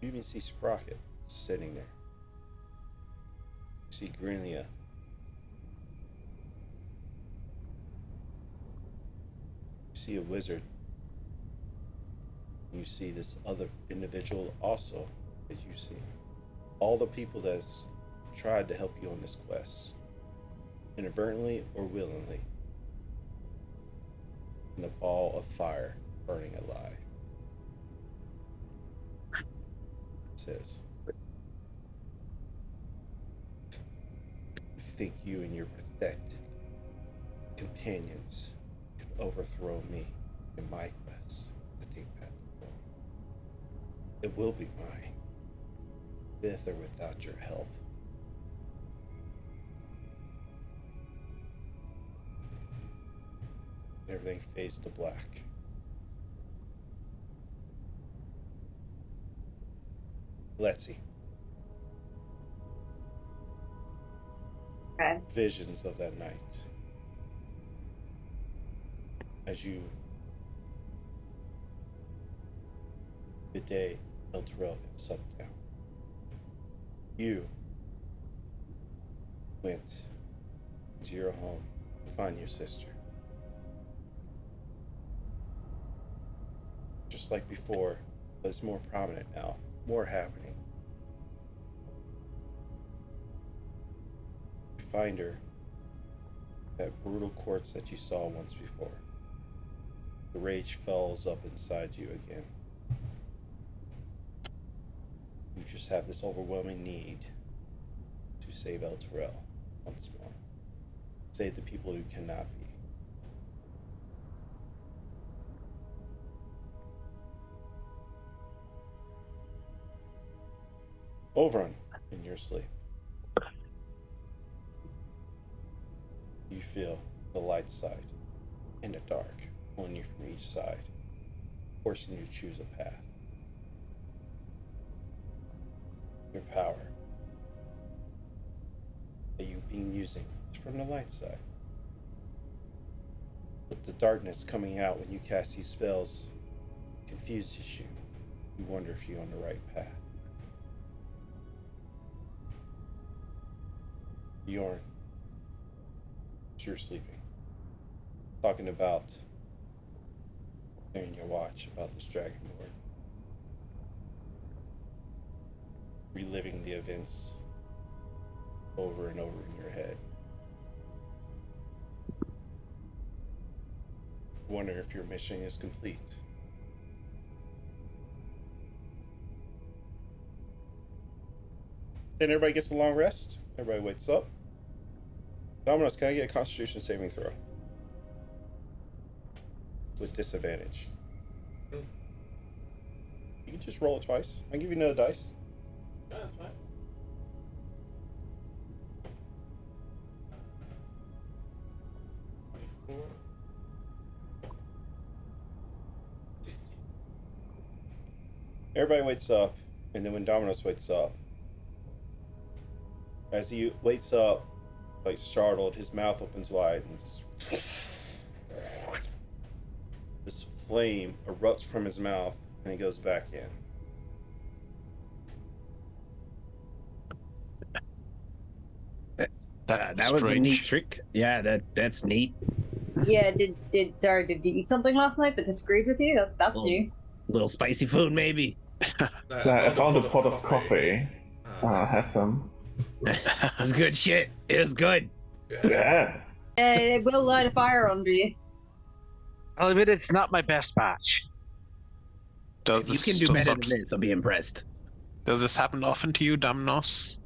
You even see Sprocket sitting there. You see Grinlia. You see a wizard. You see this other individual also that you see. All the people that's tried to help you on this quest, inadvertently or willingly, in a ball of fire burning alive. Says, you think you and your pathetic companions could overthrow me in my quest to take back the throne. It will be mine, with or without your help. Everything fades to black. Letsy. Okay. Visions of that night. As you, the day El Terrell gets sucked down. You went to your home to find your sister. Just like before, but it's more prominent now. More happening. You find her, that brutal corpse that you saw once before. The rage fells up inside you again. You just have this overwhelming need to save El Terrell once more. Save the people who cannot be. Overrun in your sleep. You feel the light side and the dark pulling you from each side, forcing you to choose a path. Your power that you've been using is from the light side. But the darkness coming out when you cast these spells confuses you. You wonder if you're on the right path. Bjorn, as you're sleeping, talking about clearing your watch about this Dragonborn, reliving the events over and over in your head. Wonder if your mission is complete. Then everybody gets a long rest. Everybody wakes up. Dominos, can I get a Constitution saving throw? With disadvantage. You can just roll it twice. I'll give you another dice. Yeah, that's fine. Everybody wakes up, and then when Dominos wakes up, as he wakes up, like startled, his mouth opens wide, and just this flame erupts from his mouth, and he goes back in. That was a neat trick. Yeah, that's neat. Yeah, did you eat something last night that disagreed with you? That's new. Little spicy food, maybe. I found a pot of coffee. I had some. It was good shit. It was good. Yeah. It will light a fire under you. I'll admit it's not my best batch. If you can do better than this, I'll be impressed. Does this happen often to you, Damnos?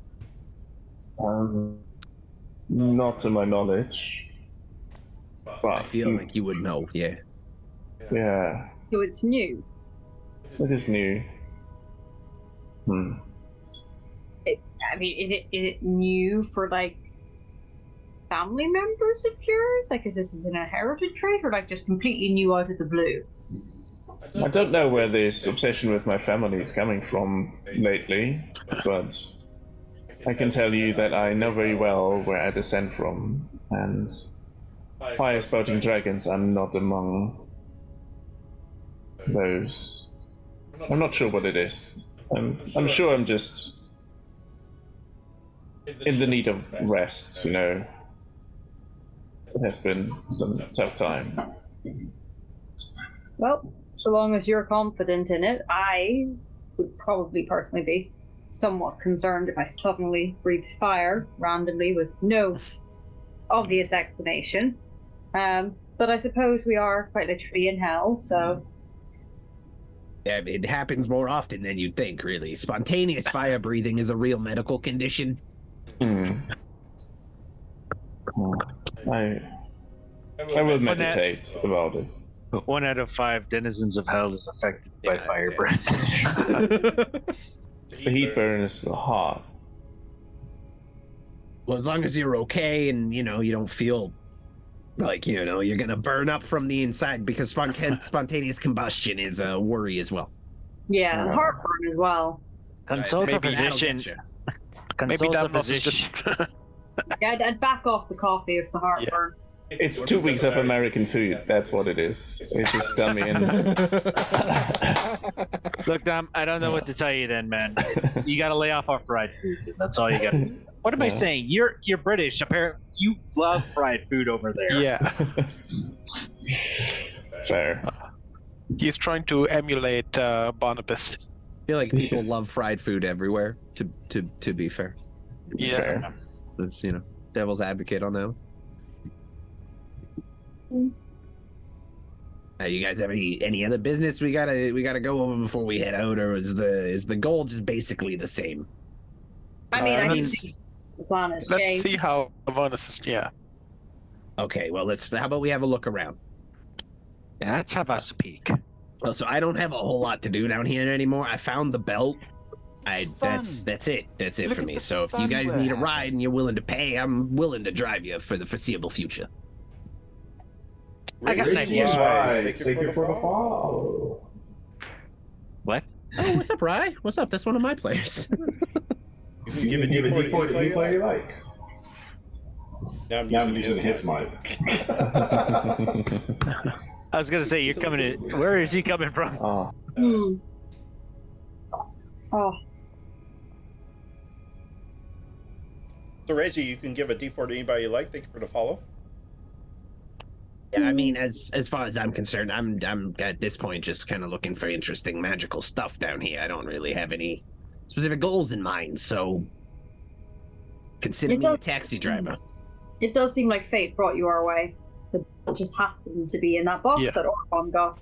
Not to my knowledge. But I feel like you would know, yeah. Yeah, So it's new. it is new. I mean, is it new for like family members of yours? Like, is this an inherited trait, or like just completely new out of the blue? I don't know where this obsession with my family is coming from lately, but I can tell you that I know very well where I descend from, and fire-spouting dragons are not among those. I'm not sure what it is. I'm sure I'm just in the need of rest, you know. It has been some tough time. Well, so long as you're confident in it, I would probably personally be somewhat concerned if I suddenly breathed fire randomly with no obvious explanation. But I suppose we are quite literally in hell, so... Yeah, it happens more often than you'd think, really. Spontaneous fire breathing is a real medical condition. I will meditate about it. 1 out of 5 denizens of hell is affected by fire breath. The heat burn is the heart. Well, as long as you're okay and, you don't feel like, you're going to burn up from the inside, because spontaneous combustion is a worry as well. Yeah, and heartburn as well. Consult a physician. Maybe Damnos is just... Yeah, I'd back off the coffee if the heartburn. It's 2 weeks of American food. That's what it is. It's just done me in. Look, Dom, I don't know what to tell you then, man. You got to lay off our fried food. That's all you got to do. What am I saying? You're British. Apparently, you love fried food over there. Yeah. Fair. He's trying to emulate Barnabas. I feel like people love fried food everywhere, to be fair. Yeah. Fair. It's, devil's advocate on that one. You guys have any other business we gotta go over before we head out, or is the goal just basically the same? I mean, the plan has Let's changed. see how Avernus is. Yeah. Okay, well, how about we have a look around? Yeah, let's have us a peek. Well, so I don't have a whole lot to do down here anymore. I found the belt. That's it. That's it for me. So if you guys need a ride and you're willing to pay, I'm willing to drive you for the foreseeable future. I got an idea. Thank you for the follow. What? Oh, what's up, Rye? What's up? That's one of my players. You can give a D4 to any player you like. Now I'm using his mic. I was gonna say you're coming in. Where is he coming from? Oh. Oh, So Reggie, you can give a D4 to anybody you like. Thank you for the follow. Yeah, I mean, as far as I'm concerned, I'm at this point just kind of looking for interesting magical stuff down here. I don't really have any specific goals in mind, so consider me a taxi driver. It does seem like fate brought you our way. It just happened to be in that box that Orphan got.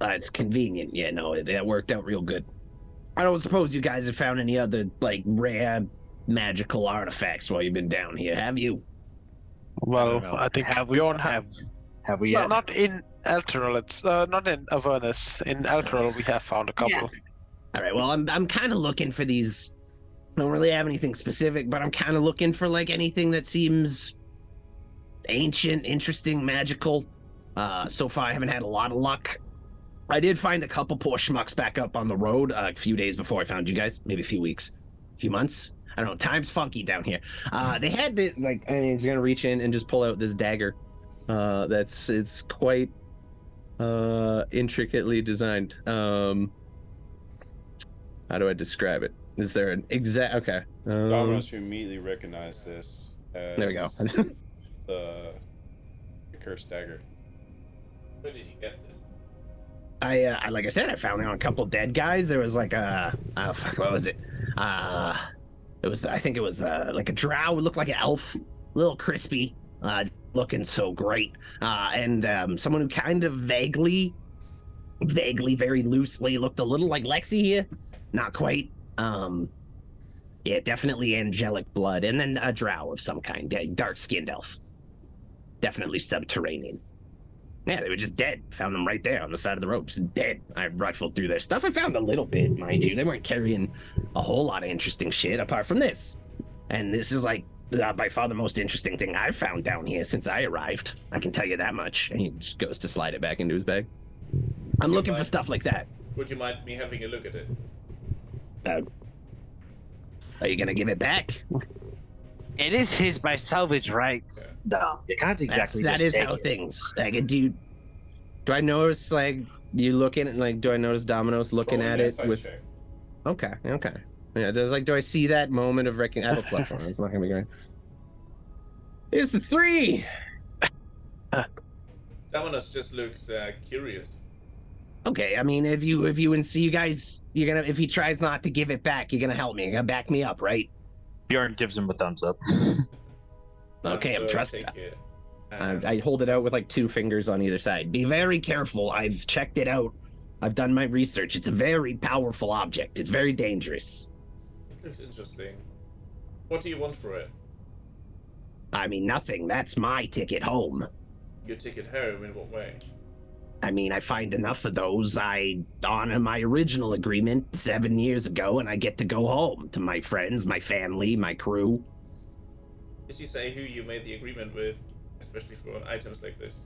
It's convenient. Yeah, no, that worked out real good. I don't suppose you guys have found any other, like, rare magical artifacts while you've been down here, have you? Well, I think Bjorn have we? Well, not in Alteral. It's not in Avernus. In Alteral, we have found a couple. Yeah. All right. Well, I'm kind of looking for these. I don't really have anything specific, but I'm kind of looking for like anything that seems ancient, interesting, magical. So far, I haven't had a lot of luck. I did find a couple poor schmucks back up on the road a few days before I found you guys. Maybe a few weeks, a few months. I don't know. Time's funky down here. They had this like, and he's gonna reach in and just pull out this dagger. It's quite intricately designed. How do I describe it? Is there an exact? Okay. Domino's, you immediately recognize this as There we go. the cursed dagger. Where did you get this? I like I said, I found out a couple dead guys. There was like what was it? I think it was like a drow. It looked like an elf, a little crispy, looking so great. And someone who kind of vaguely, very loosely looked a little like Lexi here. Not quite. Yeah, definitely angelic blood. And then a drow of some kind, dark-skinned elf. Definitely subterranean. Yeah, they were just dead. Found them right there on the side of the road, just dead. I rifled through their stuff. I found a little bit, mind you. They weren't carrying a whole lot of interesting shit apart from this. And this is like by far the most interesting thing I've found down here since I arrived. I can tell you that much. And he just goes to slide it back into his bag. I'm looking for stuff like that. Would you mind me having a look at it? Are you gonna give it back? It is his by salvage rights. No, you can't exactly. That is how it. things. Like, do I notice like you looking at like? Do I notice Domino's looking at it with? Check. Okay. Yeah, there's like, do I see that moment of reckoning? I have a plus one. It's not gonna be great. It's a 3. Domino's just looks curious. Okay, I mean, if you and see you guys, you're gonna if he tries not to give it back, you're gonna help me. You're gonna back me up, right? Bjorn gives him a thumbs up. Okay, I'm trusting. I I hold it out with like 2 fingers on either side. Be very careful. I've checked it out. I've done my research. It's a very powerful object. It's very dangerous. It looks interesting. What do you want for it? I mean, nothing. That's my ticket home. Your ticket home? In what way? I mean, I find enough of those. I honor my original agreement 7 years ago, and I get to go home to my friends, my family, my crew. Did you say who you made the agreement with, especially for items like this?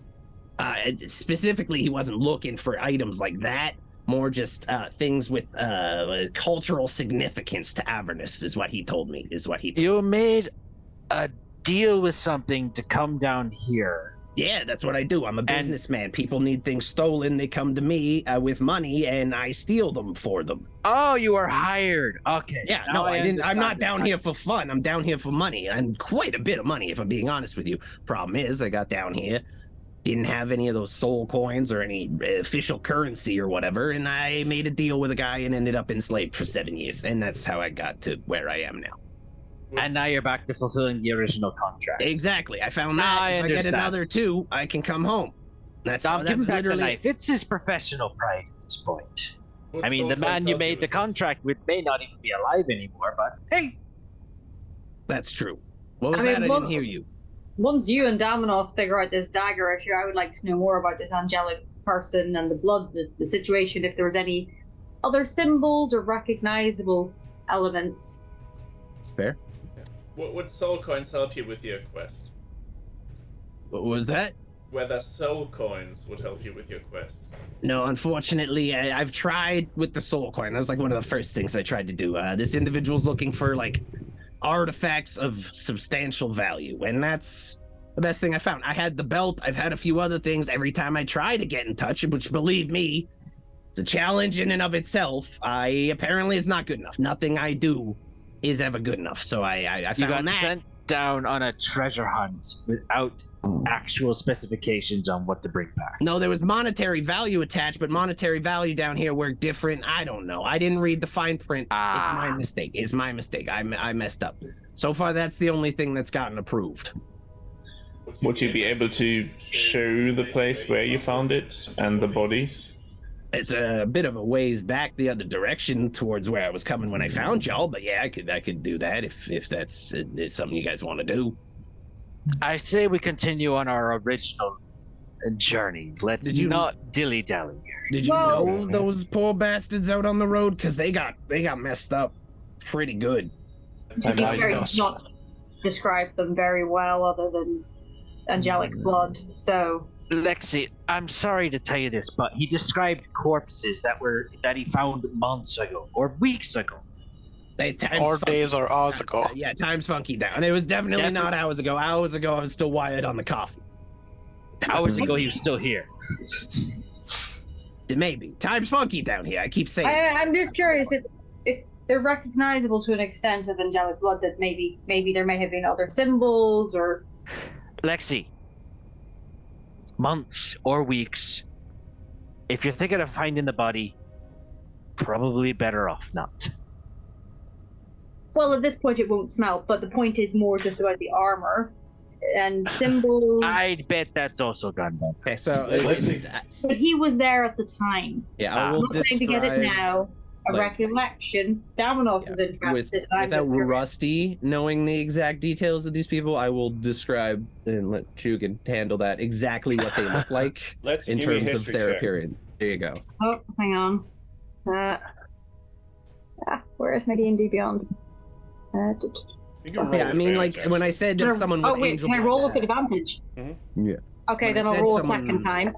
Specifically, he wasn't looking for items like that. More just things with cultural significance to Avernus, is what he told me. You made a deal with something to come down here. Yeah, that's what I do. I'm a businessman. People need things stolen. They come to me with money, and I steal them for them. Oh, you are hired. Okay. Yeah, no, I didn't. I'm not down here for fun. I'm down here for money, and quite a bit of money, if I'm being honest with you. Problem is, I got down here, didn't have any of those soul coins or any official currency or whatever, and I made a deal with a guy and ended up enslaved for 7 years, and that's how I got to where I am now. And now you're back to fulfilling the original contract. Exactly. I found that. If I get another 2, I can come home. That's Tom, give him back the literally knife. It's his professional pride at this point. What I mean, soul the man coins you help made the with this? contract with may not even be alive anymore, but hey. That's true. What was I mean, that? I didn't hear you. Once you and Dominos figure out this dagger issue, I would like to know more about this angelic person and the blood, the situation, if there was any other symbols or recognizable elements. Fair. Would soul coins help you with your quest? What was that? Whether soul coins would help you with your quest? No, unfortunately, I've tried with the soul coin. That was like one of the first things I tried to do. This individual's looking for like artifacts of substantial value, and that's the best thing I found. I had the belt. I've had a few other things. Every time I try to get in touch, which believe me, it's a challenge in and of itself. Apparently it's not good enough. Nothing I do is ever good enough. So I You found got that. sent down on a treasure hunt without actual specifications on what to bring back. No, there was monetary value attached, but monetary value down here were different. I don't know. I didn't read the fine print. It's my mistake. It's my mistake. I messed up. So far, that's the only thing that's gotten approved. Would you be able to show the place where you found it and the bodies? It's a bit of a ways back the other direction towards where I was coming when I found y'all, but yeah, I could do that if that's it's something you guys want to do. I say we continue on our original journey. Let's Did you- not dilly-dally here. Did you Well- know those poor bastards out on the road? Because they got messed up pretty good. To be might fair, know. you've not described them very well, other than angelic blood. So Lexi, I'm sorry to tell you this, but he described corpses that he found months ago or weeks ago. Or days or hours ago. Yeah, time's funky down. It was definitely not hours ago. Hours ago, I was still wired on the coffee. Hours ago, he was still here. Maybe. Time's funky down here. I keep saying. I'm just curious if they're recognizable to an extent of angelic blood, that maybe there may have been other symbols or. Lexi, months or weeks, If you're thinking of finding the body, probably better off not. Well, at this point it won't smell, but the point is more just about the armor and symbols. I'd bet that's also gone bad. Okay, so But he was there at the time. yeah, I I'm will not saying to get it describe now. A like- recollection. Damanos is interested. and I'm without just curious. Rusty knowing the exact details of these people. I will describe and let Jugan handle that exactly what they look like Let's in give me a terms of history their check. appearance. There you go. Oh, hang on. Where is my D&D Beyond? You can roll Yeah, I mean, like advantage, when I said that someone with Oh wait, angel can I blood, roll with advantage? Yeah. Okay, When then I I'll said roll someone- a second time.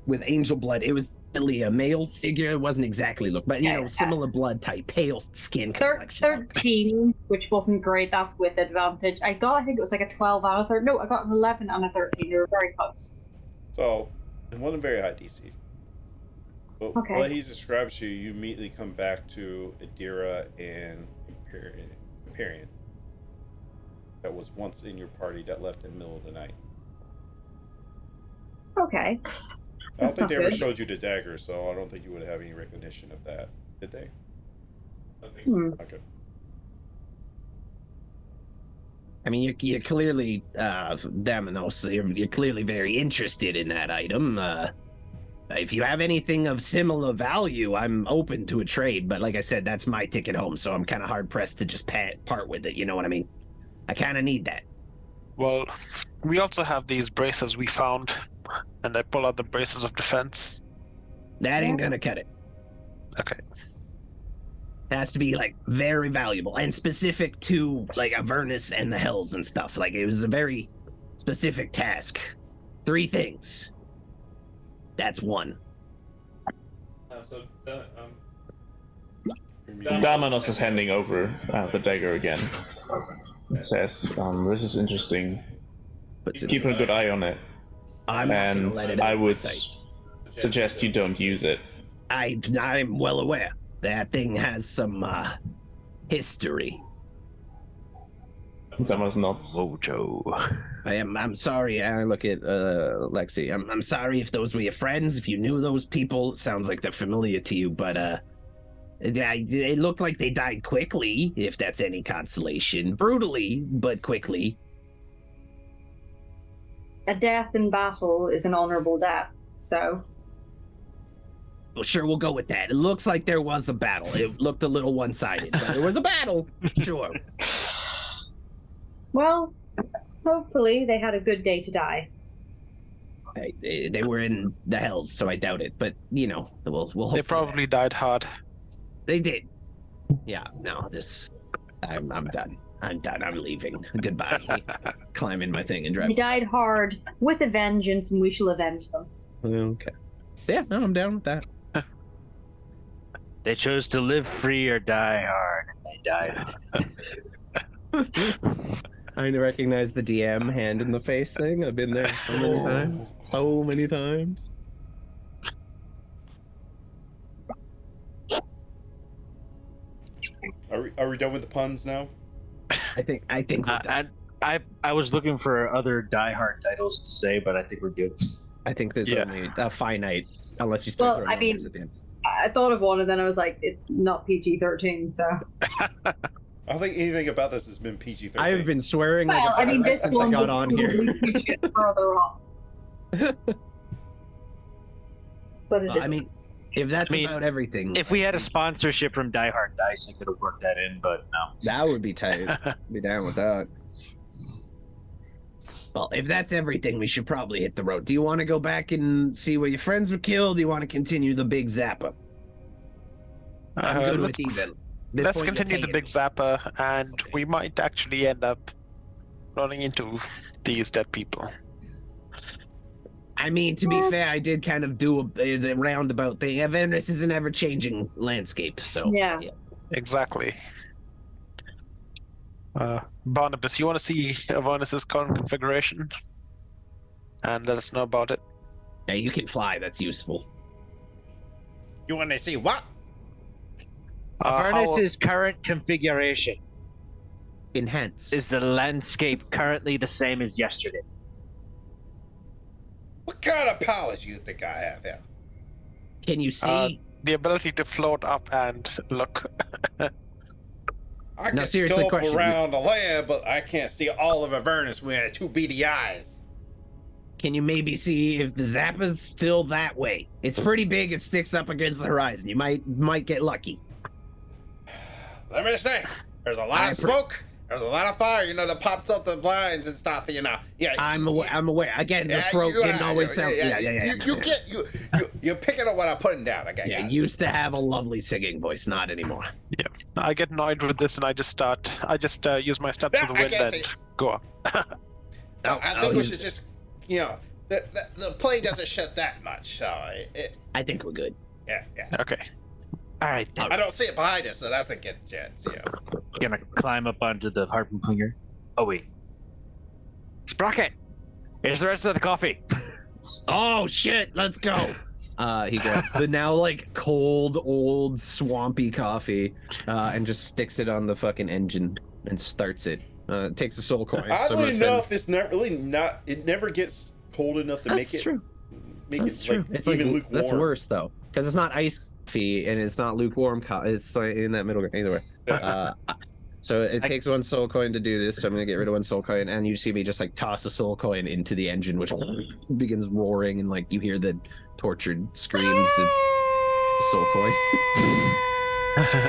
with angel blood, it was really a male figure. It wasn't exactly look, but you Okay, know, similar blood type, pale skin complexion. 13, which wasn't great. That's with advantage. I think it was like a 12 out of 13. No, I got an 11 and a 13. They were very close. So, it wasn't very high DC. But Okay. what he describes to you, you immediately come back to Adira and Imperium. That was once in your party that left in the middle of the night. Okay. I don't That's think not they ever good. showed you the dagger, so I don't think you would have any recognition of that. Did they? Okay. I mean, you're clearly, Damanos, you're clearly very interested in that item. If you have anything of similar value, I'm open to a trade. But like I said, that's my ticket home, so I'm kind of hard pressed to just part with it. You know what I mean? I kind of need that. Well, we also have these braces we found, and I pull out the braces of defense. That ain't gonna cut it. Okay. It has to be like very valuable and specific to like Avernus and the Hells and stuff. Like it was a very specific task. 3 things. That's one. Damanos is handing over the dagger again. It says, "This is interesting. Keep a good eye on it, I'm not gonna and let it I out of would sight. suggest you don't use it." I'm well aware that thing has some history. Damanos nods. Mojo. I'm sorry. I look at Lexi. I'm sorry if those were your friends. If you knew those people, it sounds like they're familiar to you. But it looked like they died quickly. If that's any consolation, brutally, but quickly. A death in battle is an honorable death, so. Well, sure, we'll go with that. It looks like there was a battle. It looked a little one-sided, but there was a battle. Sure. Well, hopefully they had a good day to die. They were in the Hells, so I doubt it. But you know, we'll hope. They for the probably best. died hard. They did. Yeah. No. I'm done. I'm done. I'm leaving. Goodbye. Climb in my thing and drive. They died hard with a vengeance, and we shall avenge them. Okay. Yeah. No, I'm down with that. They chose to live free or die hard. They died. I recognize the DM hand in the face thing. I've been there so many times. So many times. Are we done with the puns now? I think we're done. I was looking for other Die Hard titles to say, but I think we're good. I think there's Yeah. only a finite, unless you start Well, throwing I mean, numbers at the end. I thought of one, and then I was like, it's not PG-13, so. I don't think anything about this has been PG-13. I've been swearing Well, like I mean, this since I one got would on here. probably push it further on. But it I is. mean, if that's I mean, about everything, If we had a sponsorship from Die Hard Dice, I could have worked that in, but no. that would be tight. Be down with that. Well, if that's everything, we should probably hit the road. Do you want to go back and see where your friends were killed? Do you want to continue the big Zapper? I'm good with either. This Let's point, you're continue the paying. big Zapper, and Okay. we might actually end up running into these dead people. I mean, to be fair, I did kind of do a roundabout thing. Avernus is an ever-changing landscape, so Yeah. Exactly. Barnabas, you want to see Avernus's current configuration? And let us know about it. Yeah, you can fly. That's useful. You want to see what? Avernus's current configuration. Enhance. Is the landscape currently the same as yesterday? What kind of powers you think I have here? Can you see? The ability to float up and look. I No, can seriously, scope question. around the land, but I can't see all of Avernus with 2 beady eyes. Can you maybe see if the Zapper's still that way? It's pretty big. It sticks up against the horizon. You might get lucky. Let me say, there's a lot of smoke. There's a lot of fire, that pops up the blinds and stuff, Yeah, I'm aware. Again, the throat didn't always sound. Yeah. You're picking up what I'm putting down. Okay. Yeah, used to have a lovely singing voice, not anymore. Yeah, I get annoyed with this, and I just use my steps of the wind and go up. I think we should just, the plane doesn't shift that much, so I think we're good. Yeah. Okay. All right, I don't see it behind us, so that's a good chance. gonna climb up onto the harpoon flinger. Oh wait, Sprocket, here's the rest of the coffee. Oh shit, let's go. He grabs the now cold, old, swampy coffee, and just sticks it on the fucking engine and starts it. It takes a soul coin. Oddly enough, it's not really not. It never gets cold enough to make it. True. It's true. It's even lukewarm. That's worse though, because it's not ice coffee and it's not lukewarm. It's in that middle. Either way. So it takes 1 soul coin to do this. So I'm gonna get rid of 1 soul coin, and you see me just toss a soul coin into the engine, which begins roaring, and you hear the tortured screams of the soul coin.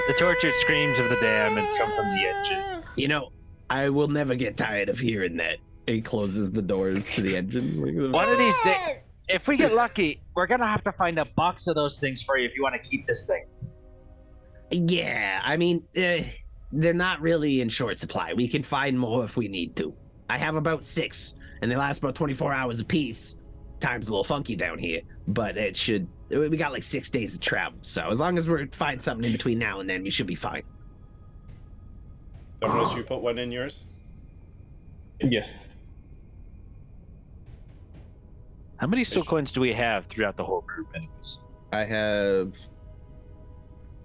The tortured screams of the damned come from the engine. I will never get tired of hearing that. He closes the doors to the engine. One of these days, if we get lucky, we're gonna have to find a box of those things for you if you want to keep this thing. Yeah, I mean, they're not really in short supply. We can find more if we need to. I have about 6, and they last about 24 hours apiece. Time's a little funky down here, but we got 6 days of travel. So as long as we find something in between now and then, we should be fine. Avernus, you put 1 in yours? Yes. How many soul coins do we have throughout the whole group, anyways? I have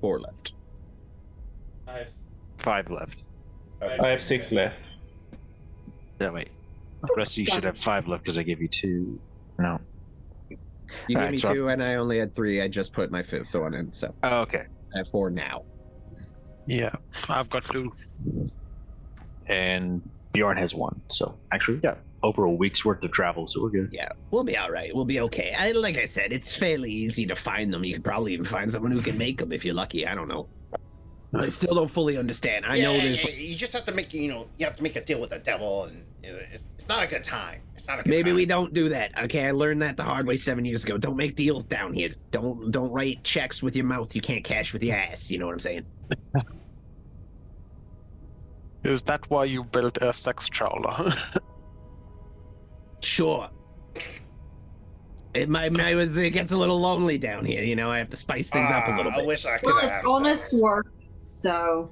4 left. I have 5 left. I have 6 left. That way. The rest of you should have 5 left because I gave you 2. No. You All gave me right, 2, and I only had 3. I just put my 5th one in, so Oh, okay. I have 4 now. Yeah, I've got 2. And Bjorn has 1. So actually, we got over a week's worth of travel, so we're good. Yeah, we'll be all right. We'll be okay. Like I said, it's fairly easy to find them. You can probably even find someone who can make them if you're lucky. I don't know. I still don't fully understand. I know there's. You just have to make you have to make a deal with the devil, and it's not a good time. It's not a good Maybe time. we don't do that. Okay, I learned that the hard way 7 years ago. Don't make deals down here. Don't write checks with your mouth. You can't cash with your ass. You know what I'm saying? Is that why you built a sex trawler? Sure. It gets a little lonely down here. I have to spice things up a little bit. I wish I could Well, have. it's honest work, so.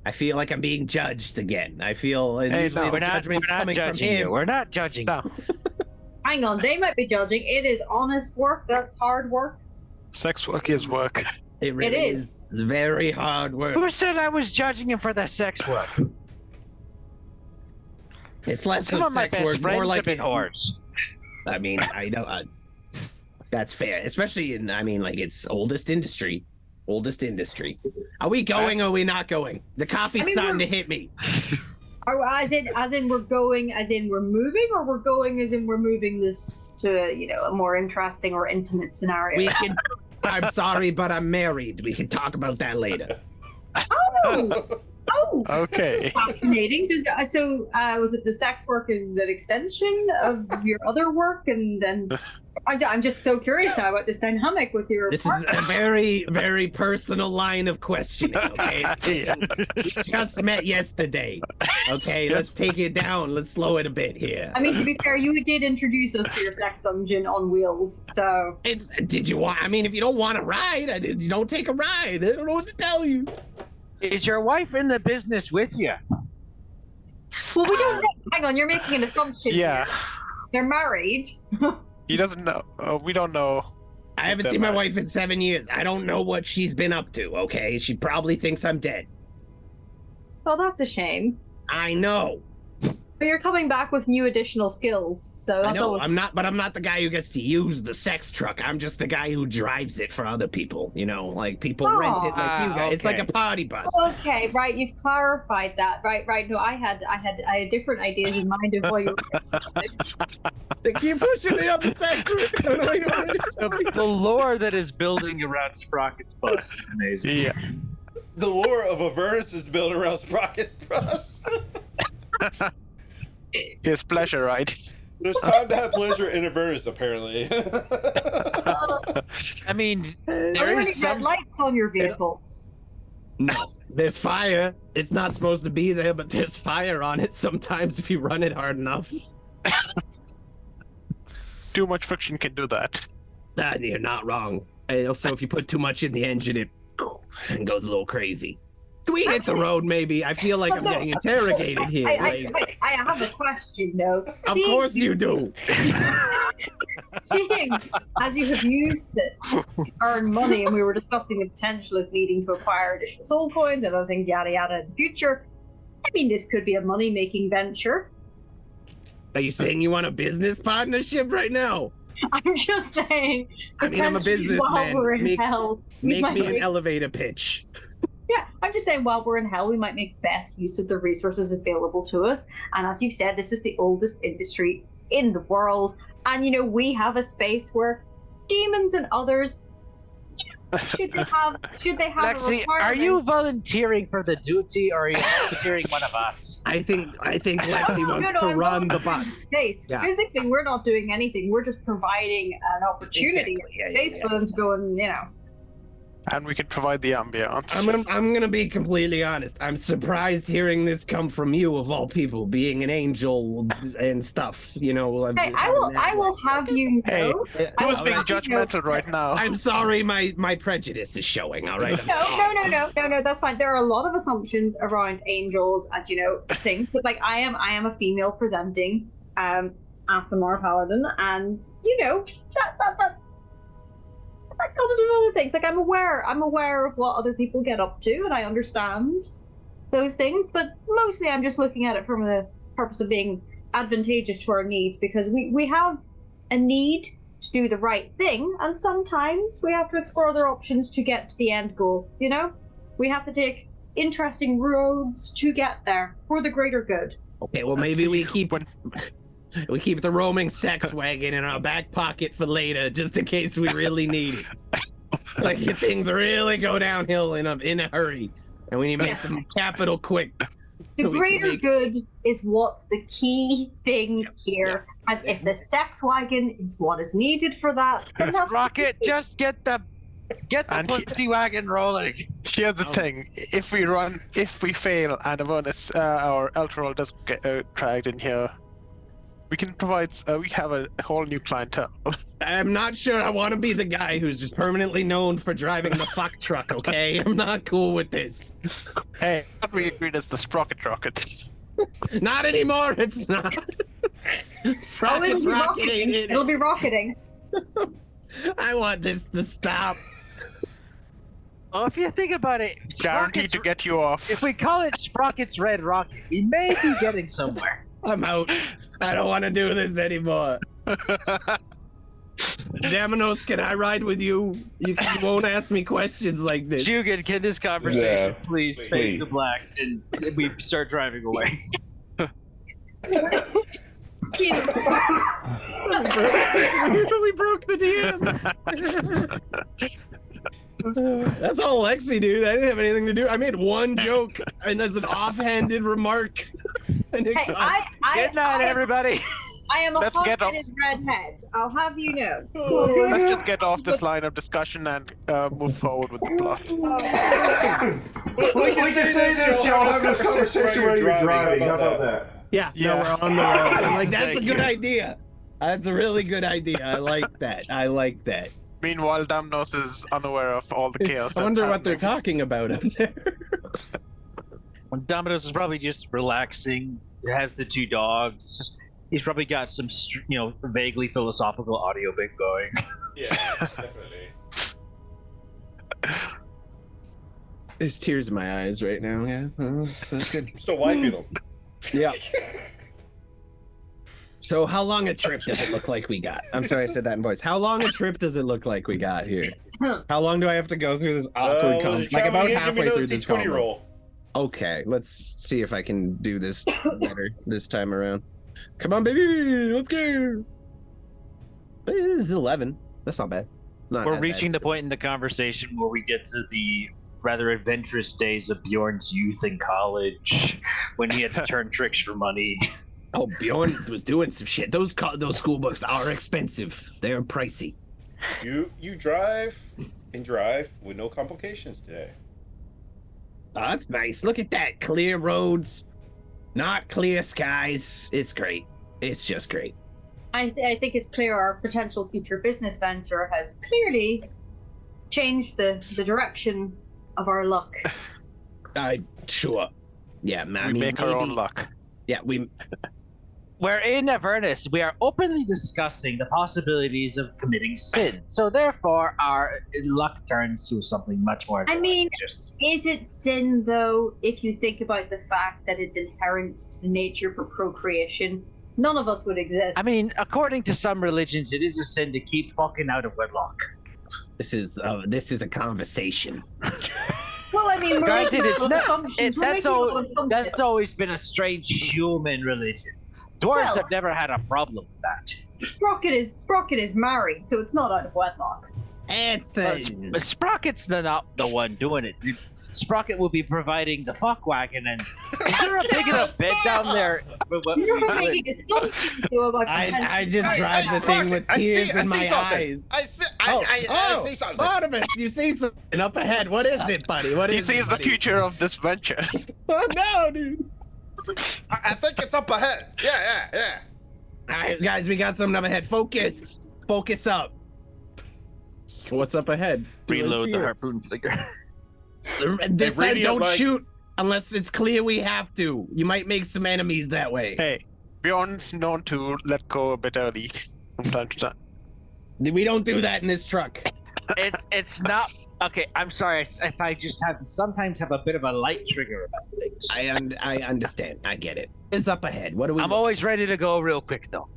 I feel like I'm being judged again. I feel usually no, the judgment's coming from judging him. you. We're not judging. No. Hang on, they might be judging. It is honest work. That's hard work. Sex work is work. It really It is very hard work. Who said I was judging him for the sex work? It's less Some of of my sex best work, more friends like have been whores. I mean, I don't. That's fair, especially in. It's oldest industry. Are we going or are we not going? The coffee's starting to hit me. Or as in we're going, as in we're moving, or we're going as in we're moving this to a more interesting or intimate scenario. We can. I'm sorry, but I'm married. We can talk about that later. Oh, Okay. fascinating. Was it the sex work is an extension of your other work, and then I'm just so curious now about this dynamic with your. This is a very, very personal line of questioning. Okay, we just met yesterday. Okay, let's take it down. Let's slow it a bit here. I mean, to be fair, you did introduce us to your sex dungeon on wheels, so. Did you want? I mean, if you don't want to ride, you don't take a ride. I don't know what to tell you. Is your wife in the business with you? Well, we don't know. Hang on, you're making an assumption. Yeah. Here. They're married. He doesn't know. We don't know. I haven't seen my wife in 7 years. I don't know what she's been up to, okay? She probably thinks I'm dead. Well, that's a shame. I know. But you're coming back with new additional skills, so I that's know always... I'm not the guy who gets to use the sex truck. I'm just the guy who drives it for other people. You know, like people rent it like you guys. It's like a okay. party bus. Okay, right. You've clarified that. Right. No, I had different ideas in mind of what you were. They keep pushing me up the sex truck. I don't know what to do. The lore that is building around Sprocket's bus is amazing. Yeah. The lore of Avernus is built around Sprocket's brush. His pleasure, right? There's time to have pleasure in Avernus, apparently. I mean, Are there there any is some. red lights on your vehicle? No, there's fire. It's not supposed to be there, but there's fire on it sometimes if you run it hard enough. Too much friction can do that. You're not wrong. And also, if you put too much in the engine, it goes a little crazy. Can we hit the road, maybe? I feel like I'm getting interrogated here. I have a question, though. Of course you do. Seeing as you have used this to earn money, and we were discussing the potential of needing to acquire additional soul coins and other things, yada yada, in the future, I mean, this could be a money-making venture. Are you saying you want a business partnership right now? I'm just saying. I mean, I'm a potentially while businessman. we're in hell, we Make might me an make- elevator pitch. Yeah, I'm just saying, while we're in hell, we might make best use of the resources available to us. And as you've said, this is the oldest industry in the world. And, you know, we have a space where demons and others, should they have a Lexi, requirement? are you volunteering for the duty, or are you volunteering one of us? I think Lexi wants to I'm run the volunteering bus. Space. Yeah. Physically, we're not doing anything. We're just providing an opportunity, Exactly. and Yeah, space for them to go and, you know. And we can provide the ambiance. I'm gonna be completely honest. I'm surprised hearing this come from you, of all people, being an angel and stuff. You know. Hey, I will have you Hey, know. I who's will being have you know- judgmental right now? I'm sorry, my prejudice is showing. All right. No, that's fine. There are a lot of assumptions around angels and, you know, things. But like, I am a female presenting ASMR paladin, and you know that comes with other things. Like, I'm aware of what other people get up to, and I understand those things. But mostly, I'm just looking at it from the purpose of being advantageous to our needs, because we have a need to do the right thing, and sometimes we have to explore other options to get to the end goal. You know, we have to take interesting roads to get there for the greater good. Okay, well maybe we keep the roaming sex wagon in our back pocket for later, just in case we really need it. Like if things really go downhill in a hurry, and we need to make Yes. some capital quick. The So we can greater make- good is what's the key thing here, and if the sex wagon is what is needed for that, then that's Rocket, just get the And pussy wagon rolling. Here's the thing: if we fail, and Avernus, our Elturol does get dragged in here, we can provide. We have a whole new clientele. I'm not sure I want to be the guy who's just permanently known for driving the fuck truck. Okay, I'm not cool with this. Hey, what we agreed is the sprocket rocket. Not anymore. It's not. Sprocket's rocketing it. It'll be rocketing. I want this to stop. Well, if you think about it, Guaranteed to get you off. if we call it Sprocket's Red Rocket, we may be getting somewhere. I'm out. I don't want to do this anymore. Daminos, can I ride with you? You won't ask me questions like this. Jugan, can this conversation Yeah, please fade to black and we start driving away? We broke the DM. That's all Lexi, dude. I didn't have anything to do. I made one joke, and as an offhanded remark. And it Hey, got- Good night, everybody. I am a Let's get off- hot-headed redhead. I'll have you know. Let's just get off this line of discussion and move forward with the plot. We can say this, y'all have this conversation while you're driving. How about that? Yeah, Yeah. no, we're on the road. I'm like, that's a Thank good you. idea. That's a really good idea. I like that. I like that. Meanwhile, Damnos is unaware of all the chaos. I wonder that's what they're happening. talking about up there. Domino's is probably just relaxing. It has the two dogs. He's probably got some, vaguely philosophical audio bit going. Yeah, definitely. There's tears in my eyes right now. Yeah, that's good. I'm still wiping them. Yeah. So how long a trip does it look like we got? I'm sorry I said that in voice. How long a trip does it look like we got here? How long do I have to go through this awkward combo? Like about halfway through this combo. Roll. Okay, let's see if I can do this better this time around. Come on, baby, let's go. This is 11. That's not bad. We're reaching the point in the conversation where we get to the rather adventurous days of Bjorn's youth in college, when he had to turn tricks for money. Oh, Bjorn was doing some shit. Those school books are expensive. They're pricey. You drive and drive with no complications today. Oh, that's nice. Look at that. Clear roads, not clear skies. It's great. It's just great. I think it's clear our potential future business venture has clearly changed the direction of our luck. Sure. Yeah, man. We make our own luck. Yeah, We're in Avernus. We are openly discussing the possibilities of committing sin. So therefore, our luck turns to something much more advantageous. Is it sin, though, if you think about the fact that it's inherent to the nature for procreation? None of us would exist. I mean, according to some religions, it is a sin to keep fucking out of wedlock. This is a conversation. Well, I mean, granted, it's not. That's always been a strange human religion. Dwarves have never had a problem with that. Sprocket is married, so it's not out of wedlock. Sprocket's not the one doing it. Sprocket will be providing the fuck wagon, and is there a big enough bed down there? You're making assumptions about I just drive the thing with tears in my eyes. I see something. Barnabas, you see something up ahead. What is it, buddy? What is it? He sees the future of this venture. Oh no, dude. I think it's up ahead. Yeah. All right, guys, we got something up ahead. Focus up. What's up ahead? Reload the harpoon flicker. This time, don't shoot unless it's clear we have to. You might make some enemies that way. Hey, Bjorn's known to let go a bit early from time to time. We don't do that in this truck. It's not okay. I'm sorry if I just have to sometimes have a bit of a light trigger about things. I understand. I get it. It's up ahead. What do we? I'm always ready to go real quick though.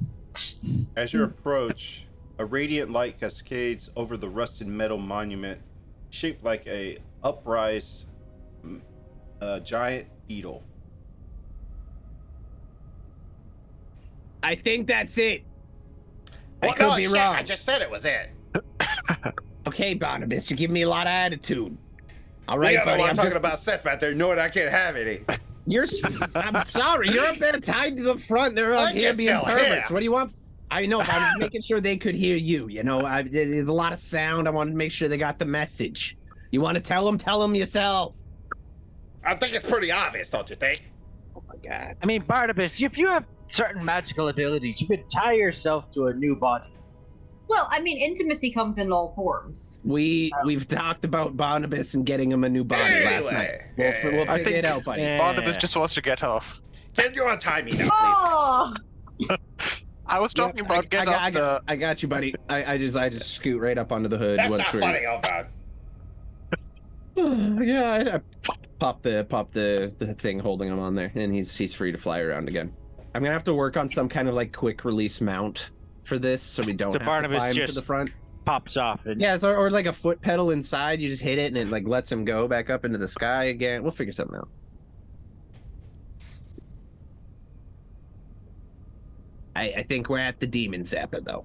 As you approach, a radiant light cascades over the rusted metal monument, shaped like a uprise giant beetle. I think that's it. I Well, could no, be shit, wrong. I just said it was it. Okay, Barnabas, you give me a lot of attitude. All Right, right, buddy. buddy. I'm I'm talking just. about Seth back there, knowing I can't have any. I'm sorry. You're up there tied to the front. They're I up here can being still perverts. hear. What do you want? I know, but I'm just making sure they could hear you. You know, there's a lot of sound. I wanted to make sure they got the message. You want to tell them yourself. I think it's pretty obvious, don't you think? Oh my God. I mean, Barnabas, if you have certain magical abilities, you could tie yourself to a new body. Well, I mean, intimacy comes in all forms. We've talked about Barnabas and getting him a new body last night. We'll I figure it out, buddy. Barnabas just wants to get off. Can you untie me now, please? Oh! I was talking about get off the. I got you, buddy. I just scoot right up onto the hood. That's once not we're- funny, Alvan. Yeah, I pop the thing holding him on there, and he's free to fly around again. I'm gonna have to work on some kind of like quick release mount for this, so we don't So have Barnabas to climb to just- the front. Pops off and Yeah, so, or like a foot pedal inside. You just hit it, and it like lets him go back up into the sky again. We'll figure something out. I think we're at the demon zapper though.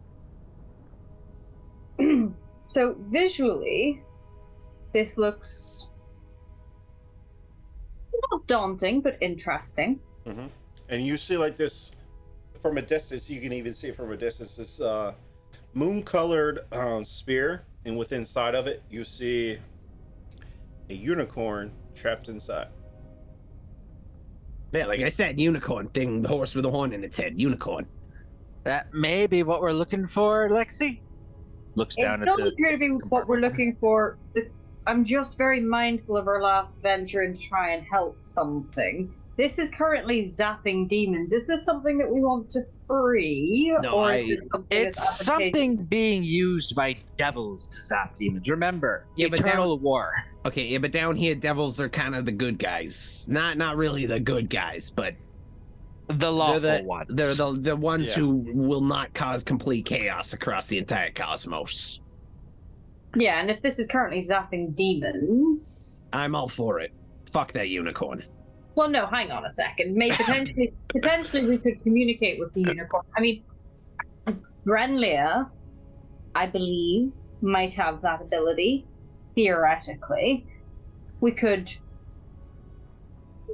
So visually, this looks not daunting, but interesting. Mm-hmm. And you see like this from a distance. You can even see it from a distance. This moon-colored spear, and within inside of it, you see a unicorn trapped inside. Yeah, like I said, unicorn thing, the horse with a horn in its head, unicorn. that may be what we're looking for, Lexi. Looks It down at does the. appear to be what we're looking for. I'm just very mindful of our last venture and to try and help something. This is currently zapping demons. Is this something that we want to free? No, or is this something It's that's something being used by devils to zap demons. Remember, Yeah, but eternal war. Okay, yeah, but down here, devils are kind of the good guys. Not really the good guys, but The lawful ones. They're the ones Yeah. who will not cause complete chaos across the entire cosmos. Yeah, and if this is currently zapping demons, I'm all for it. Fuck that unicorn. well, no, hang on a second. Maybe potentially we could communicate with the unicorn. I mean, Brenlia, I believe, might have that ability. Theoretically, we could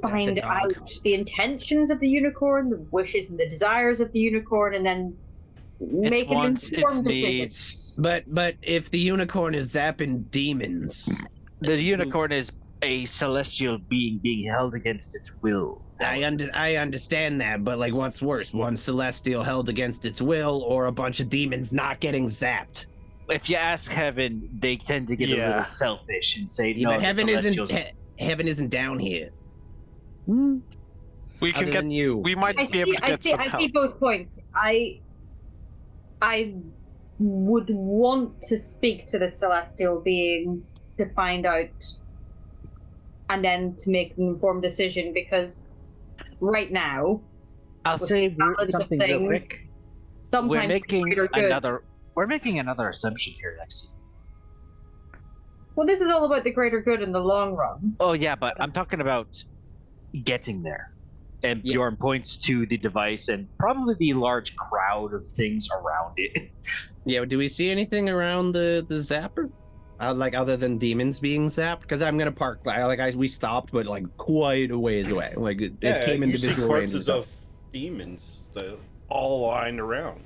find the out dog. the intentions of the unicorn, the wishes and the desires of the unicorn, and then make an informed decision. needs. But if the unicorn is zapping demons, The unicorn is a celestial being held against its will. I understand that, but like, what's worse, one celestial held against its will, or a bunch of demons not getting zapped? If you ask heaven, they tend to get a little selfish and say, Yeah, "No, but the heaven celestials." heaven isn't down here. We Other can get. than you. We might be able to get some I see help. both points. I would want to speak to the celestial being to find out and then to make an informed decision, because right now I'll with say the balance of something real things, quick. sometimes We're making greater good. another assumption here, Lexi. Well, this is all about the greater good in the long run. Oh yeah, but I'm talking about getting there. And Yeah. Bjorn points to the device and probably the large crowd of things around it. Yeah, do we see anything around the zapper? Like, other than demons being zapped? Because I'm gonna park. We stopped, but like quite a ways away. Like it came into you see visual range. corpses of demons all lined around.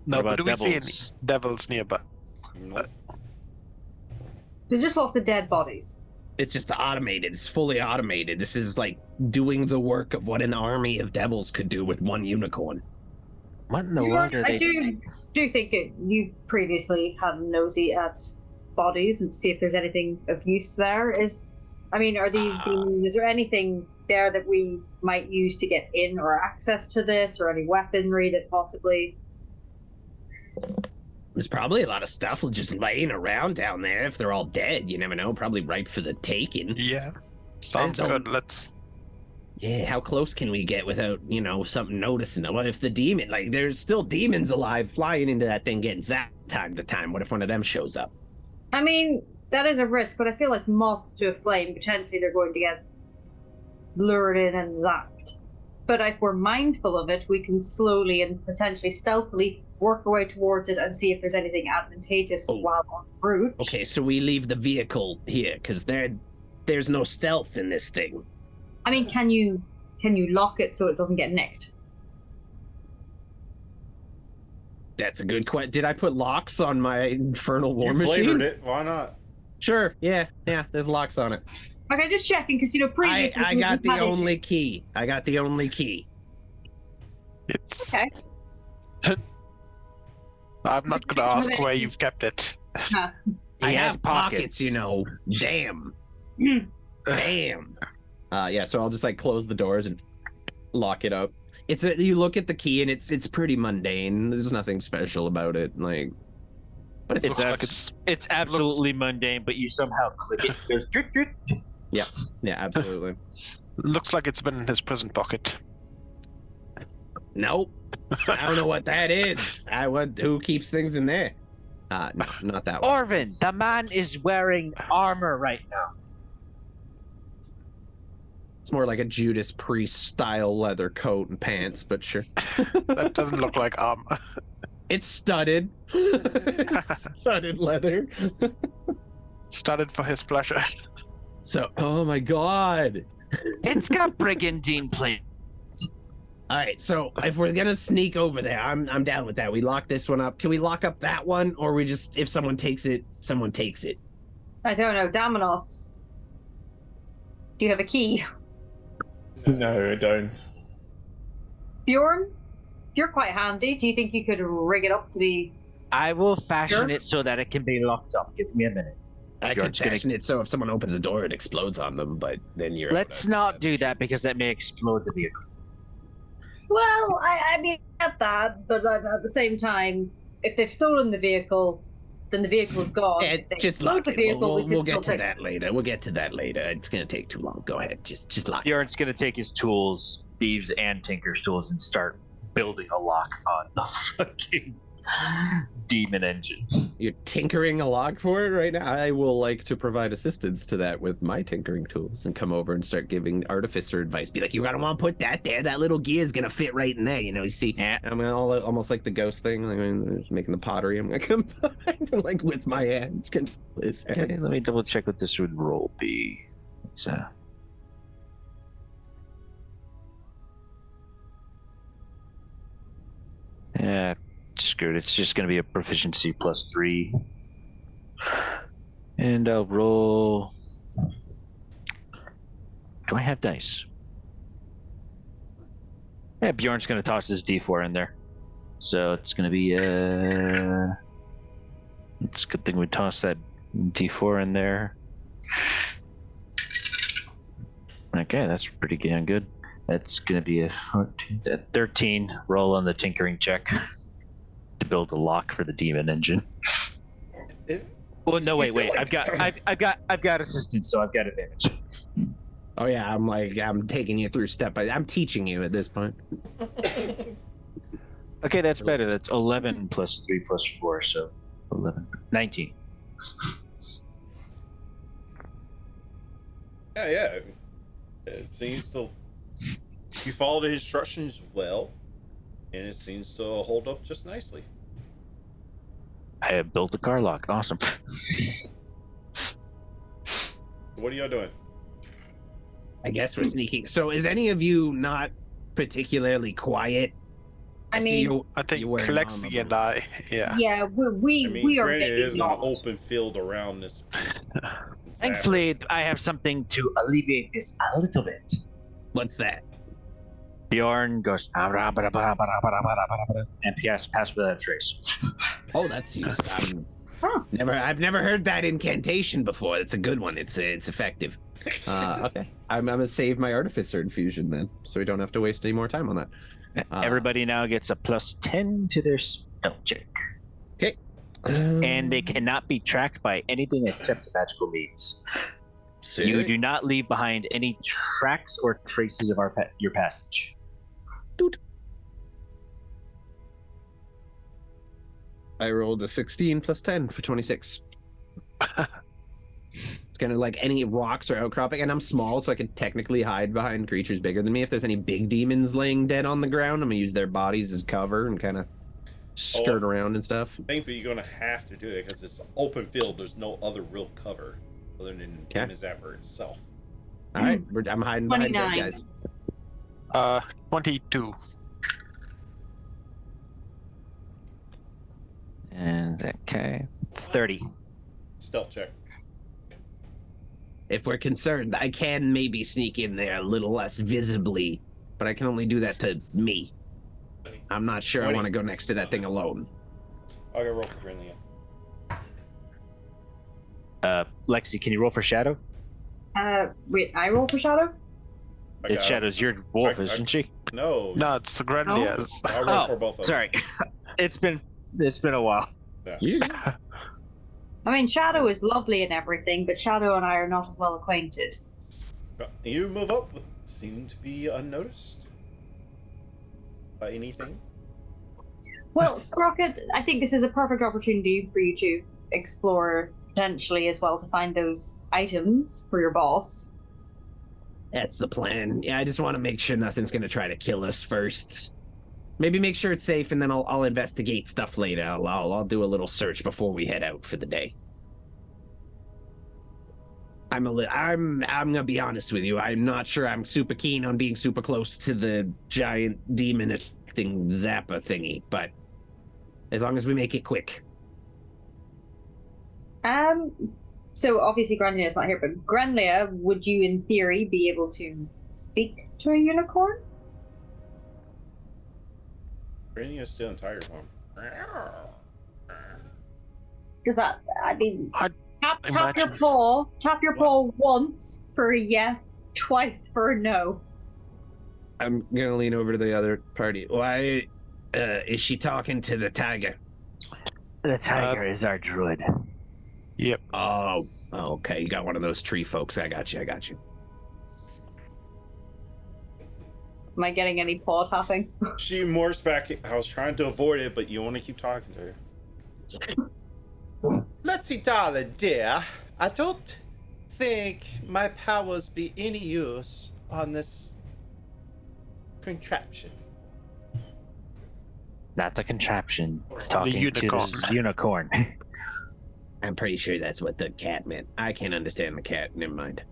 No, What but about do we see any devils? devils nearby? Nope. There's just lots of dead bodies. It's just automated. It's fully automated. This is like doing the work of what an army of devils could do with one unicorn. What in the You world are- are I they? do think you previously had a nosy at bodies and see if there's anything of use there. Are these demons? Is there anything there that we might use to get in or access to this, or any weaponry that possibly? There's probably a lot of stuff just laying around down there. If they're all dead, you never know. Probably ripe for the taking. Yeah, sounds don't- good. Let's. Yeah, how close can we get without, something noticing it? What if the demon, there's still demons alive flying into that thing getting zapped time to time? What if one of them shows up? I mean, that is a risk, but I feel like moths to a flame, potentially they're going to get lured in and zapped. But if we're mindful of it, we can slowly and potentially stealthily work our way towards it and see if there's anything advantageous while en route. Okay, so we leave the vehicle here, because there's no stealth in this thing. I mean, can you lock it so it doesn't get nicked? That's a good question. Did I put locks on my infernal war You machine? flavored it. Why not? Sure, yeah, there's locks on it. Okay, just checking, because previously I we got the had issues. only key. I got the only key. It's. Okay. I'm not gonna ask where you've kept it. Huh. I He has have pockets, Damn. Damn. Yeah, so I'll just close the doors and lock it up. You look at the key and it's pretty mundane. There's nothing special about it. But It's, Looks like it's. it's absolutely mundane, but you somehow click it. There's drip, drip. yeah, absolutely. Looks like it's been in his prison pocket. Nope. I don't know what that is. Who keeps things in there? No, not that one. Orvin, the man is wearing armor right now. It's more like a Judas Priest style leather coat and pants, but sure. That doesn't look like armor. It's studded. It's studded leather. Studded for his pleasure. So, oh my god. It's got brigandine plate. All right, so if we're gonna sneak over there, I'm down with that. We lock this one up. Can we lock up that one, or we just, if someone takes it, someone takes it? I don't know. Dominos, do you have a key? No, I don't. Bjorn, you're quite handy. Do you think you could rig it up to be? I will fashion Sure. it so that it can be locked up. Give me a minute. I You're could just gonna- fashion it so if someone opens the door, it explodes on them. But then you're. Let's not do that because that may explode the vehicle. Well, I mean, I get that, but at the same time, if they've stolen the vehicle, then the vehicle's gone. Yeah, If they just explode lock the it. vehicle, We'll we can get to still that take it. later. We'll get to that later. It's gonna take too long. Go ahead. Just lock it. Bjorn's gonna take his tools, thieves and tinker's tools and start building a lock on the fucking demon engine. You're tinkering a lock for it right now. I will like to provide assistance to that with my tinkering tools and come over and start giving artificer advice. Be like, you gotta want to put that there. That little gear is gonna fit right in there. You know, you see, I'm almost like the ghost thing. Like, I'm making the pottery. I'm gonna combine like with my hands. Okay, let me double check what this would roll be. It's yeah, screwed. It's just going to be a proficiency +3. And I'll roll. Do I have dice? Yeah, Bjorn's going to toss his D4 in there. So it's going to be it's a good thing we toss that D4 in there. Okay, that's pretty damn good. That's going to be a 13 roll on the tinkering check to build a lock for the demon engine. Well, no, wait. I've got assistance, so I've got advantage. Oh yeah, I'm taking you through step by. I'm teaching you at this point. Okay, that's better. That's 11 plus 3 plus 4, so 11, 19. Yeah. It seems to. You followed the instructions well, and it seems to hold up just nicely. I have built a car lock. Awesome. What are y'all doing? I guess we're sneaking. So is any of you not particularly quiet? I mean, I think you wearing Lexi armor, and I, yeah. yeah, we are granted, it is getting an lost. open field around this. Thankfully, I have something to alleviate this a little bit. What's that? Bjorn goes and pass without a trace. Oh, that's useful. I've never heard that incantation before. It's a good one. It's effective. Okay, I'm gonna save my artificer infusion then, so we don't have to waste any more time on that. Everybody now gets a +10 to their spell check. Okay. And they cannot be tracked by anything except magical means. You do not leave behind any tracks or traces of your passage. Doot. I rolled a 16 plus 10 for 26. It's kind of like any rocks or outcropping, and I'm small, so I can technically hide behind creatures bigger than me. If there's any big demons laying dead on the ground, I'm gonna use their bodies as cover and kind of skirt around and stuff. Thankfully, you're gonna have to do it because it's an open field. There's no other real cover other than Zapper itself. All right, I'm hiding behind dead 29. guys. 22. And okay, 30. Stealth check. If we're concerned, I can maybe sneak in there a little less visibly, but I can only do that to me. I'm not sure I want to go next to that thing alone. I'll go roll for Grinlia. Lexi, can you roll for Shadow? Wait, I roll for Shadow? It's Shadow's your wolf, isn't she? No. No, it's Grenlia's. I roll for both of them. Sorry. It's been a while. Yeah. I mean, Shadow is lovely and everything, but Shadow and I are not as well acquainted. You move up, seem to be unnoticed by anything. Well, Sprocket, I think this is a perfect opportunity for you to explore potentially as well to find those items for your boss. That's the plan. Yeah, I just want to make sure nothing's going to try to kill us first. Maybe make sure it's safe, and then I'll investigate stuff later. I'll do a little search before we head out for the day. I'm gonna be honest with you. I'm not sure I'm super keen on being super close to the giant demon affecting Zapper thingy, but as long as we make it quick. So obviously Granlia's not here, but Granlia, would you in theory be able to speak to a unicorn? Grinlia's still in tiger form. Because I mean, tap your imagine. paw once for a yes, twice for a no. I'm gonna lean over to the other party. Why is she talking to the tiger? The tiger is our druid. Yep. Oh, okay. You got one of those tree folks. I got you. Am I getting any paw tapping? She morphs back. I was trying to avoid it, but you want to keep talking to her. Let's see, darling dear. I don't think my powers be any use on this contraption. Not the contraption. Talking unicorn. to this unicorn. I'm pretty sure that's what the cat meant. I can't understand the cat. Never mind.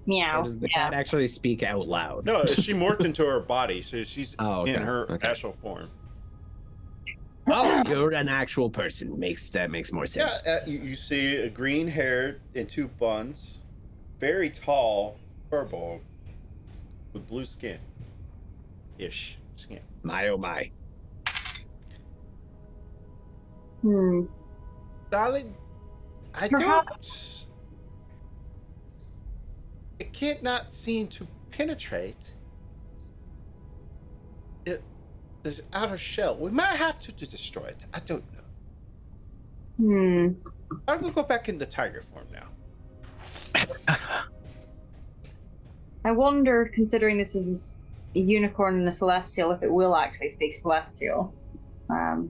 Meow. Or does the cat actually speak out loud? No, she morphed into her body, so she's Oh, in okay, her okay. astral form. Oh, you're an actual person. That makes more Yeah, sense. you see a green hair and 2 buns, very tall, furball, with blue skin. Ish skin. My oh my. Darling, I Perhaps. don't. It can't not seem to penetrate. The outer shell. We might have to destroy it. I don't know. I'm gonna go back into tiger form now. I wonder, considering this is a unicorn and a celestial, if it will actually speak celestial. In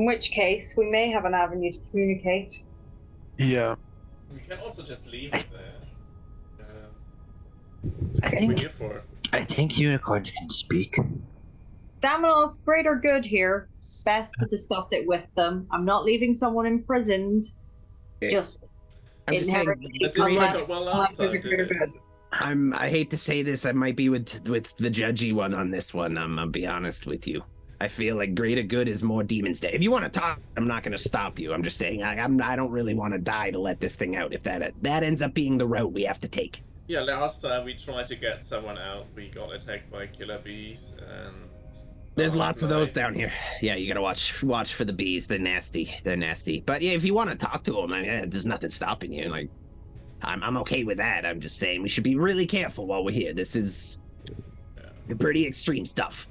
which case, we may have an avenue to communicate. Yeah. We can also just leave it there. I What we're think here for. I think unicorns can speak. Daminos, great or good here. Best to discuss it with them. I'm not leaving someone imprisoned. Just I'm just saying, inherently, That didn't work unless out well last there's a time, greater did it? good. I hate to say this. I might be with the judgy one on this one. I'll be honest with you. I feel like greater good is more Demon's Day. If you want to talk, I'm not going to stop you. I'm just saying I don't really want to die to let this thing out. If that ends up being the route we have to take. Yeah, last time we tried to get someone out, we got attacked by killer bees, and There's lots of those nice. down here. Yeah, you gotta watch for the bees. They're nasty. They're nasty. But yeah, if you want to talk to them, there's nothing stopping you. Like, I'm okay with that. I'm just saying we should be really careful while we're here. This is pretty extreme stuff.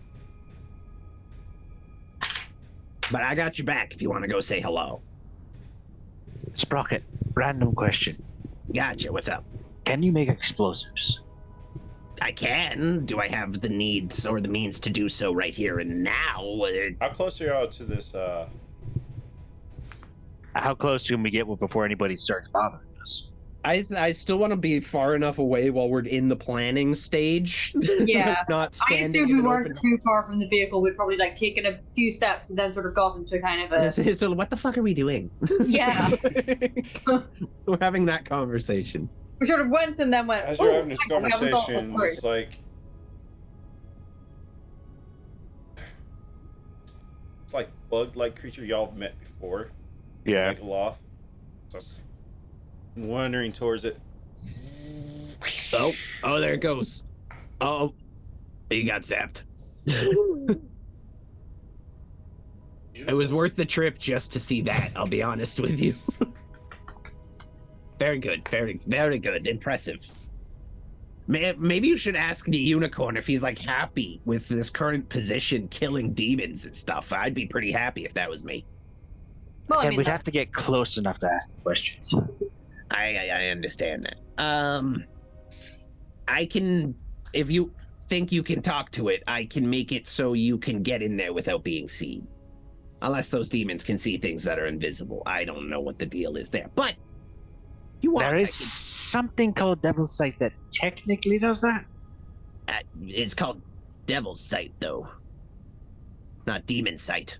But I got your back if you want to go say hello. Sprocket, random question. Gotcha. What's up? Can you make explosives? I can. Do I have the needs or the means to do so right here and now? How close are y'all to this? How close can we get before anybody starts bothering us? I still want to be far enough away while we're in the planning stage. Yeah. Not I standing assumed in we an weren't open. too far from the vehicle. We'd probably like taken a few steps and then sort of got into kind of a So what the fuck are we doing? yeah. We're having that conversation. We sort of went and then went. As you're "Oh, having this hang on, we haven't got conversation, this it's like bug-like creature y'all have met before. Yeah. Megaloth. So it's wandering towards it. Oh, there it goes. Oh, he got zapped. It was worth the trip just to see that, I'll be honest with you. Very good, very, very good, impressive. Maybe you should ask the unicorn if he's like happy with this current position killing demons and stuff. I'd be pretty happy if that was me. Well, I And mean, we'd have to get close enough to ask the questions. I understand that. I can, if you think you can talk to it, I can make it so you can get in there without being seen. Unless those demons can see things that are invisible. I don't know what the deal is there. But you want There is something called Devil's Sight that technically does that. it's called Devil's Sight, though. Not Demon Sight.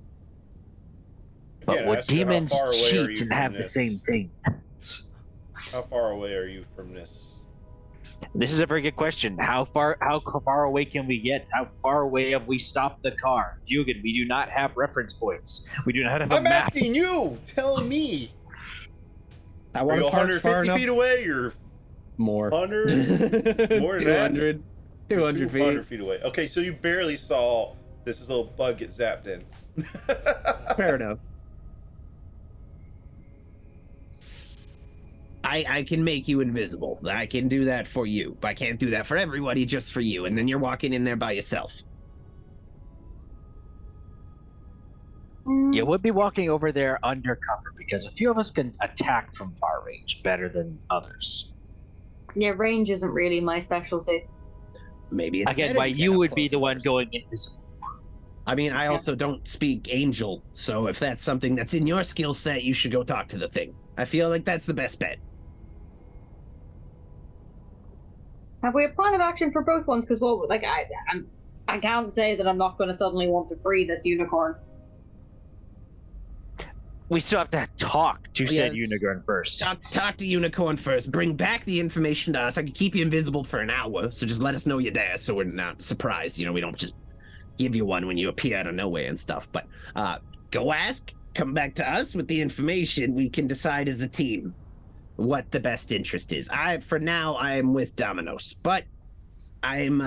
But Again, would ask her, how demons far away are you cheat and from have the this? same thing? How far away are you from this? This is a very good question. How far away can we get? How far away have we stopped the car? Hugan, we do not have reference points. We do not have a I'm map. asking you! Tell me! I Are want you to park far 150 enough. feet away? You're More. 100? More than that? 200. 200 feet. 200 feet away. Okay, so you barely saw this little bug get zapped in. Fair enough. I can make you invisible. I can do that for you. But I can't do that for everybody, just for you. And then you're walking in there by yourself. You would be walking over there undercover because a few of us can attack from far range better than others. yeah, range isn't really my specialty. maybe it's Again, better why to get you up would be close the and one personal. going invisible. I mean, I also don't speak angel, so if that's something that's in your skill set, you should go talk to the thing. I feel like that's the best bet. Have we a plan of action for both ones? Because I can't say that I'm not going to suddenly want to free this unicorn. We still have to talk to said Yes. unicorn first. Talk to Unicorn first. Bring back the information to us. I can keep you invisible for an hour, so just let us know you're there so we're not surprised. You know, we don't just give you one when you appear out of nowhere and stuff. But go ask, come back to us with the information. We can decide as a team what the best interest is. For now, I am with Domino's, but I'm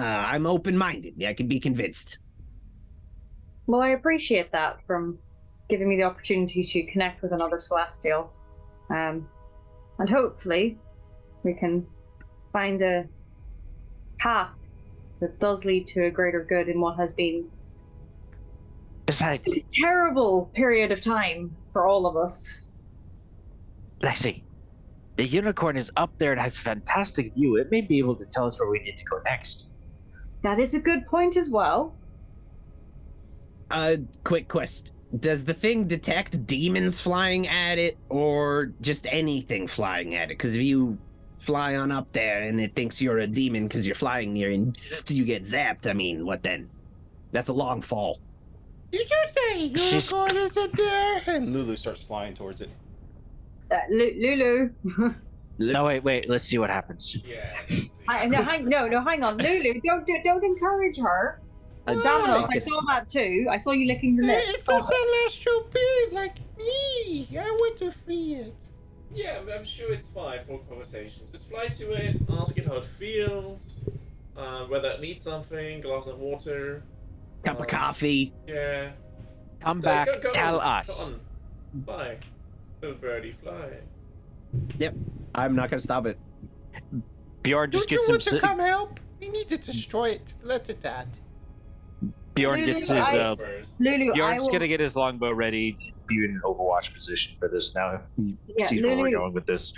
open-minded. I can be convinced. Well, I appreciate that from giving me the opportunity to connect with another Celestial. And hopefully we can find a path that does lead to a greater good in what has been Besides, a terrible period of time for all of us. Lexi, the unicorn is up there and has a fantastic view. It may be able to tell us where we need to go next. That is a good point as well. Quick question. Does the thing detect demons flying at it or just anything flying at it? Because if you fly on up there and it thinks you're a demon because you're flying near and you get zapped, I mean, what then? That's a long fall. Did you say unicorn isn't there? And Lulu starts flying towards it. Lulu. No, wait. Let's see what happens. Yeah. No, hang on. Lulu, don't encourage her. Domino's, I saw that too. I saw you licking your lips. It's a Stop it. celestial being like me. I want to free it. Yeah, I'm sure it's fine for conversation. Just fly to it, ask it how it feels, whether it needs something, glass of water. Cup of coffee. Yeah. Come So, back, go tell on, us. Go on. Fly. Little birdie, fly. Yep. I'm not going to stop it. Bjorn just Don't you gets want to him. come help? We need to destroy it. Let it that. Bjorn gets his. First. Lulu, I Bjorn's will. gonna get his longbow ready, be in an Overwatch position for this now. He Yeah, sees where we're Lulu- going with this.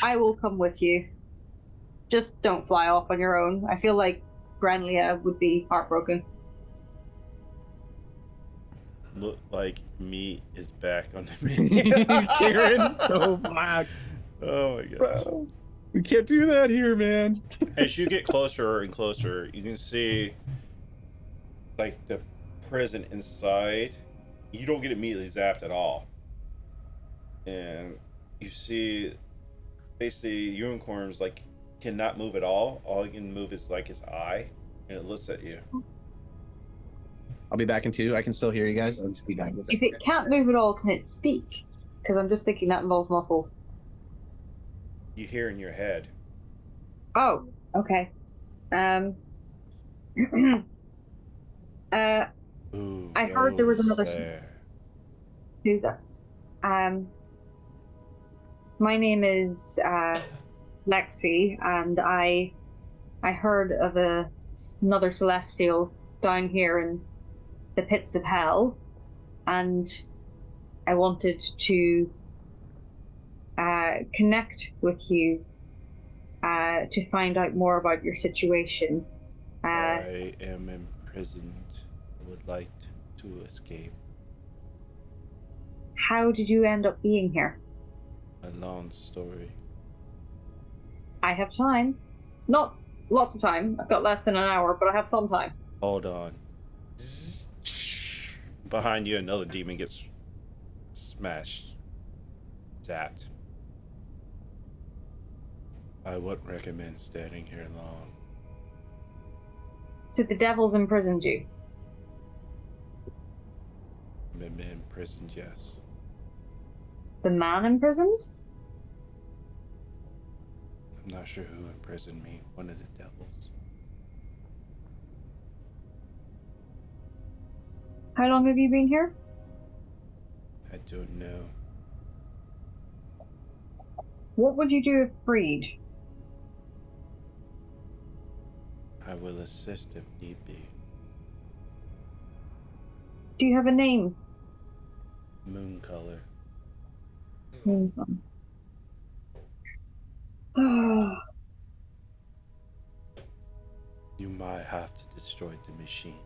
I will come with you. Just don't fly off on your own. I feel like Granlia would be heartbroken. Look like meat is back on the menu. Karen's so black. Oh my gosh. Bro, we can't do that here, man. As you get closer and closer, you can see like the prison inside. You don't get immediately zapped at all. And you see basically unicorns like cannot move at all. All it can move is like his eye, and it looks at you. I'll be back in 2. I can still hear you guys. I'll just be back. If it can't move at all, can it speak? Because I'm just thinking that involves muscles. You hear in your head. Oh, okay. Ooh, I heard there was goes another there. Who's that? My name is Lexi, and I heard of another celestial down here in the pits of hell, and I wanted to connect with you to find out more about your situation. I am imprisoned. I would like to escape. How did you end up being here? A long story. I have time. Not lots of time. I've got less than an hour, but I have some time. Hold on. Behind you, another demon gets smashed. Zapped. I wouldn't recommend standing here long. So the devil's imprisoned you. Been imprisoned, yes. The man imprisoned? I'm not sure who imprisoned me. One of the devils. How long have you been here? I don't know. What would you do if freed? I will assist if need be. Do you have a name? Moon color. Oh, You might have to destroy the machine.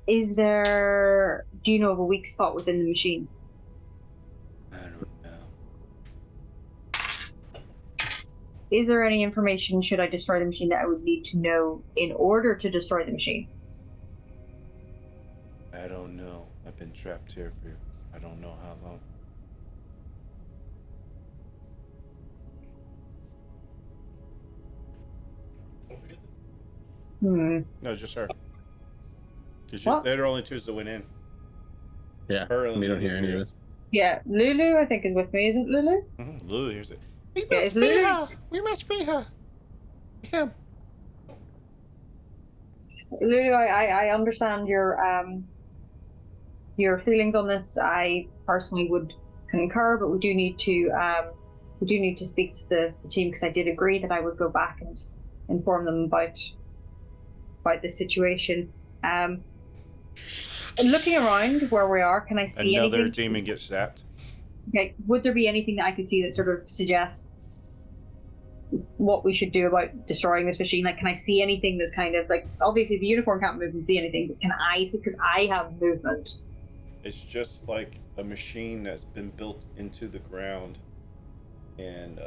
Is there? Do you know of a weak spot within the machine? I don't know. Is there any information, should I destroy the machine, that I would need to know in order to destroy the machine? I don't know. I've been trapped here for I don't know how long. No, just her. Because they're the only twos that went in. Yeah, Her and we don't Lulu hear any of here. this. Yeah, Lulu, I think, is with me, isn't Lulu? Lulu, here's it. We Yeah, must is free Lulu? her. We must free her. Him. Lulu, I understand your feelings on this. I personally would concur, but we do need to speak to the team, because I did agree that I would go back and inform them about the situation. Looking around where we are, can I see Another anything? demon gets zapped. Okay, would there be anything that I could see that sort of suggests what we should do about destroying this machine? Like, can I see anything that's kind of like, obviously the unicorn can't move and see anything, but can I see, because I have movement? It's just like a machine that's been built into the ground, and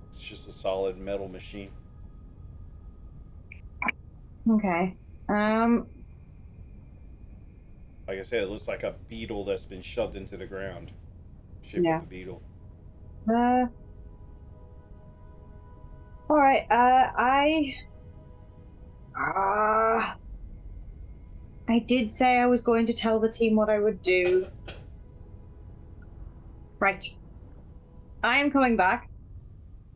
it's just a solid metal machine. Okay. Like I said, it looks like a beetle that's been shoved into the ground. Shaped Yeah. like a beetle. All right. I did say I was going to tell the team what I would do. Right. I am coming back.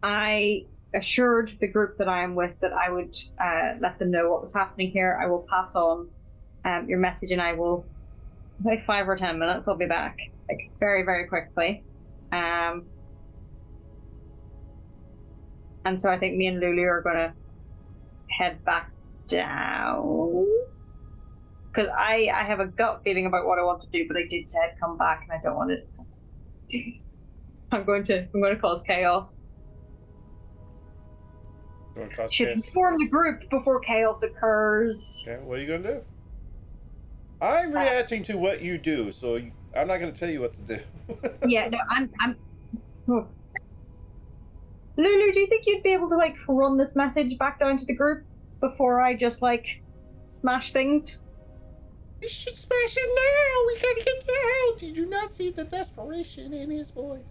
I assured the group that I am with that I would let them know what was happening here. I will pass on your message, and I will, like 5 or 10 minutes, I'll be back, like very, very quickly. And so I think me and Lulu are gonna head back down, because I have a gut feeling about what I want to do, but I did say I'd come back, and I don't want to. I'm going to cause chaos. You want to cause Should chaos? inform the group before chaos occurs. Okay, what are you gonna do? I'm reacting to what you do, so I'm not gonna tell you what to do. Yeah, no, I'm. Oh. Lulu, do you think you'd be able to like run this message back down to the group before I just like smash things? We should smash it now. We gotta get you out. Did you not see the desperation in his voice?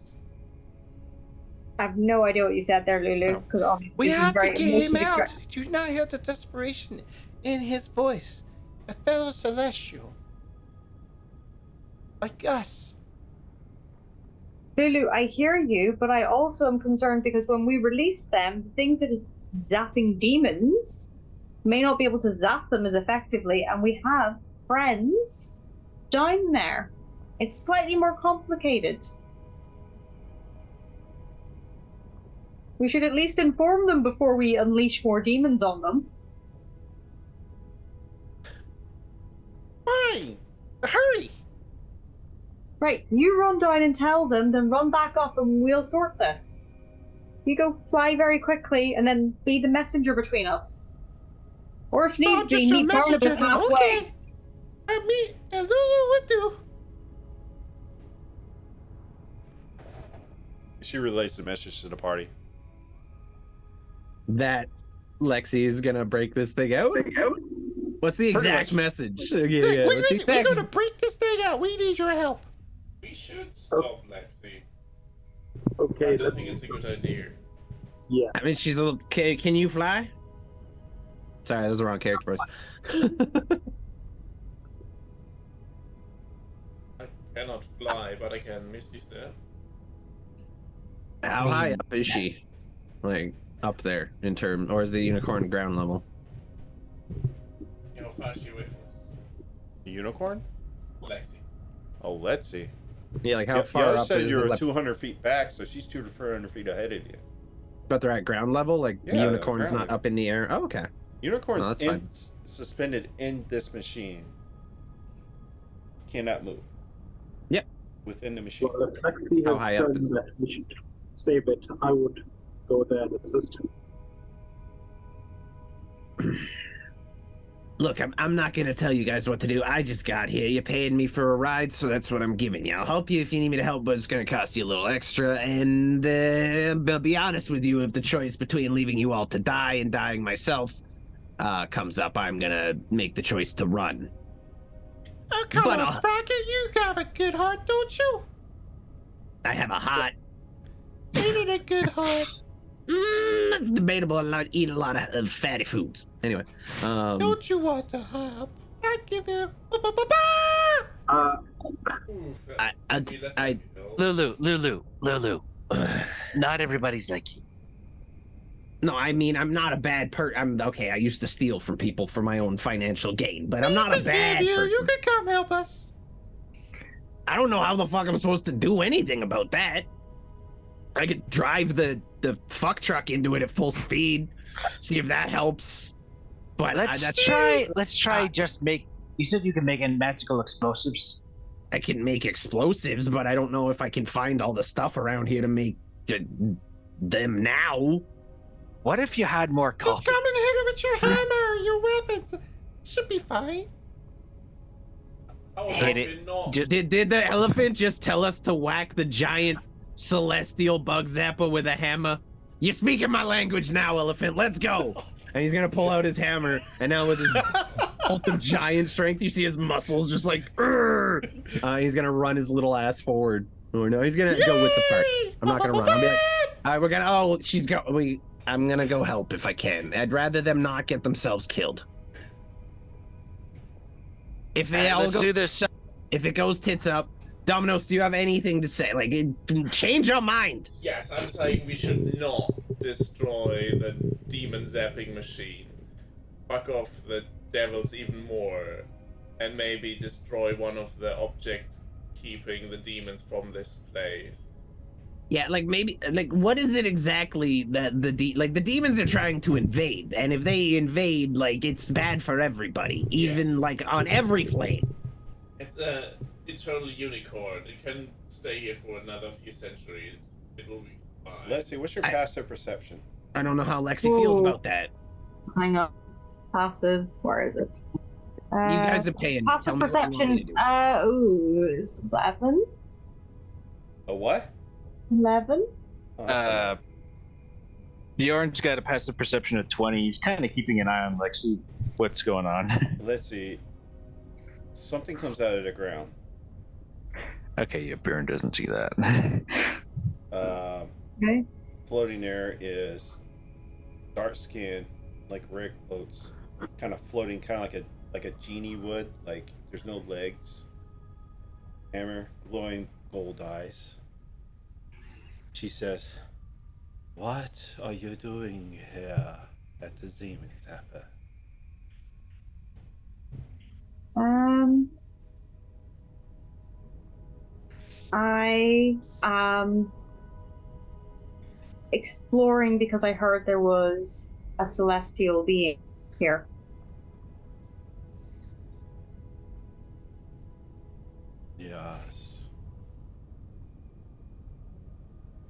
I have no idea what you said there, Lulu, because obviously We this is have to very get him emotionally out. direct. Did you not hear the desperation in his voice? A fellow celestial. Like us. Lulu, I hear you, but I also am concerned because when we release them, the things that is zapping demons may not be able to zap them as effectively, and we have friends down there. It's slightly more complicated. We should at least inform them before we unleash more demons on them. Fine. Hurry. Right, you run down and tell them, then run back up and we'll sort this. You go fly very quickly and then be the messenger between us. Or if needs be, just a meet messenger Barnabas now. halfway. Okay. Me and Lulu would do. She relays the message to the party. That Lexi is gonna break this thing out? What's the exact message? Yeah, what's the We're exact... gonna break this thing out. We need your help. We should stop Lexi. Okay, I don't think it's a good idea. Yeah. I mean, she's a little... Can you fly? Sorry, that was the wrong character voice. I cannot fly, but I can misty step. How high up is she? Like, up there in term... Or is the unicorn ground level? How fast you away from us? The unicorn? Lexi. Oh, let's see. Yeah, like how Yeah, far you up said is you the were lep- 200 feet back, so she's 200 feet ahead of you. But they're at ground level? Like, the Yeah, unicorn's ground not level. up in the air? Oh, okay. Unicorn's No, that's fine. suspended in this machine. Cannot move. Yep. Within the machine. Well, if Lexi How has high up done is that, we should save it. I would go there and assist him. Look, I'm not gonna tell you guys what to do. I just got here. You paid me for a ride, so that's what I'm giving you. I'll help you if you need me to help, but it's gonna cost you a little extra. And I'll be honest with you, if the choice between leaving you all to die and dying myself comes up, I'm gonna make the choice to run. Oh, come on, Sprocket, you have a good heart, don't you? I have a heart. Ain't it a good heart? That's debatable. I eat a lot of fatty foods. Anyway, Don't you want to help? I give you. Lulu. Not everybody's like you. No, I mean, I'm not a bad I'm okay. I used to steal from people for my own financial gain, but I'm not a bad person. You can come help us. I don't know how the fuck I'm supposed to do anything about that. I could drive the fuck truck into it at full speed, see if that helps. But Let's try. Just make. You said you can make magical explosives. I can make explosives, but I don't know if I can find all the stuff around here to make them now. What if you had more coffee? Just come and hit it with your hammer, your weapons. Should be fine. Hit it. Did the elephant just tell us to whack the giant celestial bug zapper with a hammer? You're speaking my language now, elephant. Let's go. And he's gonna pull out his hammer, and now with his ult of giant strength, you see his muscles just like, he's gonna run his little ass forward. Or no, he's gonna go with the park. I'm not gonna run. I'll be like, all right, we're gonna. Oh, I'm gonna go help if I can. I'd rather them not get themselves killed. If they all let's do this. If it goes tits up, Domino's, do you have anything to say? Like, change your mind. Yes, I'm saying we should not destroy the demon zapping machine. Fuck off the devils even more, and maybe destroy one of the objects keeping the demons from this place. Yeah, like maybe, like what is it exactly that the demons are trying to invade, and if they invade, like it's bad for everybody, even like on every plane. It's a eternal unicorn. It can stay here for another few centuries. It will be fine. Let's see. What's your passive perception? I don't know how Lexi feels about that. Hang on. Passive. Where is it? You guys are paying. Passive perception. Is 11. A what? 11. Bjorn's got a passive perception of 20. He's kind of keeping an eye on Lexi. What's going on? Let's see. Something comes out of the ground. Okay, yeah, Bjorn doesn't see that. Okay. Floating there is dark skin, like red clothes, kind of floating, kind of like a genie would. Like there's no legs. Hammer, glowing gold eyes. She says, "What are you doing here at the Demon Zapper?" I am exploring because I heard there was a celestial being here. Yes.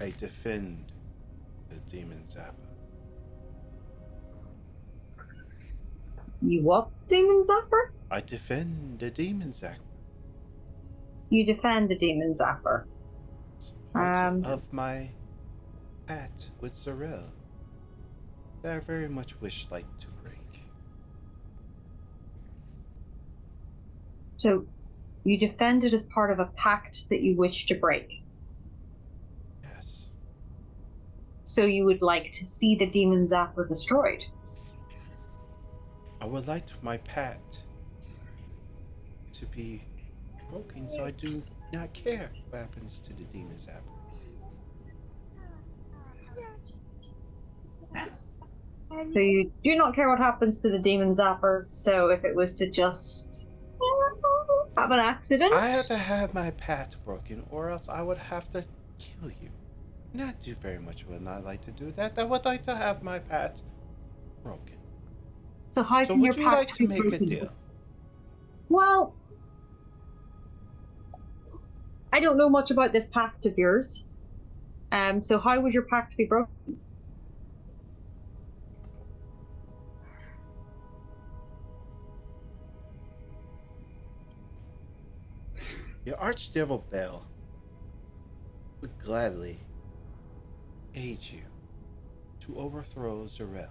I defend the Demon Zapper. You what, Demon Zapper? I defend the Demon Zapper. You defend the Demon Zapper. Part of my pact with Zarel that I very much wish like to break. So, you defend it as part of a pact that you wish to break. Yes. So you would like to see the Demon Zapper destroyed? I would like my pact to be broken, so I do not care what happens to the Demon Zapper. So you do not care what happens to the Demon Zapper, so if it was to just have an accident? I have to have my pact broken, or else I would have to kill you. Not do very much would not like to do that. I would like to have my pact broken. So how So can your would you like pact to be make a broken? deal? Well, I don't know much about this pact of yours. So how would your pact be broken? The Archdevil Bell would gladly aid you to overthrow Zarel,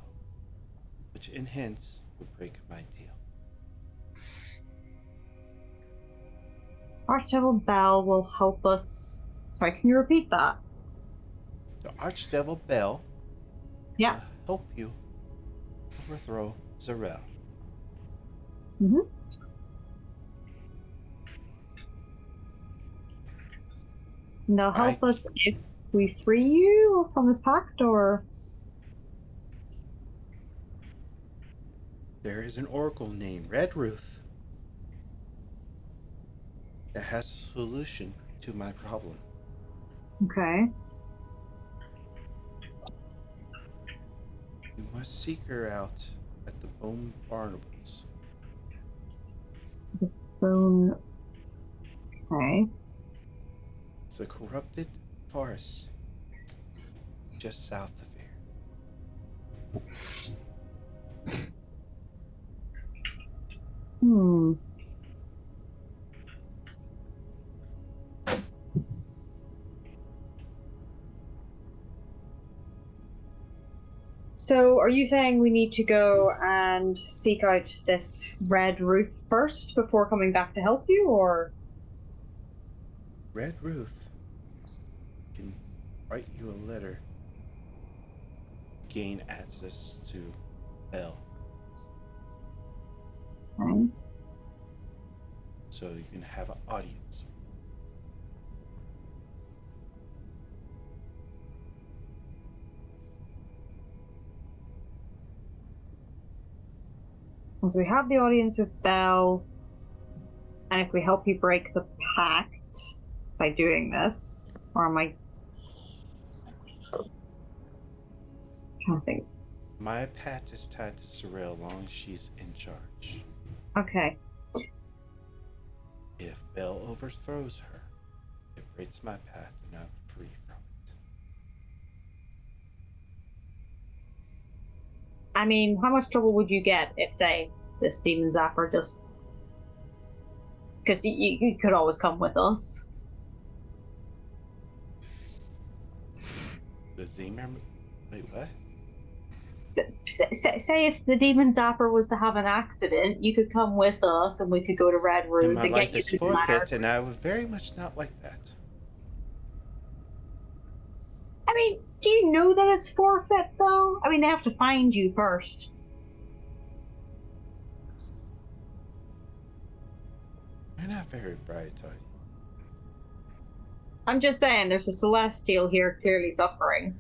which in hence would break my deal. Archdevil Bell will help us. Sorry, can you repeat that? The Archdevil Bell Yeah. will help you overthrow Zarel. Mm-hmm. And they'll help us if we free you from this pact, or? There is an oracle named Red Ruth that has a solution to my problem. Okay. You must seek her out at the Bone Barnables. Bone. Okay. It's a corrupted forest just south of here. Hmm. So, are you saying we need to go and seek out this Red Ruth first before coming back to help you, or? Red Ruth can write you a letter, gain access to Bell, Okay. so you can have an audience. So we have the audience with Bell, and if we help you break the pact by doing this, or am I trying to think? My pact is tied to Sorrel as long as she's in charge. Okay. If Bell overthrows her, it breaks my pact and I'm free from it. I mean, how much trouble would you get if, say, this demon Zapper just... Because you could always come with us. The Zemer? Wait, what? Say if the demon Zapper was to have an accident, you could come with us and we could go to Red And Room my to life get you is this forfeit, letter. and I would very much not like that. I mean, do you know that it's forfeit, though? I mean, they have to find you first. You're not very bright, are you? I'm just saying, there's a Celestial here clearly suffering.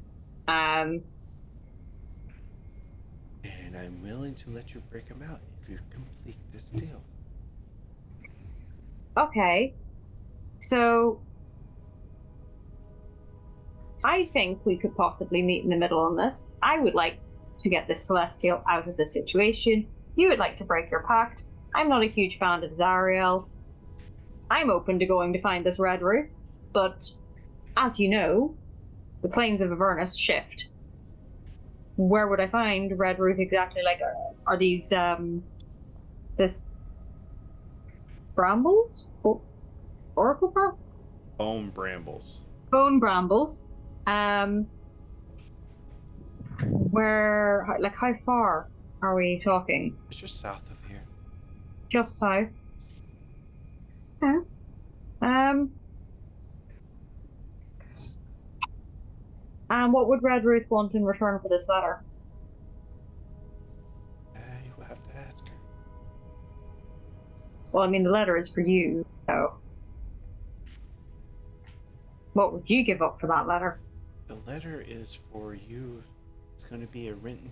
And I'm willing to let you break him out if you complete this deal. Okay. So, I think we could possibly meet in the middle on this. I would like to get this Celestial out of the situation. You would like to break your pact. I'm not a huge fan of Zariel. I'm open to going to find this Red Ruth, but as you know, the planes of Avernus shift. Where would I find Red Ruth exactly? Like, are these this brambles? Oracle Bone brambles. Bone brambles. Where, like, how far are we talking? It's just south of here. Just south. Yeah. And what would Red Ruth want in return for this letter? You will have to ask her. Well, I mean, the letter is for you, so. What would you give up for that letter? The letter is for you. It's going to be a written.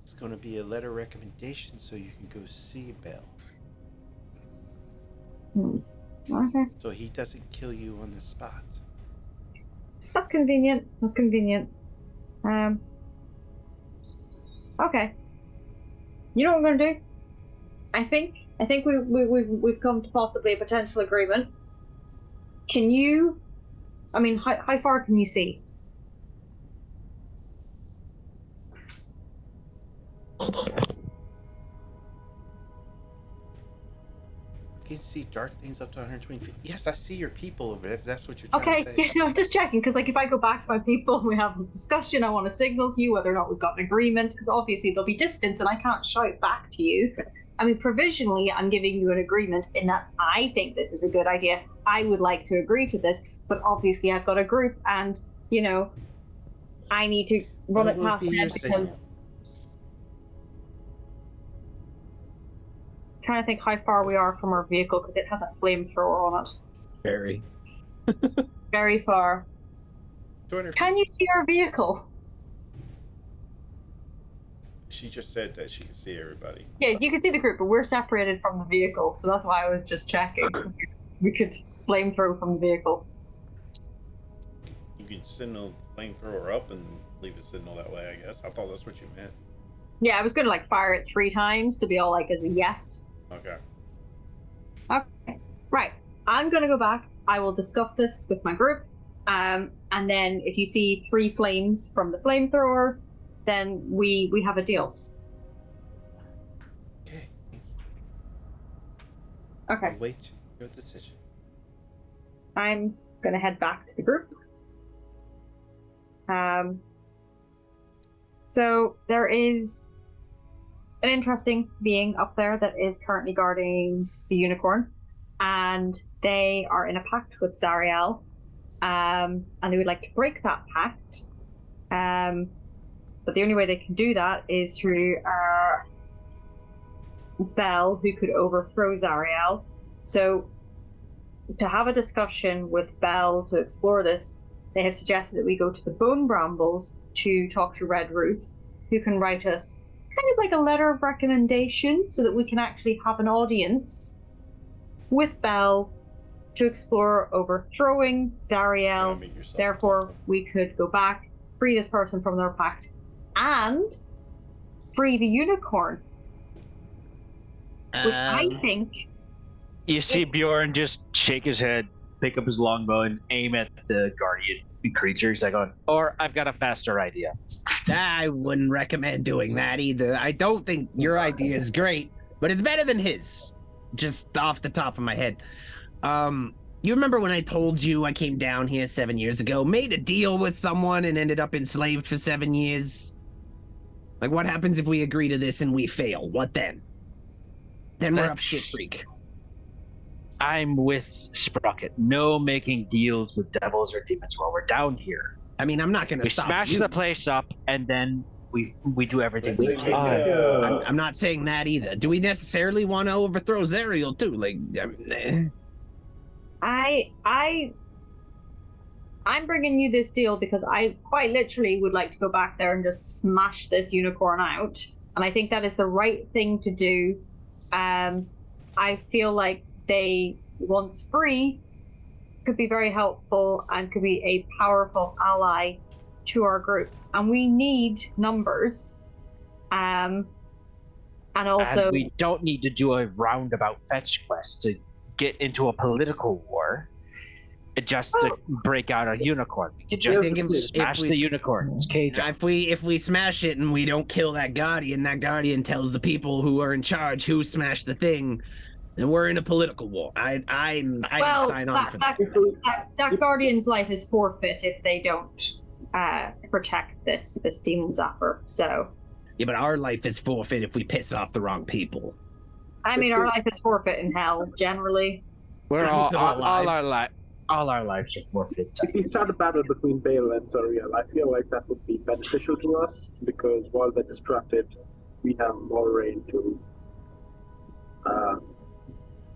It's going to be a letter recommendation so you can go see Bell. Okay. So he doesn't kill you on the spot. That's convenient. That's convenient. Okay. You know what I'm going to do? I think we've come to possibly a potential agreement. Can you? I mean, how far can you see? can see dark things up to 120 feet. Yes, I see your people over there, if that's what you're trying Okay, to say. yeah, no, I'm just checking, because like if I go back to my people and we have this discussion, I want to signal to you whether or not we've got an agreement, because obviously there'll be distance and I can't shout back to you. I mean, provisionally, I'm giving you an agreement in that I think this is a good idea. I would like to agree to this, but obviously I've got a group and, you know, I need to run What it will past be your them because... Trying to think how far we are from our vehicle because it has a flamethrower on it. Very. Very far. 200 feet. Can you see our vehicle? She just said that she can see everybody. Yeah, you can see the group, but we're separated from the vehicle, so that's why I was just checking. We could flamethrower from the vehicle. You could signal the flamethrower up and leave a signal that way, I guess. I thought that's what you meant. Yeah, I was gonna like fire it 3 times to be all like as a yes. Okay. Okay. Right. I'm gonna go back. I will discuss this with my group. And then if you see 3 flames from the flamethrower, then we have a deal. Okay, thank you. Okay. I'll wait your decision. I'm gonna head back to the group. So there is an interesting being up there that is currently guarding the unicorn, and they are in a pact with Zariel, and they would like to break that pact. But the only way they can do that is through Bell, who could overthrow Zariel. So to have a discussion with Bell to explore this, they have suggested that we go to the Bone Brambles to talk to Red Ruth, who can write us kind of like a letter of recommendation so that we can actually have an audience with Bell to explore overthrowing Zariel. Therefore, we could go back, free this person from their pact, and free the unicorn. Which I think... You see Bjorn just shake his head, pick up his longbow, and aim at the guardian creature. He's like, or I've got a faster idea. I wouldn't recommend doing that either. I don't think your idea is great, but it's better than his. Just off the top of my head. You remember when I told you I came down here 7 years ago, made a deal with someone, and ended up enslaved for 7 years? Like, what happens if we agree to this and we fail? What then? Then we're up shit creek. I'm with Sprocket. No making deals with devils or demons while we're down here. I mean, I'm not going to stop you. We smash the place up, and then we do everything we Let's can. take I'm not saying that either. Do we necessarily want to overthrow Zariel too? Like, I'm bringing you this deal because I quite literally would like to go back there and just smash this unicorn out, and I think that is the right thing to do. I feel like they, once free, could be very helpful and could be a powerful ally to our group. And we need numbers. And also... And we don't need to do a roundabout fetch quest to get into a political war just to break out a unicorn. We can just smash the unicorn's cage. If we smash it and we don't kill that guardian tells the people who are in charge who smashed the thing, then we're in a political war. I sign on for that. That guardian's life is forfeit if they don't protect this demon Zapper. So yeah, but our life is forfeit if we piss off the wrong people. I mean, our life is forfeit in hell generally. We're all our lives are forfeit. If we start a battle between Bale and Zariel, I feel like that would be beneficial to us because while they're distracted, we have more reign to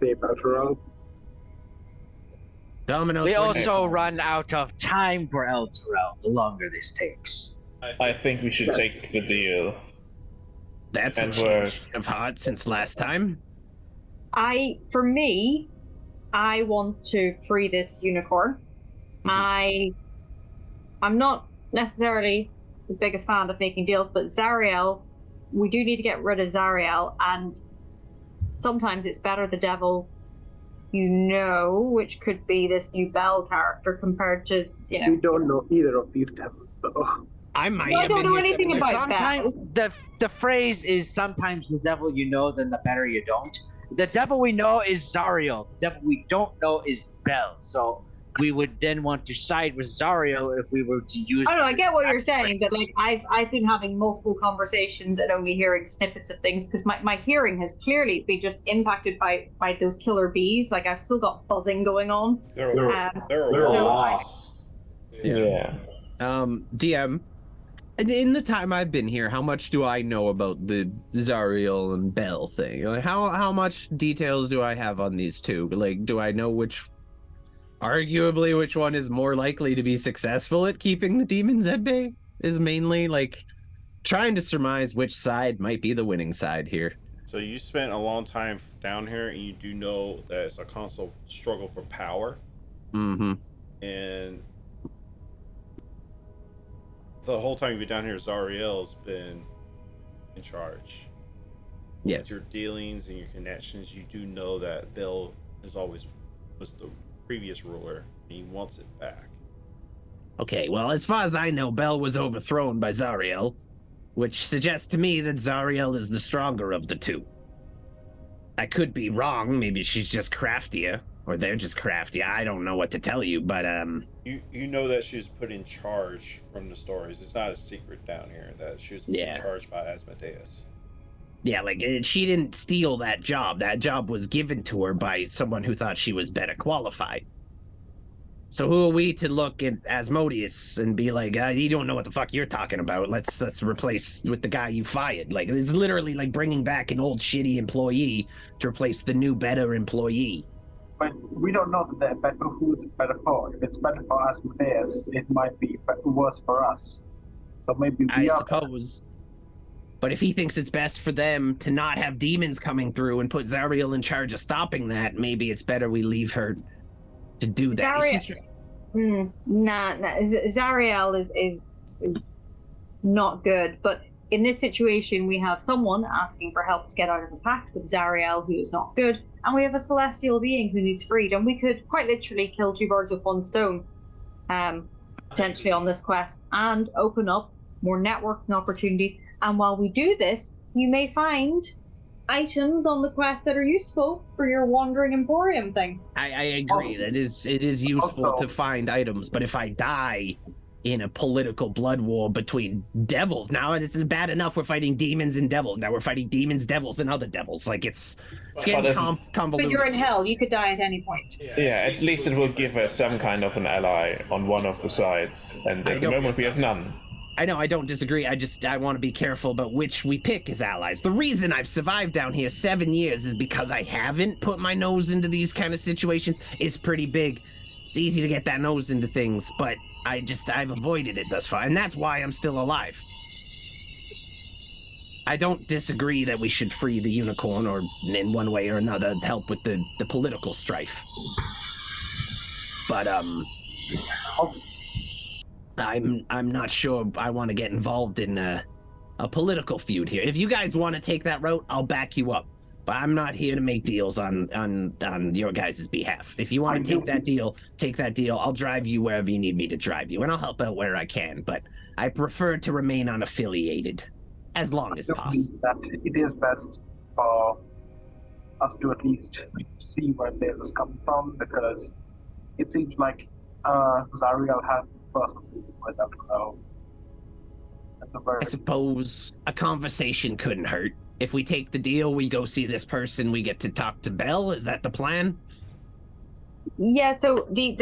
save Elturel. Dominoes. We also run out of time for Elturel the longer this takes. I think we should take the deal. That's a change of heart since last time. For me, I want to free this unicorn. I'm not necessarily the biggest fan of making deals, but Zariel, we do need to get rid of Zariel, and sometimes it's better the devil you know, which could be this new Bell character compared to, you know. We don't know either of these devils, though. I don't know anything about Bell. The phrase is sometimes the devil you know, then the better you don't. the devil we know is Zariel. The devil we don't know is Bel. So we would then want to side with Zariel if we were to use. I don't know. I get what you're saying, but like I've been having multiple conversations and only hearing snippets of things because my hearing has clearly been just impacted by those killer bees. Like I've still got buzzing going on. There are wasps. Yeah. DM, in the time I've been here, how much do I know about the Zariel and Bell thing? Like, how much details do I have on these two? Like, do I know arguably which one is more likely to be successful at keeping the demons at bay? Is mainly like trying to surmise which side might be the winning side here. So you spent a long time down here, and you do know that it's a constant struggle for power. Mm-hmm. And the whole time you've been down here, Zariel's been in charge. Yes. With your dealings and your connections, you do know that Bill was the previous ruler, and he wants it back. Okay, well, as far as I know, Bell was overthrown by Zariel, which suggests to me that Zariel is the stronger of the two. I could be wrong. Maybe she's just craftier, or they're just crafty. I don't know what to tell you, but You know that she was put in charge from the stories. It's not a secret down here that she was put in charge by Asmodeus. Yeah, like she didn't steal that job. That job was given to her by someone who thought she was better qualified. So who are we to look at Asmodeus and be like, you don't know what the fuck you're talking about. Let's replace with the guy you fired. Like, it's literally like bringing back an old shitty employee to replace the new better employee. But we don't know that they're better. Who's better for? If it's better for Asmodeus, it might be worse for us. So maybe I suppose. But if he thinks it's best for them to not have demons coming through and put Zariel in charge of stopping that, maybe it's better we leave her to do that. Zariel is not good. But in this situation, we have someone asking for help to get out of a pact with Zariel, who is not good, and we have a celestial being who needs freedom. We could quite literally kill two birds with one stone, potentially on this quest, and open up more networking opportunities. And while we do this, you may find items on the quest that are useful for your wandering emporium thing. I agree. It is useful to find items, but if I die in a political blood war between devils, now it's bad enough we're fighting demons and devils. Now we're fighting demons, devils, and other devils. Like it's getting convoluted. But you're in hell. You could die at any point. Yeah, at least it will give us some kind of an ally on one of the sides, and at the moment we have none. I know, I don't disagree. I want to be careful about which we pick as allies. The reason I've survived down here 7 years is because I haven't put my nose into these kind of situations. It's pretty big. It's easy to get that nose into things, but I've avoided it thus far, and that's why I'm still alive. I don't disagree that we should free the unicorn, or in one way or another help with the political strife. But I'm not sure I want to get involved in a political feud here. If you guys want to take that route, I'll back you up. But I'm not here to make deals on your guys' behalf. If you want to take that deal. I'll drive you wherever you need me to drive you, and I'll help out where I can. But I prefer to remain unaffiliated as long as possible. That it is best for us to at least see where Dale is coming from, because it seems like Zariel has first with that crowd. I suppose a conversation couldn't hurt. If we take the deal, we go see this person, we get to talk to Belle. Is that the plan? Yeah, so we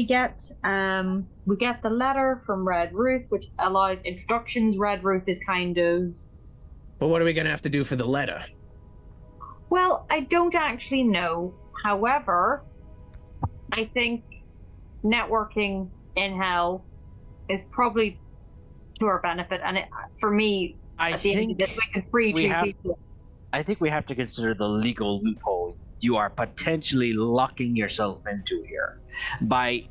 get the letter from Red Ruth, which allows introductions. Red Ruth is kind of... But what are we going to have to do for the letter? Well, I don't actually know. However, I think networking in hell is probably to our benefit, and for me, I at the end of this, we can free two people. I think we have to consider the legal loophole you are potentially locking yourself into here by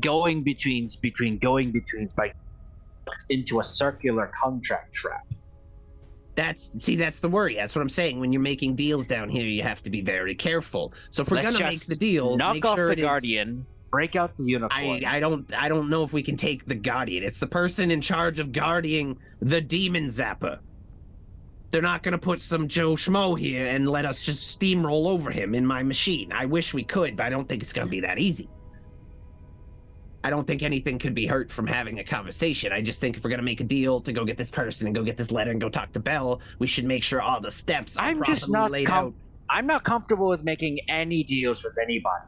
going betweens by into a circular contract trap. That's the worry. That's what I'm saying. When you're making deals down here, you have to be very careful. So if we're gonna make the deal, knock off the Guardian, break out the unicorn. I don't know if we can take the Guardian. It's the person in charge of guarding the demon Zapper. They're not going to put some Joe Schmo here and let us just steamroll over him in my machine. I wish we could, but I don't think it's going to be that easy. I don't think anything could be hurt from having a conversation. I just think if we're going to make a deal to go get this person and go get this letter and go talk to Belle, we should make sure all the steps are properly laid out. I'm not comfortable with making any deals with anybody.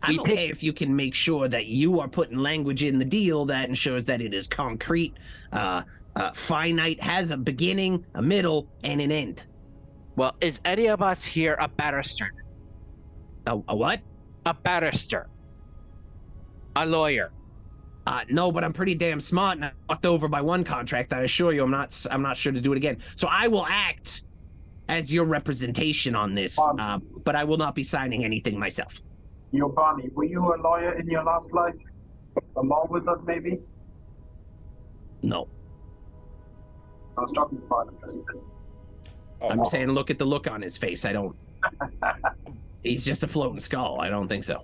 I'm okay if you can make sure that you are putting language in the deal that ensures that it is concrete, finite, has a beginning, a middle, and an end. Well, is any of us here a barrister? A what? A barrister. A lawyer. No, but I'm pretty damn smart, and I fucked over by one contract. I assure you, I'm not sure to do it again. So I will act as your representation on this, but I will not be signing anything myself. Yo, Barney, were you a lawyer in your last life? A law wizard, maybe? No. I was talking about it. I'm saying look at the look on his face. I don't... He's just a floating skull. I don't think so.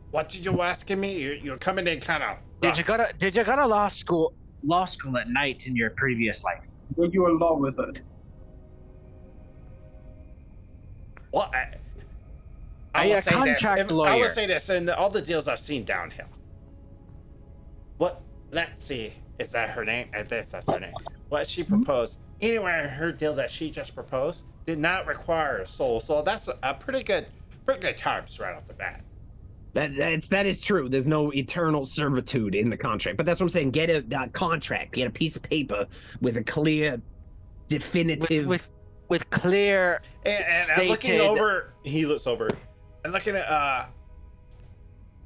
What did you asking me? You're coming in kind of... Did you go to law school at night in your previous life? Were you a law wizard? What? Are you a contract lawyer? I will say this, in all the deals I've seen down here. What? Let's see. Is that her name? I think that's her name. What she proposed, anywhere her deal that she just proposed, did not require a soul. So that's a pretty good terms right off the bat. That is true. There's no eternal servitude in the contract. But that's what I'm saying. Get a contract. Get a piece of paper with a clear, definitive... With clear and stated... I'm looking over... He looks over. And looking at...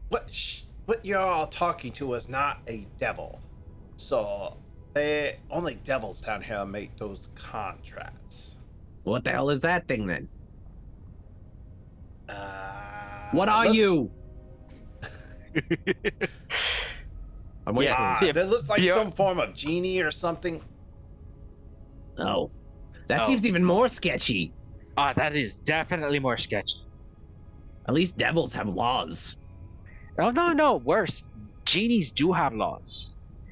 What you're all talking to is not a devil. So, only devils down here make those contracts. What the hell is that thing, then? What are you? I'm waiting for that looks like some form of genie or something. Oh. That seems even more sketchy. That is definitely more sketchy. At least devils have laws. No, worse. Genies do have laws.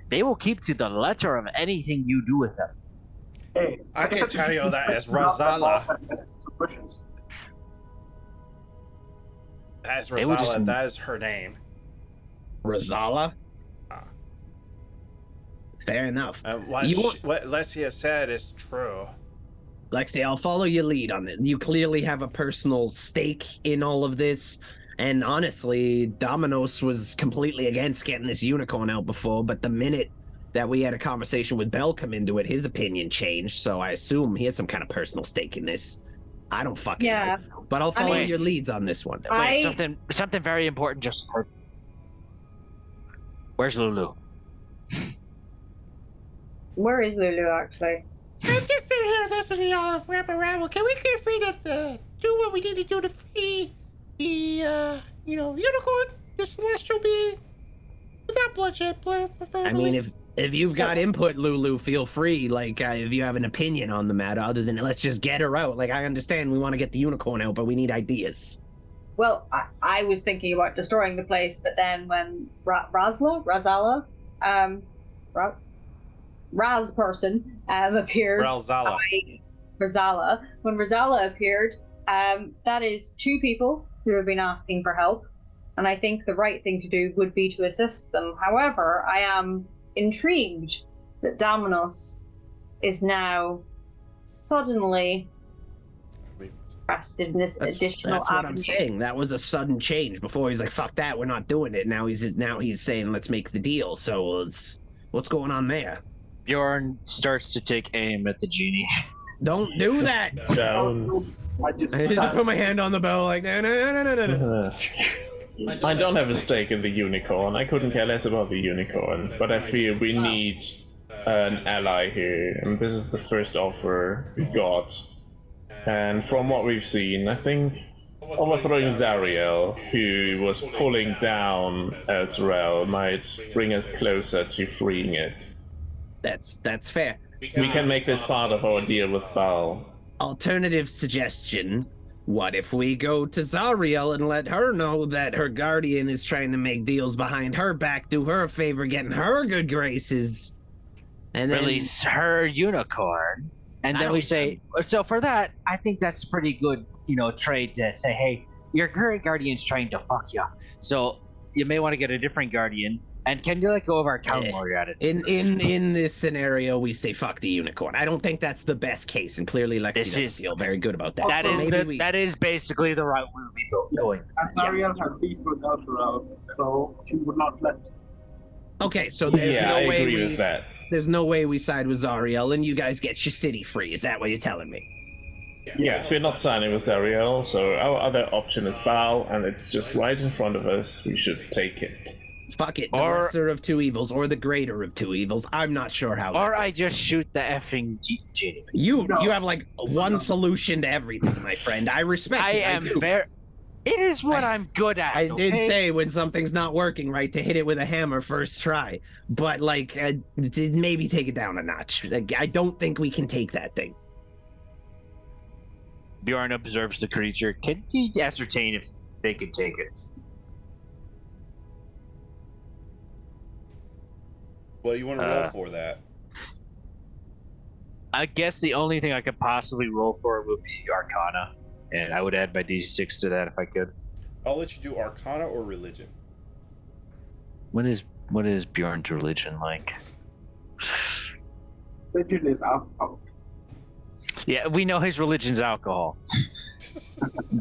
They will keep to the letter of anything you do with them. Hey, I can tell you that as Razala. That is Razala. That is her name. Razala? Fair enough. What Lexia said is true. Lexi, I'll follow your lead on it. You clearly have a personal stake in all of this. And honestly, Dominos was completely against getting this unicorn out before, but the minute that we had a conversation with Bell come into it, his opinion changed. So I assume he has some kind of personal stake in this. I don't fucking know. But I'll follow your leads on this one. Wait, something very important just occurred. Where's Lulu? Where is Lulu, actually? I'm just sitting here listening to y'all rabble rabble. Can we get free to do what we need to do to free the, unicorn, the celestial being, without bloodshed, preferably? I mean, if you've got input, Lulu, feel free. Like, if you have an opinion on the matter, other than let's just get her out. Like, I understand we want to get the unicorn out, but we need ideas. Well, I was thinking about destroying the place, but then when Razala, Raz person appeared. Razala. When Razala appeared, that is two people who have been asking for help, and I think the right thing to do would be to assist them. However, I am intrigued that Dominos is now suddenly interested in this additional That's what avenue. I'm saying. That was a sudden change. Before he's like, fuck that, we're not doing it. Now he's saying, let's make the deal. So what's going on there? Bjorn starts to take aim at the genie. Don't do that! I just put my hand on the bell like, no. I don't have a stake in the unicorn. I couldn't care less about the unicorn, but I feel we need an ally here, and this is the first offer we got. And from what we've seen, I think overthrowing Zariel, who was pulling down Elturel, might bring us closer to freeing it. That's fair. We can make this part of our deal with Baal. Alternative suggestion: what if we go to Zariel and let her know that her guardian is trying to make deals behind her back, do her a favor, getting her good graces, and then release her unicorn, and I then we don't- say, so for that, I think that's pretty good, trade to say, hey, your current guardian's trying to fuck you, so you may want to get a different guardian. And can you let go of our town warrior attitude? in this scenario, we say fuck the unicorn. I don't think that's the best case, and clearly Lexi doesn't feel very good about that. That is basically the route we'll be going. And Zariel has beef with Elturel, so she would not let. Okay, so there's Yeah, no I way agree with that. there's no way we side with Zariel, and you guys get your city free. Is that what you're telling me? Yes, we're not signing with Ariel, so our other option is Baal, and it's just right in front of us. We should take it. Fuck it, the Or- lesser of two evils, or the greater of two evils. I'm not sure how. Or I just shoot the effing genie. You have like one solution to everything, my friend. I respect. I it. am do. very. It is what I'm good at. I did okay? say when something's not working right to hit it with a hammer first try, but like maybe take it down a notch. Like, I don't think we can take that thing. Bjorn observes the creature. Can he ascertain if they can take it? What do you want to roll for that? I guess the only thing I could possibly roll for would be Arcana, and I would add my D6 to that if I could. I'll let you do Arcana or Religion. What is Bjorn's religion like? Religion is alcohol. Yeah, we know his religion's alcohol,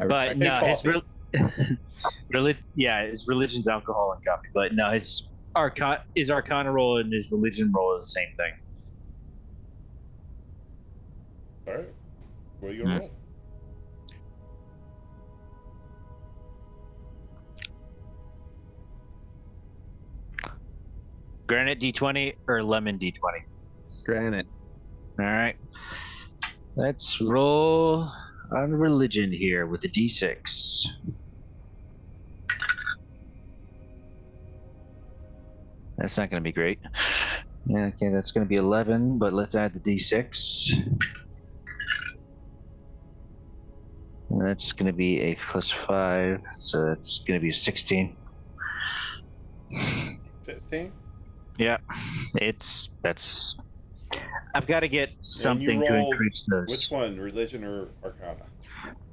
but no, his his religion's alcohol and coffee. But no, his Arcana roll and his religion roll are the same thing. All right. What are you gonna roll? Granite D20 or lemon D20? Granite. All right. Let's roll on religion here with the D6. That's not going to be great. Yeah, okay, that's going to be 11, but let's add the D6. And that's going to be a +5, so that's going to be a 16. 16? Yeah, that's. I've got to get something to roll increase those. Which one, Religion or Arcana?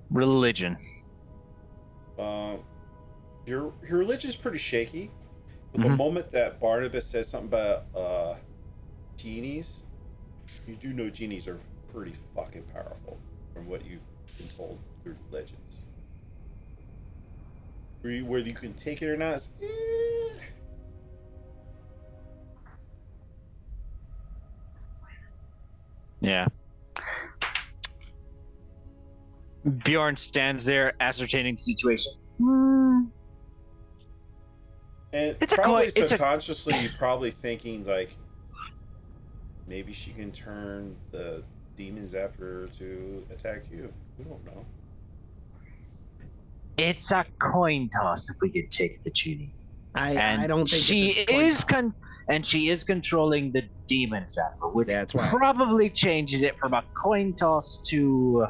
Religion. Your religion's pretty shaky. But the moment that Barnabas says something about genies, you do know genies are pretty fucking powerful from what you've been told through legends. Whether you can take it or not is Yeah. Bjorn stands there ascertaining the situation. And It's a probably coin- it's a- subconsciously, you're probably thinking like, maybe she can turn the demon Zapper to attack you. We don't know. It's a coin toss if we could take the genie. I don't think she it's a coin is toss. and she is controlling the demon Zapper, which That's why. probably changes it from a coin toss to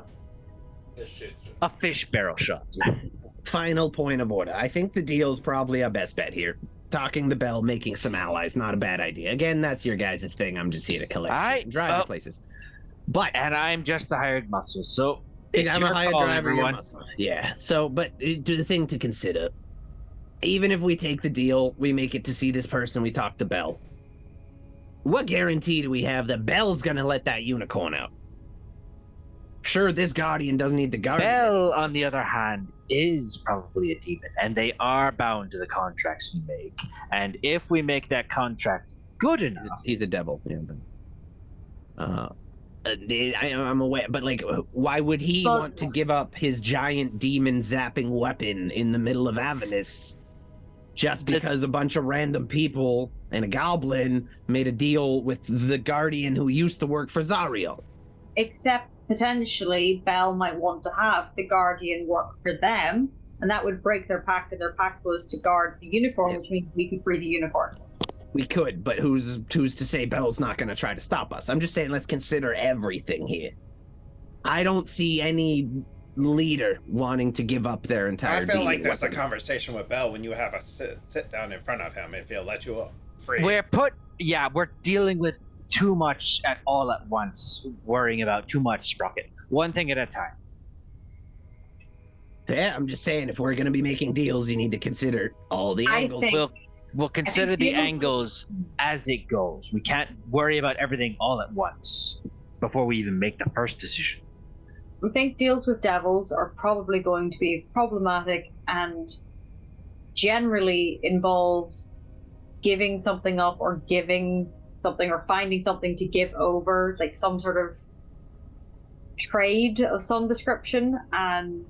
This shit. a fish barrel shot. Final point of order. I think the deal's probably our best bet here. Talking the bell, making some allies, not a bad idea. Again, that's your guys' thing. I'm just here to collect shit and drive to places. But And I'm just the hired muscle, so I'm it's a your hired call, driver, everyone. your muscle. Yeah. So, but the thing to consider, even if we take the deal, we make it to see this person, we talk to Bell. What guarantee do we have that Bell's gonna let that unicorn out? Sure, this guardian doesn't need to guard. Bell, on the other hand, is probably a demon, and they are bound to the contracts you make. And if we make that contract good enough, He's a devil. Yeah. I'm aware, but like, why would he But- want to give up his giant demon zapping weapon in the middle of Avernus just because a bunch of random people and a goblin made a deal with the guardian who used to work for Zariel? Except potentially Bell might want to have the Guardian work for them, and that would break their pact, and their pact was to guard the unicorn, Yes. which means we could free the unicorn. We could, but who's to say Bell's not going to try to stop us? I'm just saying, let's consider everything here. I don't see any leader wanting to give up their entire I feel like demon there's a weapon. conversation with Bell when you have a sit down in front of him if he'll let you free. we're dealing with too much at all at once, worrying about too much, Sprocket. One thing at a time. Yeah, I'm just saying, if we're going to be making deals, you need to consider all the I angles. think- We'll consider the deals- angles as it goes. We can't worry about everything all at once before we even make the first decision. I think deals with devils are probably going to be problematic and generally involve giving something up or giving something or finding something to give over, like some sort of trade of some description. And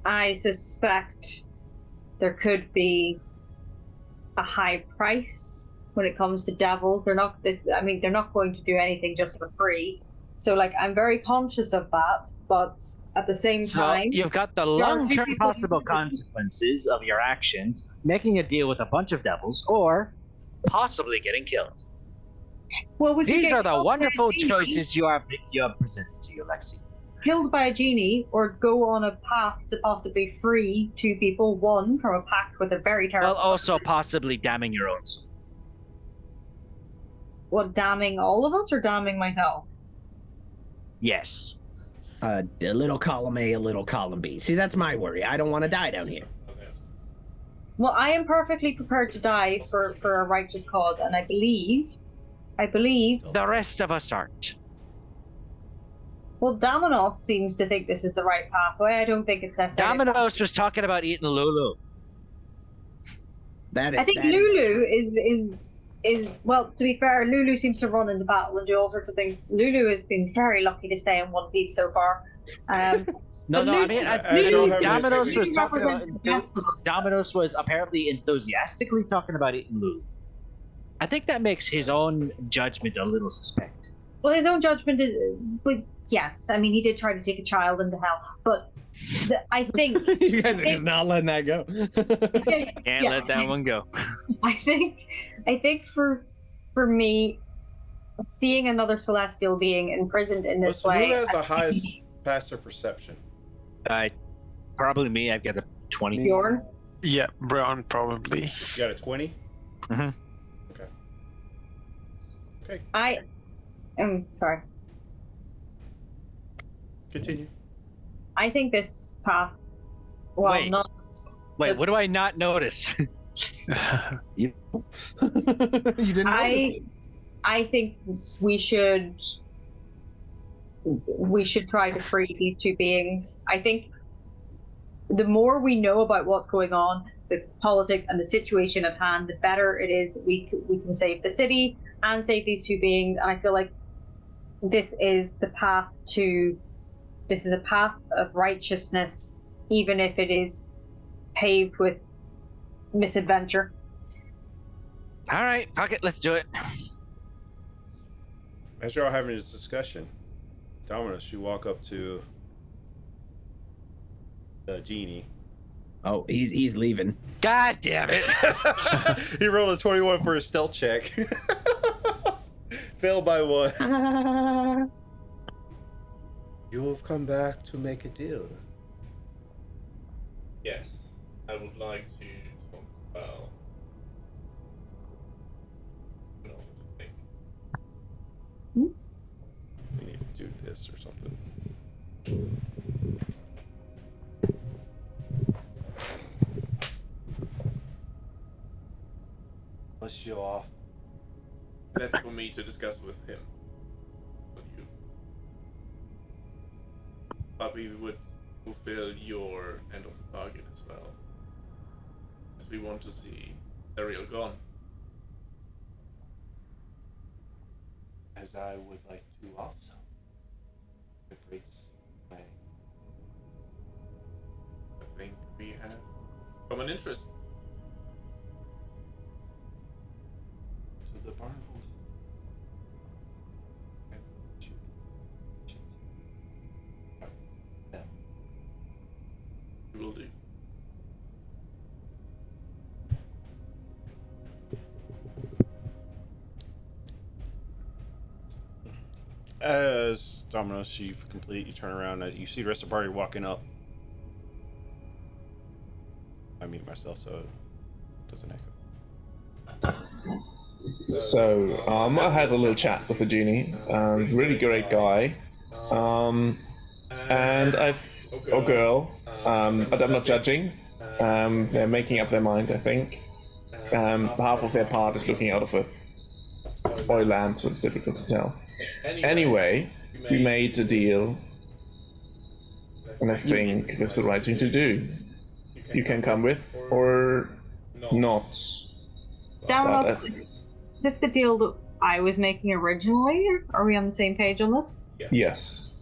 I suspect there could be a high price when it comes to devils. They're not going to do anything just for free. So, like, I'm very conscious of that, but at the same time, you've got the there are two long-term people- possible consequences of your actions, making a deal with a bunch of devils, or possibly getting killed. well, we could These get are the killed by a wonderful genie, choices you have presented to you, Lexi. Killed by a genie, or go on a path to possibly free two people, one from a pact with a very terrible. Well, also possibly damning your own soul. What, damning all of us or damning myself? Yes. A little column A, a little column B. See, that's my worry. I don't want to die down here. Well, I am perfectly prepared to die for a righteous cause, and I believe. The rest of us aren't. Well, Dominos seems to think this is the right pathway. I don't think it's necessary. Dominos was talking about eating Lulu. That is, I think that Lulu is well. To be fair, Lulu seems to run into battle and do all sorts of things. Lulu has been very lucky to stay in one piece so far. No, But I Lulu- mean, Lulu's Dominos was talking about. represents the best of us. Dominos was apparently enthusiastically talking about eating Lulu. I think that makes his own judgment a little suspect. Well, his own judgment is, but yes, I mean, he did try to take a child into hell, but I think you guys are just not letting that go. Can't Yeah. let that one go. I think for me, seeing another celestial being imprisoned in this Who way. has the and highest seeing passive perception? Probably me. I've got a 20. Bjorn? Yeah, Brown probably. You got a 20? Mhm. Okay. Okay, I am sorry. continue. I think this path, well, Wait. not. Wait, what do I not notice? you didn't notice. I think we should try to free these two beings. I think the more we know about what's going on, the politics and the situation at hand, the better it is that we can save the city and save these two beings. And I feel like this is a path of righteousness, even if it is paved with misadventure. All right, fuck it, let's do it. As you're all having this discussion, Dominus, you walk up to the genie. Oh, he's leaving. God damn it! He rolled a 21 for a stealth check. Failed by 1. You have come back to make a deal. Yes, I would like to talk about. I don't know what to think. We need to do this or something. Push you off. That's for me to discuss with him. With you. But we would fulfill your end of the target as well. Because we want to see Ariel gone. As I would like to also. It breaks my I think we have common interest. to the barnacles. We will do. As Dominos, you complete, you turn around, as you see the rest of the party walking up. I mute myself so it doesn't echo. So, I had a little chat with the genie. Really great guy. And or girl, but I'm not judging. They're making up their mind, I think. Half of their part is looking out of a oil lamp, so it's difficult to tell. Anyway, we made a deal, and I think that's the right thing to do. You can come with, or not. Damaros, is this the deal that I was making originally? Are we on the same page on this? Yes.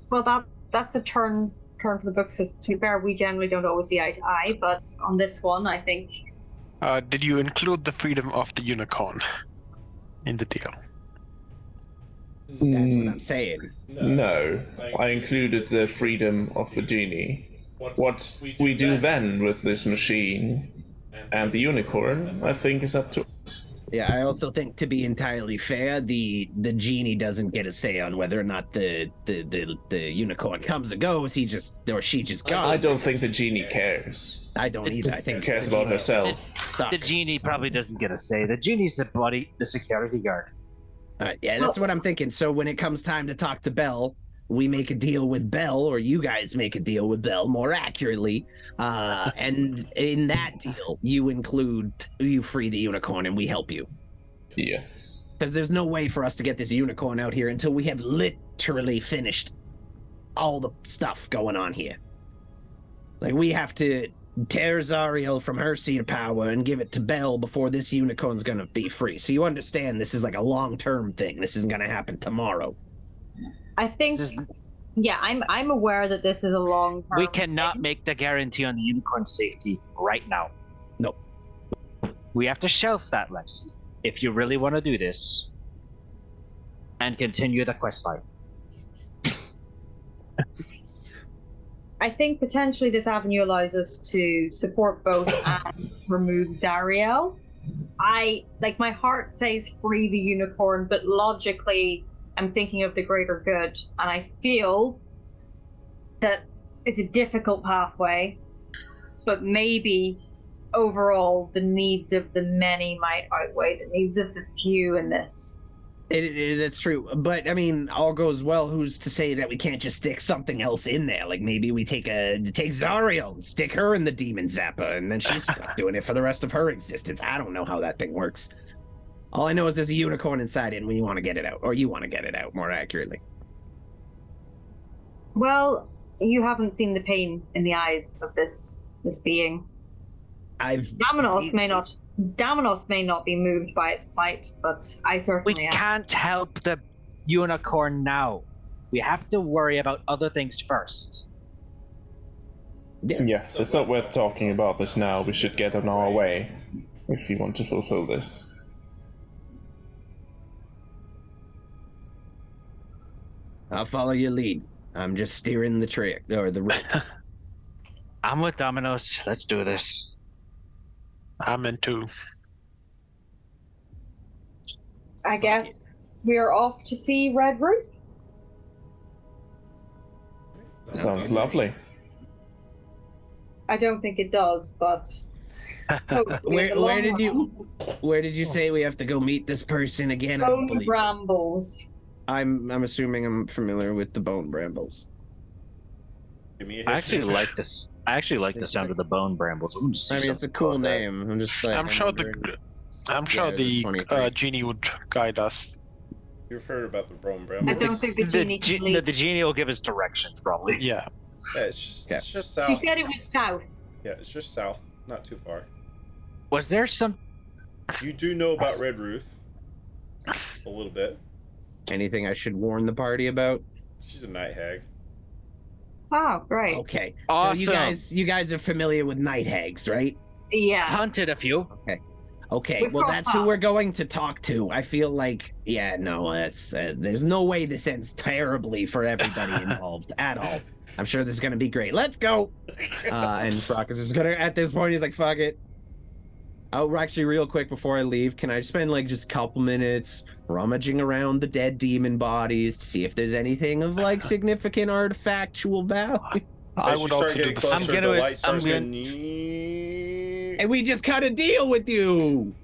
Well, that's a turn for the books, because to be fair, we generally don't always see eye to eye, but on this one, I think... Did you include the freedom of the unicorn in the deal? That's what I'm saying. No, I included the freedom of the genie. What we do then with this machine and the unicorn, I think, is up to us. Yeah, I also think, to be entirely fair, the genie doesn't get a say on whether or not the unicorn comes or goes. She just goes. I don't think the genie cares. I don't either. I think She cares about herself. The genie probably doesn't get a say. The genie's the security guard. Yeah, that's what I'm thinking. So when it comes time to talk to Belle, we make a deal with Belle, or you guys make a deal with Belle, more accurately. And in that deal, you free the unicorn and we help you. Yes. Because there's no way for us to get this unicorn out here until we have literally finished all the stuff going on here. Like, we have to tear Zariel from her seat of power and give it to Belle before this unicorn's gonna be free. So you understand this is like a long-term thing. This isn't gonna happen tomorrow. I think... Yeah, I'm aware that this is a long term. We cannot make the guarantee on the unicorn safety right now. No. We have to shelf that, Lexi, if you really want to do this and continue the quest line. I think potentially this avenue allows us to support both and remove Zariel. My heart says free the unicorn, but logically I'm thinking of the greater good, and I feel that it's a difficult pathway, but maybe overall the needs of the many might outweigh the needs of the few in this. That's true, but I mean, all goes well. Who's to say that we can't just stick something else in there? Like, maybe we take Zariel and stick her in the demon Zapper, and then she's stuck doing it for the rest of her existence. I don't know how that thing works. All I know is there's a unicorn inside it, and we want to get it out, or you want to get it out, more accurately. Well, you haven't seen the pain in the eyes of this being. Damanos may not be moved by its plight, but I certainly am. Can't help the unicorn now. We have to worry about other things first. Yes, it's not worth talking about this now. We should get on our way if you want to fulfill this. I'll follow your lead. I'm just steering the rope. I'm with Domino's. Let's do this. I'm in too. I guess we're off to see Red Ruth. Sounds lovely. I don't think it does, but where did you say we have to go meet this person again? Bone Brambles. I'm assuming I'm familiar with the Bone Brambles. Give me a I history. actually like this. I actually like the sound of the Bone Brambles. It's a cool name. I'm just like, I'm sure the genie would guide us. You've heard about the Bone I Brambles. don't think the genie can lead. The genie will give us directions, probably. Yeah. Yeah, it's just south. She said it was south. Yeah, it's just south, not too far. Was there some? You do know about Red Ruth a little bit. Anything I should warn the party about? She's a night hag. Oh, great. Okay. Awesome. So you guys are familiar with night hags, right? Yes. Hunted a few. Okay. Well, that's who we're going to talk to. I feel like, there's no way this ends terribly for everybody involved at all. I'm sure this is gonna be great. Let's go. And Sprockets is gonna, at this point, he's like, fuck it. Oh, actually, real quick before I leave, can I spend like just a couple minutes rummaging around the dead demon bodies to see if there's anything of like significant artifactual value? I would also do the same. And we just cut a deal with you.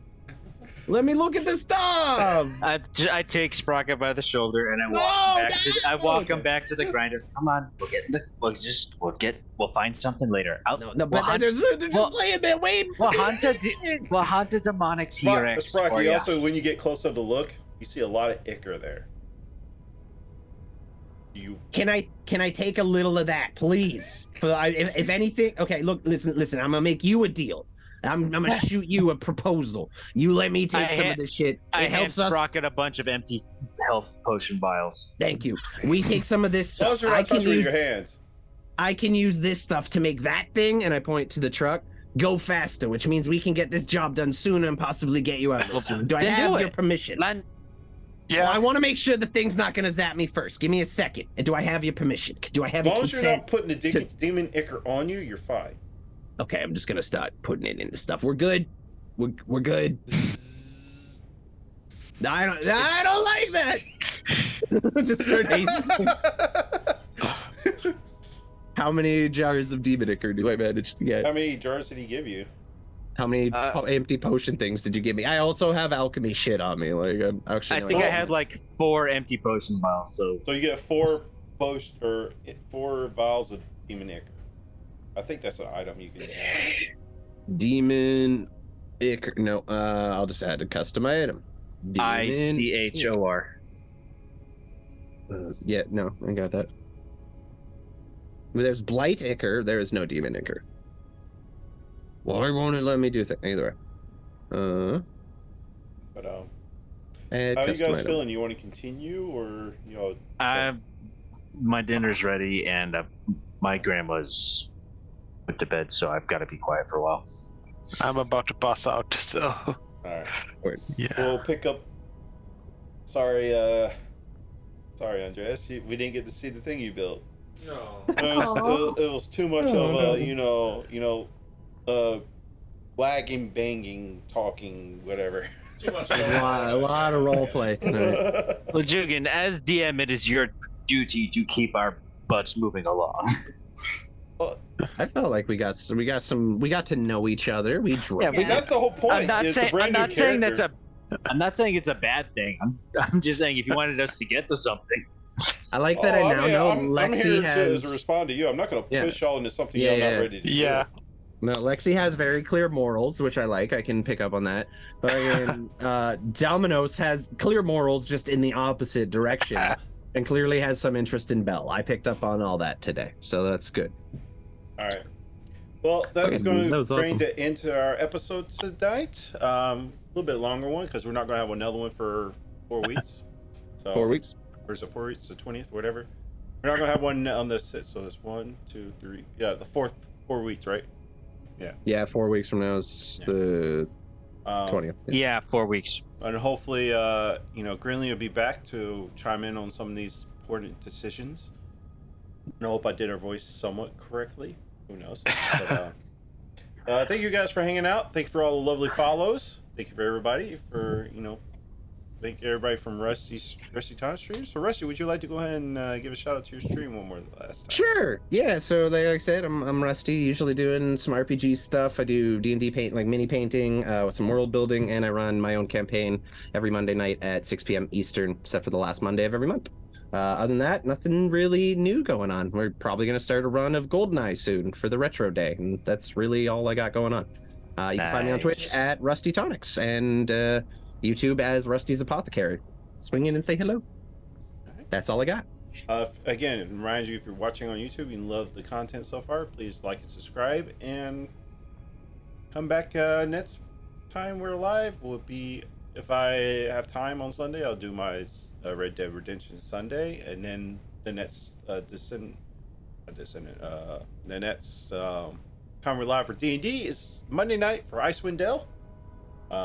Let me look at the stuff. I take Sprocket by the shoulder and I walk him back to the grinder. Come on, we'll find something later. They're just laying there waiting for We'll hunt a demonic T-Rex. Sprocky, also, when you get closer to look, you see a lot of ichor there. Can I take a little of that, please? If anything, okay. Look, listen. I'm gonna make you a deal. I'm gonna shoot you a proposal. You let me take some of this shit. It helps us. Sprocket a bunch of empty health potion vials. Thank you. We take some of this stuff. You're not touching with your hands. I can use this stuff to make that thing, and I point to the truck, go faster, which means we can get this job done sooner and possibly get you out of it soon. Do I have your permission? Yeah. Well, I want to make sure the thing's not going to zap me first. Give me a second. And do I have your permission? Do I have your consent? As long as you're not putting the demon ichor on you, you're fine. Okay, I'm just going to start putting it into stuff. We're good. We're good. I don't like that. Just start hasting. How many jars of demon ichor do I manage to get? How many jars did he give you? How many empty potion things did you give me? I also have alchemy shit on me. Like, I think I had like 4 empty potion vials. So you get 4 vials of demon ichor. I think that's an item you can add. Demon ichor. No, I'll just add a custom item. ICHOR. Yeah, no, I got that. There's blight ichor. There is no demon ichor. Why won't it let me do things? Either way. But how are you guys feeling? You want to continue, or my dinner's ready, and my grandma's put to bed, so I've got to be quiet for a while. I'm about to pass out, so. All right. Yeah. We'll pick up. Sorry, Andreas. We didn't get to see the thing you built. No. It was too much of a, wagging, banging, talking, whatever. Too much. A lot of role play tonight. Well, Jugan, as DM, it is your duty to keep our butts moving along. I felt like we got to know each other. We drank. Yeah, that's the whole point. I'm not saying it's a bad thing. I'm just saying if you wanted us to get to something. I like that. I now know I'm Lexi here has to respond to you. I'm not going to push y'all into something y'all not ready to do. Yeah. No, Lexi has very clear morals, which I like. I can pick up on that. But Domino's has clear morals, just in the opposite direction, and clearly has some interest in Belle. I picked up on all that today, so that's good. All right. Well, that's going to bring awesome. the end to our episode tonight. A little bit longer one because we're not going to have another one for 4 weeks. So 4 weeks. Or is it 4 weeks? The 20th, whatever. We're not going to have one on the 6th. So it's 1, 2, 3. Yeah, the 4 weeks, right? Yeah. Yeah, 4 weeks from now is the 20th. Yeah, 4 weeks. And hopefully, Greenlee will be back to chime in on some of these important decisions. I hope I did her voice somewhat correctly. Who knows? But, thank you guys for hanging out. Thank you for all the lovely follows. Thank you for everybody for, thank you everybody from Rusty Tana stream. So Rusty, would you like to go ahead and give a shout out to your stream one more last time? Sure. Yeah. So like I said, I'm Rusty. Usually doing some RPG stuff. I do D&D paint, like mini painting, with some world building, and I run my own campaign every Monday night at 6 p.m. Eastern, except for the last Monday of every month. Other than that, nothing really new going on. We're probably going to start a run of GoldenEye soon for the Retro Day, and that's really all I got going on. You can find me on Twitch at Rusty Tonics and YouTube as Rusty's Apothecary. Swing in and say hello. That's all I got. Again, it reminds you, if you're watching on YouTube and love the content so far, please like and subscribe, and come back next time we're live. Will be, if I have time on Sunday, I'll do my Red Dead Redemption Sunday, and then the next the next time we're live for D&D is Monday night for Icewind Dale.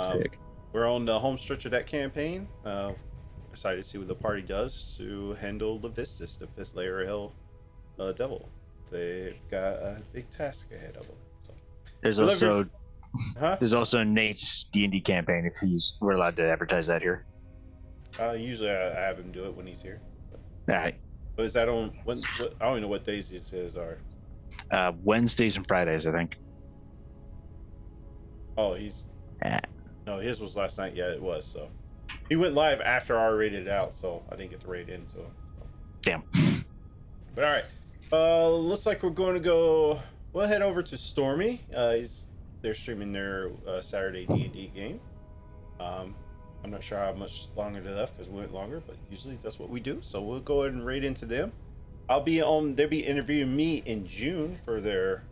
Sick. We're on the home stretch of that campaign. Excited to see what the party does to handle the Vistus, the 5th layer hell devil. They've got a big task ahead of them. So. There's also Nate's D&D campaign, if we're allowed to advertise that here. Usually I have him do it when he's here. All right. But is that on? I don't even know what days it says are. Wednesdays and Fridays, I think. Oh, he's. No, his was last night. Yeah, it was. So he went live after I rated it out, so I didn't get to rate into him. So. Damn. But all right, looks like we're going to go. We'll head over to Stormy. They're streaming their Saturday D&D game. I'm not sure how much longer they left because we went longer, but usually that's what we do. So we'll go ahead and raid into them. They'll be interviewing me in June for their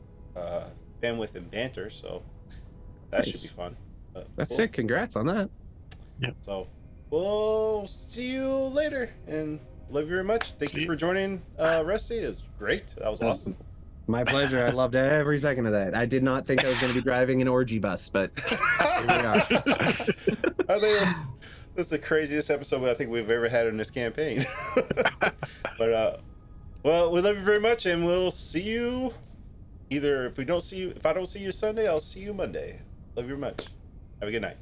bandwidth and banter. So that should be fun. That's cool. sick. Congrats on that. Yep. So we'll see you later, and love you very much. Thank you for joining, Rusty. It was great. That was awesome. My pleasure. I loved every second of that. I did not think I was going to be driving an orgy bus, but here we are. I think this is the craziest episode I think we've ever had in this campaign. But well, we love you very much, and we'll see you either if I don't see you Sunday, I'll see you Monday. Love you very much. Have a good night.